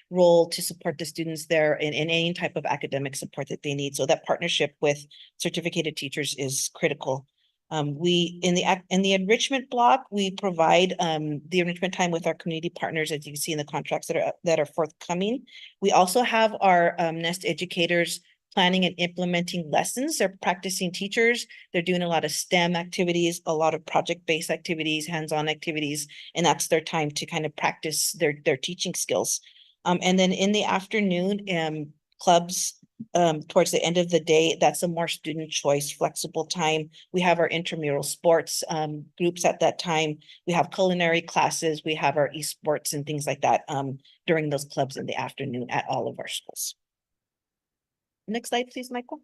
role to support the students there in any type of academic support that they need. So that partnership with certificated teachers is critical. We in the enrichment block, we provide the enrichment time with our community partners, as you can see in the contracts that are forthcoming. We also have our nest educators planning and implementing lessons. They're practicing teachers. They're doing a lot of STEM activities, a lot of project-based activities, hands-on activities, and that's their time to kind of practice their teaching skills. And then in the afternoon, clubs towards the end of the day, that's a more student choice, flexible time. We have our intramural sports groups at that time. We have culinary classes. We have our esports and things like that during those clubs in the afternoon at all of our schools. Next slide, please, Michael.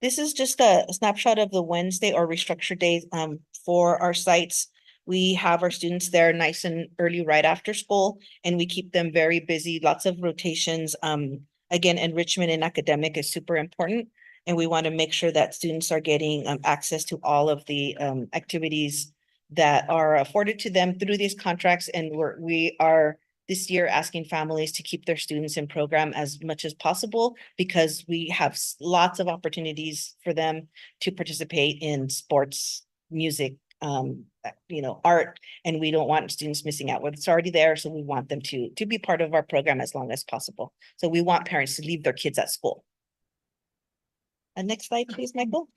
This is just a snapshot of the Wednesday or restructured days for our sites. We have our students there nice and early right after school, and we keep them very busy, lots of rotations. Again, enrichment in academic is super important, and we want to make sure that students are getting access to all of the activities that are afforded to them through these contracts. And we are this year asking families to keep their students in program as much as possible, because we have lots of opportunities for them to participate in sports, music, art, and we don't want students missing out. It's already there, so we want them to be part of our program as long as possible. So we want parents to leave their kids at school. And next slide, please, Michael.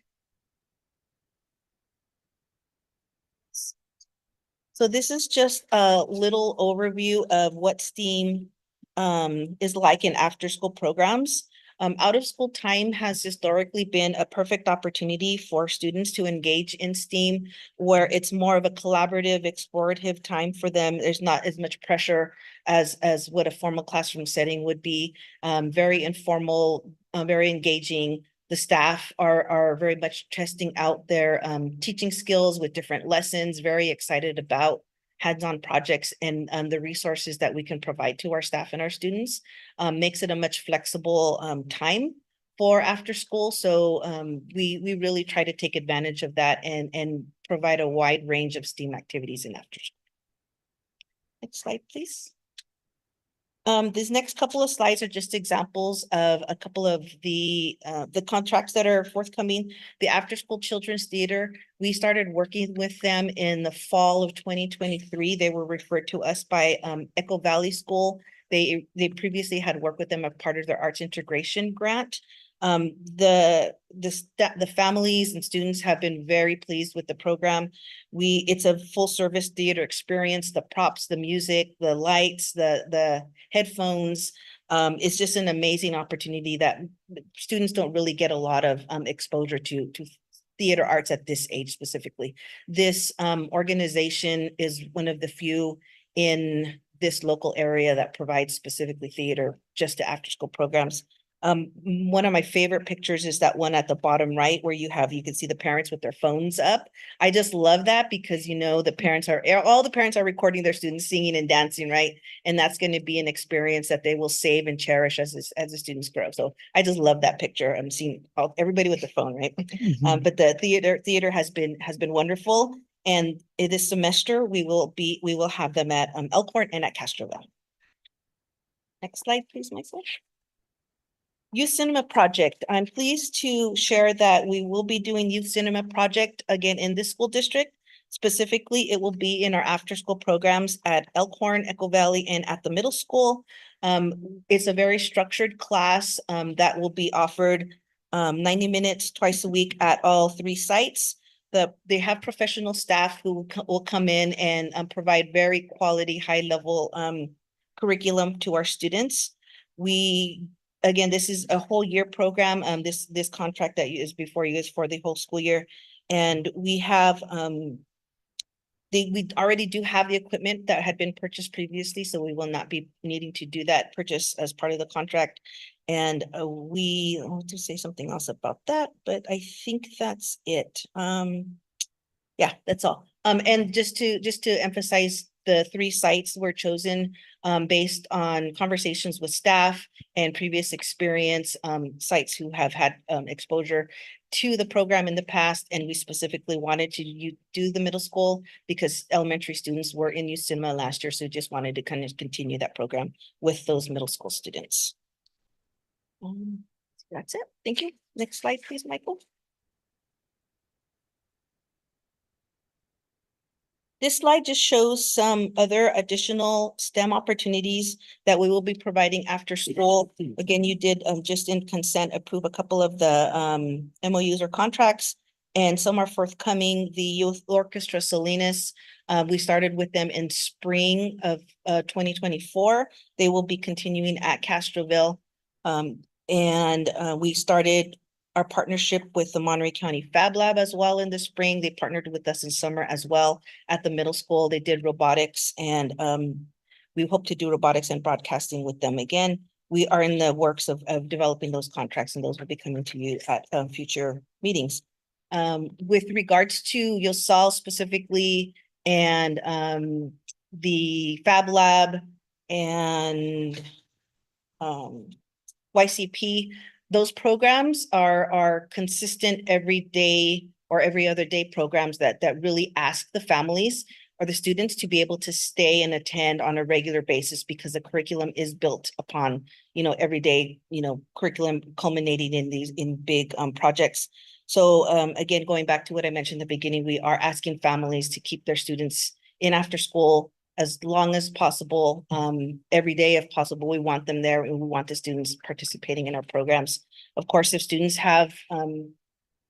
So this is just a little overview of what STEAM is like in after-school programs. Out-of-school time has historically been a perfect opportunity for students to engage in STEAM, where it's more of a collaborative, explorative time for them. There's not as much pressure as what a formal classroom setting would be. Very informal, very engaging. The staff are very much testing out their teaching skills with different lessons, very excited about hands-on projects and the resources that we can provide to our staff and our students. Makes it a much flexible time for after school. So we really try to take advantage of that and provide a wide range of STEAM activities in after school. Next slide, please. These next couple of slides are just examples of a couple of the contracts that are forthcoming. The After School Children's Theater, we started working with them in the fall of 2023. They were referred to us by Echo Valley School. They previously had worked with them as part of their arts integration grant. The families and students have been very pleased with the program. It's a full service theater experience, the props, the music, the lights, the headphones. It's just an amazing opportunity that students don't really get a lot of exposure to theater arts at this age specifically. This organization is one of the few in this local area that provides specifically theater just to after school programs. One of my favorite pictures is that one at the bottom right where you can see the parents with their phones up. I just love that because all the parents are recording their students singing and dancing, right? And that's going to be an experience that they will save and cherish as the students grow. So I just love that picture. I'm seeing everybody with their phone, right? But the theater has been wonderful. And this semester we will have them at Elkhorn and at Castroville. Next slide, please, Michael. Youth Cinema Project. I'm pleased to share that we will be doing Youth Cinema Project again in this school district. Specifically, it will be in our after-school programs at Elkhorn, Echo Valley, and at the middle school. It's a very structured class that will be offered 90 minutes twice a week at all 3 sites. They have professional staff who will come in and provide very quality, high-level curriculum to our students. Again, this is a whole year program. This contract that is before you is for the whole school year. And we have, we already do have the equipment that had been purchased previously, so we will not be needing to do that purchase as part of the contract. And I want to say something else about that, but I think that's it. Yeah, that's all. And just to emphasize, the 3 sites were chosen based on conversations with staff and previous experience, sites who have had exposure to the program in the past. And we specifically wanted to do the middle school because elementary students were in Youth Cinema last year. So just wanted to kind of continue that program with those middle school students. That's it. Thank you. Next slide, please, Michael. This slide just shows some other additional STEM opportunities that we will be providing after school. Again, you did just in consent approve a couple of the MOUs or contracts, and some are forthcoming. The Youth Orchestra Salinas, we started with them in spring of 2024. They will be continuing at Castroville. And we started our partnership with the Monterey County Fab Lab as well in the spring. They partnered with us in summer as well at the middle school. They did robotics, and we hope to do robotics and broadcasting with them again. we are in the works of developing those contracts, and those will be coming to you at future meetings. With regards to YOSAL specifically and the Fab Lab and YCP, those programs are consistent every day or every other day programs that really ask the families or the students to be able to stay and attend on a regular basis, because the curriculum is built upon, everyday, curriculum culminating in big projects. So again, going back to what I mentioned in the beginning, we are asking families to keep their students in after school as long as possible, every day if possible. We want them there, and we want the students participating in our programs. Of course, if students have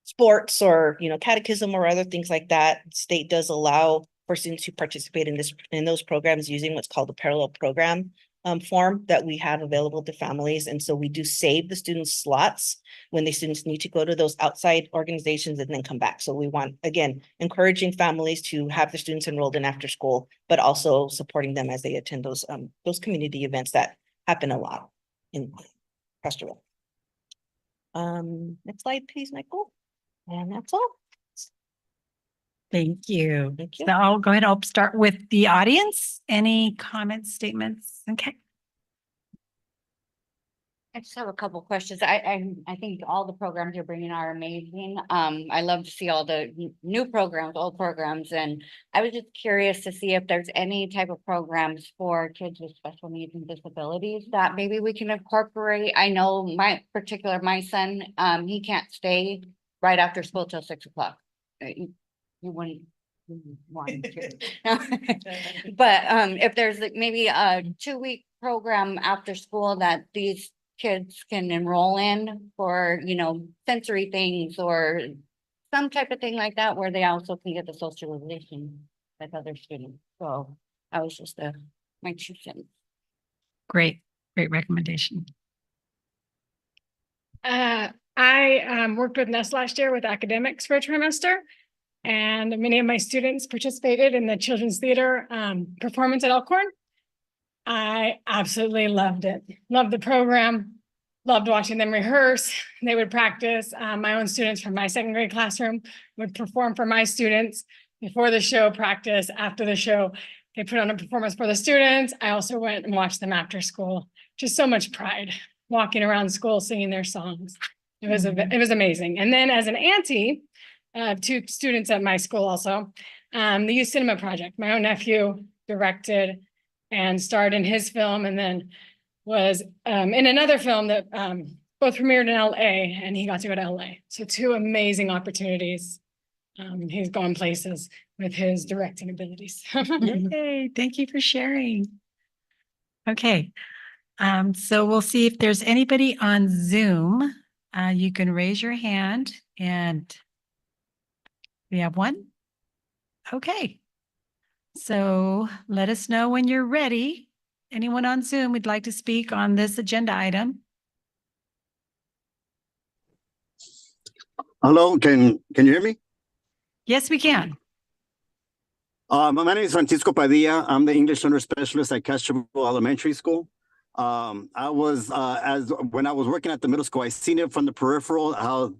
sports or catechism or other things like that, the state does allow for students to participate in those programs using what's called the parallel program form that we have available to families. And so we do save the students slots when the students need to go to those outside organizations and then come back. So we want, again, encouraging families to have their students enrolled in after school, but also supporting them as they attend those community events that happen a lot in Castroville. Next slide, please, Michael. And that's all. Thank you. Thank you. So I'll go ahead. I'll start with the audience. Any comments, statements? Okay. I just have a couple questions. I think all the programs you're bringing are amazing. I love to see all the new programs, old programs, and I was just curious to see if there's any type of programs for kids with special needs and disabilities that maybe we can incorporate. I know my son, he can't stay right after school till 6 o'clock. You wouldn't want him to. But if there's like maybe a 2-week program after school that these kids can enroll in for, sensory things or some type of thing like that, where they also can get the socialization with other students. So I was just my 2 cents. Great recommendation. I worked with Nest last year with academics for a trimester, and many of my students participated in the children's theater performance at Elkhorn. I absolutely loved it. Loved the program. Loved watching them rehearse. They would practice. My own students from my 2nd grade classroom would perform for my students before the show, practice after the show. They put on a performance for the students. I also went and watched them after school. Just so much pride walking around school singing their songs. It was amazing. And then as an auntie, 2 students at my school also, the Youth Cinema Project. My own nephew directed and starred in his film, and then was in another film that both premiered in LA, and he got to go to LA. So 2 amazing opportunities. He's gone places with his directing abilities. Yay, thank you for sharing. Okay, so we'll see if there's anybody on Zoom. You can raise your hand, and we have one. Okay, so let us know when you're ready. Anyone on Zoom would like to speak on this agenda item? Hello, can you hear me? Yes, we can. My name is Francisco Padilla. I'm the English learner specialist at Castroville Elementary School. I was when I was working at the middle school, I seen it from the peripheral, how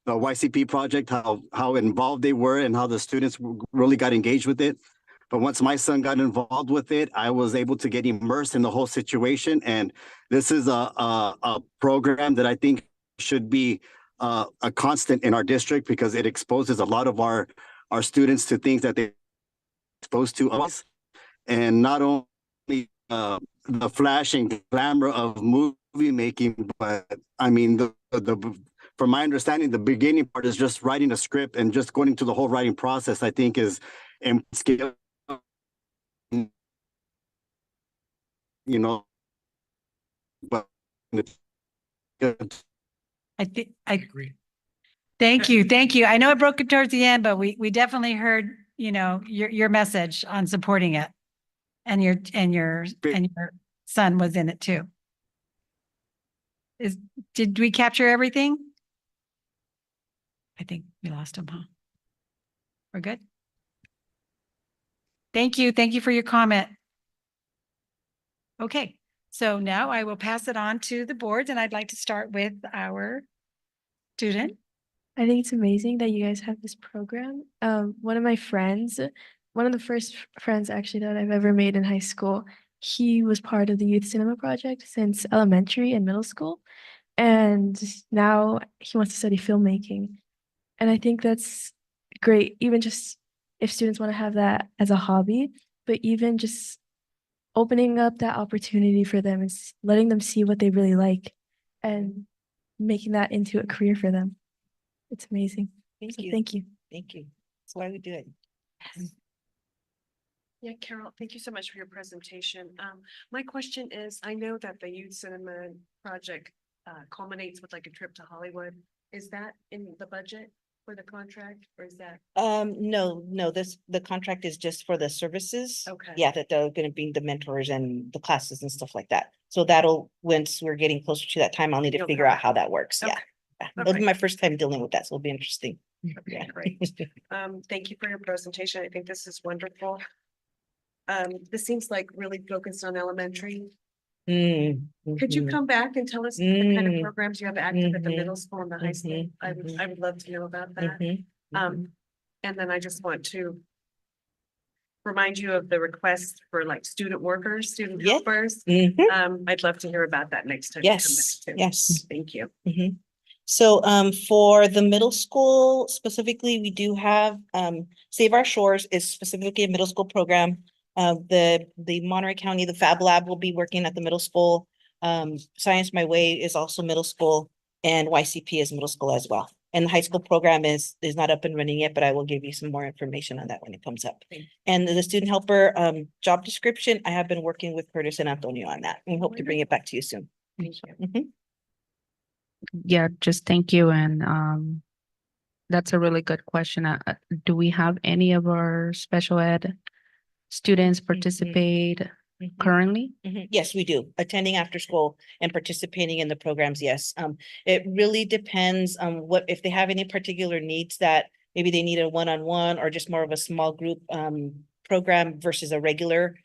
the YCP project, how involved they were and how the students really got engaged with it. But once my son got involved with it, I was able to get immersed in the whole situation. And this is a program that I think should be a constant in our district, because it exposes a lot of our students to things that they're exposed to us. And not only the flash and glamour of movie making, but I mean, from my understanding, the beginning part is just writing a script, and just going through the whole writing process, I think is in scale. But I agree. Thank you. I know it broke it towards the end, but we definitely heard, your message on supporting it, and your son was in it too. Did we capture everything? I think we lost him, huh? We're good. Thank you for your comment. Okay, So now I will pass it on to the board, and I'd like to start with our student. I think it's amazing that you guys have this program. One of my friends, one of the first friends actually that I've ever made in high school, he was part of the youth cinema project since elementary and middle school. And now he wants to study filmmaking. And I think that's great, even just if students want to have that as a hobby, but even just opening up that opportunity for them and letting them see what they really like and making that into a career for them. It's amazing. Thank So you. thank you. Thank you. That's why we do it. Yeah, Carol, thank you so much for your presentation. My question is, I know that the youth cinema project culminates with like a trip to Hollywood. Is that in the budget for the contract, or is that? No, the contract is just for the services. Okay. Yeah, that they're gonna be the mentors and the classes and stuff like that. So that'll, once we're getting closer to that time, I'll need to You'll figure cover out how that works. Yeah. Okay. Yeah. It'll be Okay. my first time dealing with that, so it'll be interesting. Okay, great. Thank you for your presentation. I think this is wonderful. This seems like really focused on elementary. Could you come back and tell us the kind of programs you have active at the middle school and the high school? I would love to know about that. And then I just want to remind you of the request for like student workers, student helpers. I'd love to hear about that next time. you come back, Yes, too. yes. Thank you. So for the middle school specifically, we do have Save Our Shores is specifically a middle school program. The Monterey County, the Fab Lab will be working at the middle school. Science My Way is also middle school, and YCP is middle school as well. And the high school program is not up and running yet, but I will give you some more information on that when it comes up. And the student helper job description, I have been working with Curtis and Antonio on that. We hope to bring it back to you soon. Thank you. Yeah, just thank you. And that's a really good question. Do we have any of our special ed students participate currently? Yes, we do. Attending after school and participating in the programs, yes. It really depends on what, if they have any particular needs that maybe they need a one-on-one or just more of a small group program versus our regular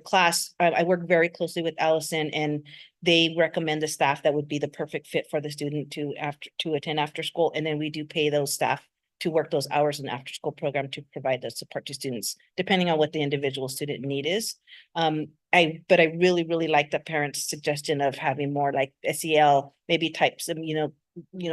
class. I work very closely with Allison, and they recommend the staff that would be the perfect fit for the student to attend after school. And then we do pay those staff to work those hours in the after school program to provide the support to students, depending on what the individual student need is. But I really, really like the parents' suggestion of having more like SEL, maybe types of,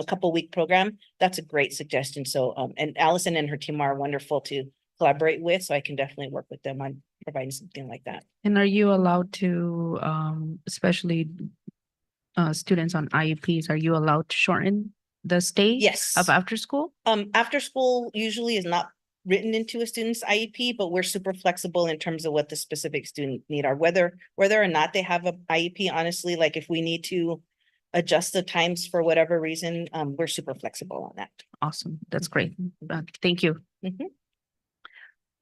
couple week program. That's a great suggestion. So, and Allison and her team are wonderful to collaborate with, so I can definitely work with them on providing something like that. And are you allowed to, especially students on IEPs, are you allowed to shorten the stay? Yes. Of after school? After school usually is not written into a student's IEP, but we're super flexible in terms of what the specific student need are, whether or not they have a IEP. Honestly, like if we need to adjust the times for whatever reason, we're super flexible on that. Awesome. That's great. Thank you.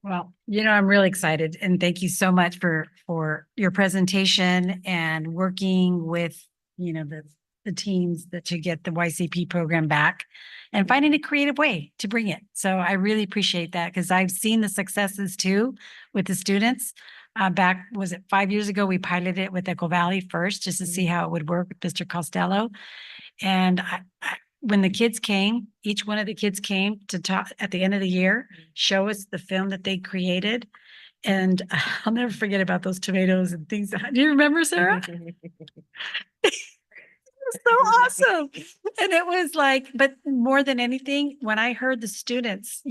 Well, I'm really excited, and thank you so much for your presentation and working with, the teams that to get the YCP program back and finding a creative way to bring it. So I really appreciate that, because I've seen the successes too with the students. Back, was it 5 years ago, we piloted it with Echo Valley first, just to see how it would work with Mr. Costello. And when the kids came, each one of the kids came to talk at the end of the year, show us the film that they created. And I'll never forget about those tomatoes and things. Do you remember, Sarah? So awesome. And it was like, but more than anything, when I heard the students,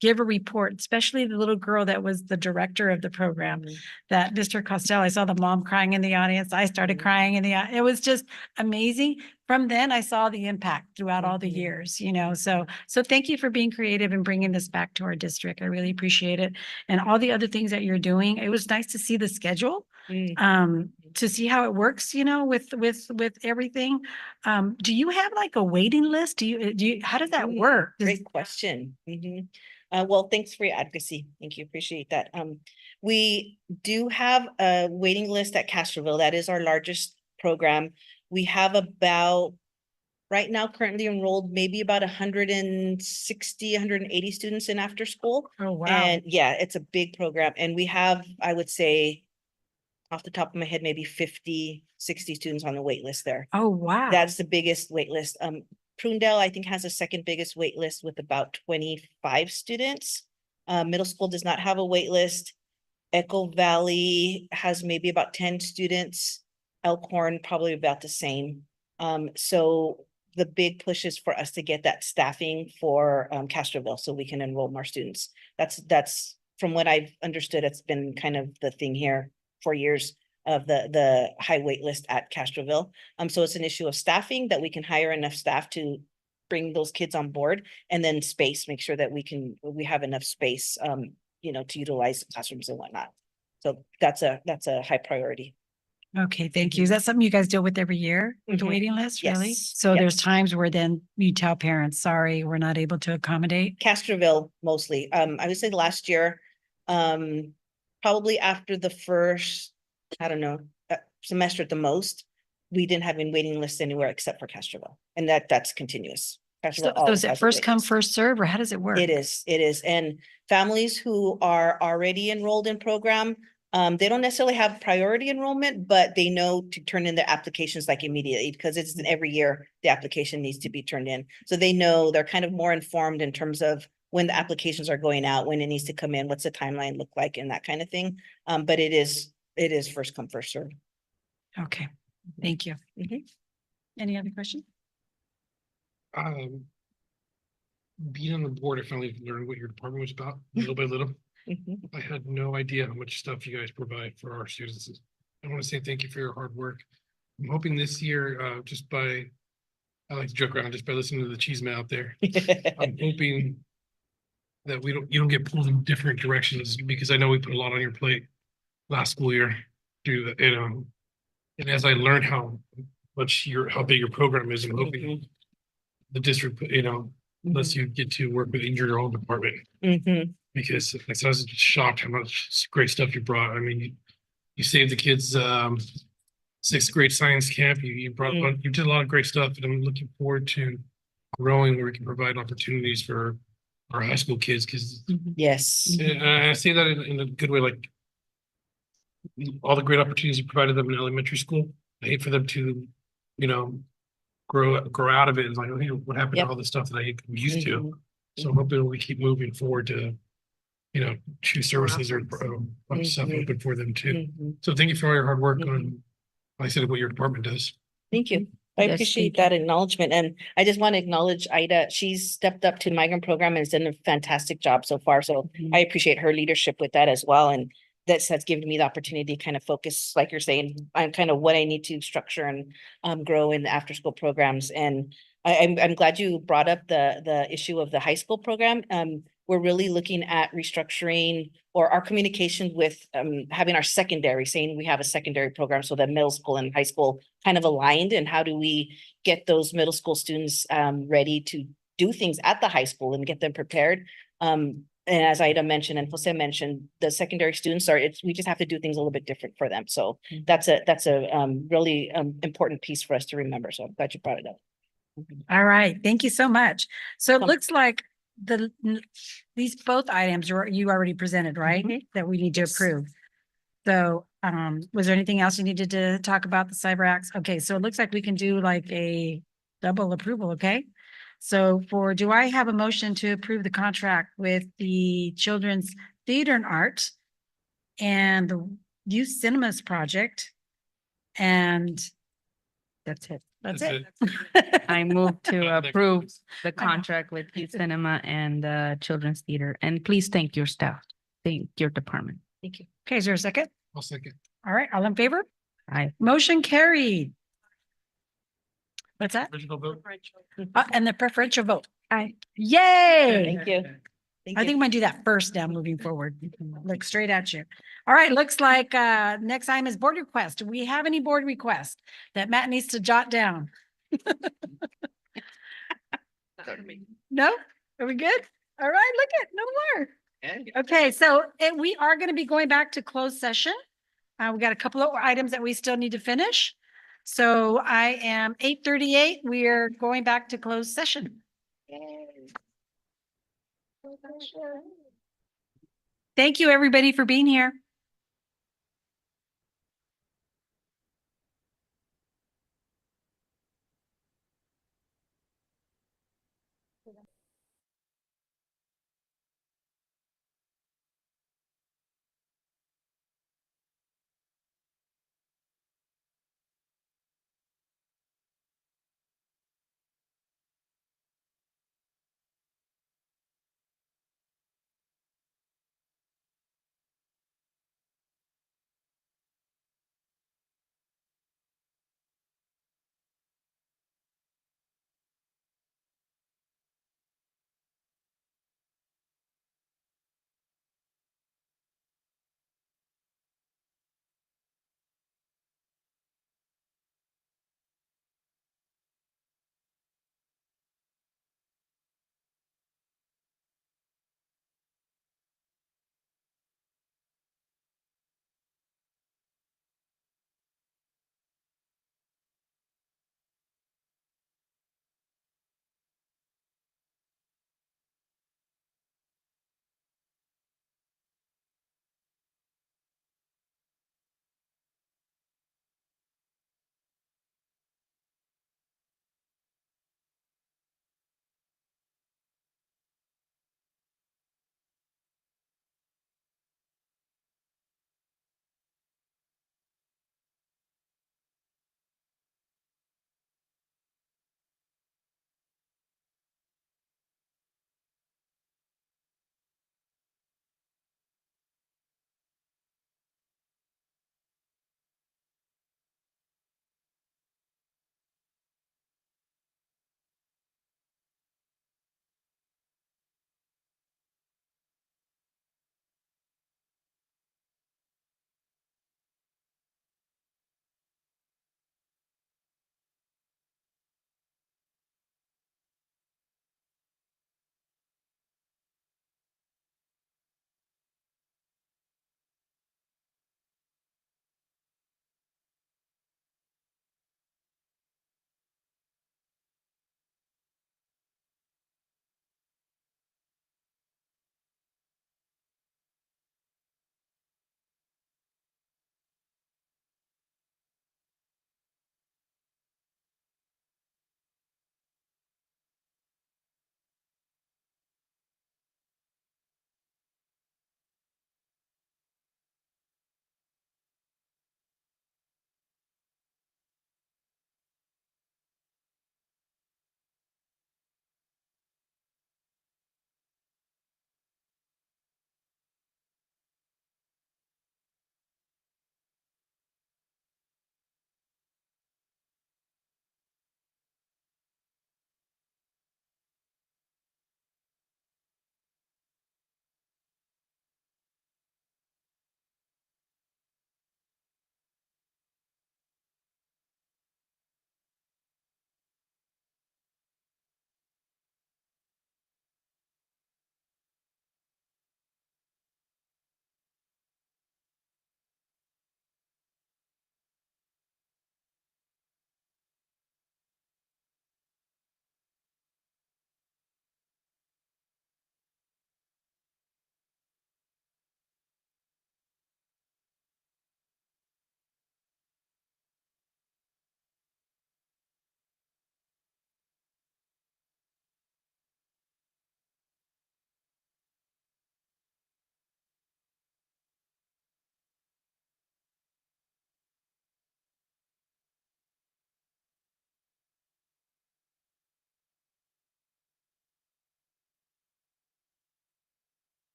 give a report, especially the little girl that was the director of the program, that Mr. Costello, I saw the mom crying in the audience. I started crying in the audience. It was just amazing. From then I saw the impact throughout all the years, so thank you for being creative and bringing this back to our district. I really appreciate it. And all the other things that you're doing. It was nice to see the schedule, to see how it works, with everything. Do you have like a waiting list? Do you, how does that work? Great question. Well, thanks for your advocacy. Thank you. Appreciate that. We do have a waiting list at Castroville. That is our largest program. We have about, right now, currently enrolled, maybe about 160, 180 students in after school. Oh, wow. And yeah, it's a big program. And we have, I would say, off the top of my head, maybe 50, 60 students on the wait list there. Oh, wow. That's the biggest wait list. Prunedale, I think, has a second biggest wait list with about 25 students. Middle school does not have a wait list. Echo Valley has maybe about 10 students. Elkhorn probably about the same. So the big push is for us to get that staffing for Castroville so we can enroll more students. That's from what I've understood, it's been kind of the thing here for years of the high wait list at Castroville. So it's an issue of staffing, that we can hire enough staff to bring those kids on board, and then space, make sure that we have enough space, to utilize classrooms and whatnot. So that's a high priority. Okay, thank you. Is that something you guys deal with every year, with the Mhm. waiting list, really? Yes, So there's yes. times where then you tell parents, sorry, we're not able to accommodate. Castroville mostly. I would say last year, probably after the first, I don't know, semester at the most, we didn't have any waiting lists anywhere except for Castroville, and that's continuous. So Castroville so always is it has a first wait come, list. first serve, or how does it work? It is. And families who are already enrolled in program, they don't necessarily have priority enrollment, but they know to turn in their applications like immediately, because it's every year the application needs to be turned in. So they know, they're kind of more informed in terms of when the applications are going out, when it needs to come in, what's the timeline look like, and that kind of thing. But it is first come, first served. Okay, thank you. Mhm. Any other question? Being on the board, I finally learned what your department was about, little by little. Mhm. I had no idea how much stuff you guys provide for our students. I want to say thank you for your hard work. I'm hoping this year, I like to joke around just by listening to the cheese man out there. I'm hoping that you don't get pulled in different directions, because I know we put a lot on your plate last school year. And as I learned how big your program is, I'm hoping the district, lets you get to work within your own department. Mhm. Because like I said, I was shocked how much great stuff you brought. I mean, you saved the kids, sixth grade science camp. You did a lot of great stuff, and I'm looking forward to growing where we can provide opportunities for our high school kids. Because yes, I say that in a good way, like all the great opportunities you provided them in elementary school. I hate for them to, grow out of it and like, hey, what happened to all the stuff that I used to? So I'm hoping we keep moving forward to, choose services or stuff open for them too. So thank you for all your hard work on, like I said, what your department does. Thank you. I Yes, appreciate thank that acknowledgement. And I just want to acknowledge Ida. She's stepped up to the migrant program and has done a fantastic job so far. So I appreciate her leadership with that as well. And that has given me the opportunity to kind of focus, like you're saying, on kind of what I need to structure and grow in the after school programs. And I'm glad you brought up the issue of the high school program. We're really looking at restructuring or our communication with having our secondary, saying we have a secondary program so that middle school and high school kind of aligned, and how do we get those middle school students ready to do things at the high school and get them prepared. And as Ida mentioned and Jose mentioned, the secondary students we just have to do things a little bit different for them. So that's a really important piece for us to remember. So I'm glad you brought it up. All right, thank you so much. So it looks like these both items you already presented, right? That we need to approve. So, was there anything else you needed to talk about the cyber acts? Okay, so it looks like we can do like a double approval, okay? So do I have a motion to approve the contract with the Children's Theater and Art and the Youth Cinemas Project? And that's it. That's it. I move to approve the contract with Youth Cinema and Children's Theater. And please thank your staff. Thank your department. Thank you. Okay, is there a second? I'll second. All right, all in favor? Aye. Motion carried. What's that? Original vote. And the preferential vote. Aye. Yay! Thank you. I think I'm gonna do that first now moving forward. Look straight at you. All right, looks like next item is board request. Do we have any board requests that Matt needs to jot down? No? Are we good? All right, look at no more. Okay, so we are gonna be going back to closed session. We got a couple of items that we still need to finish. So I am 8:38. We are going back to closed session. Thank you, everybody, for being here.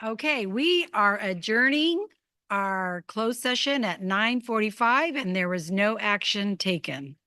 Okay, we are adjourning our closed session at 9:45 and there was no action taken.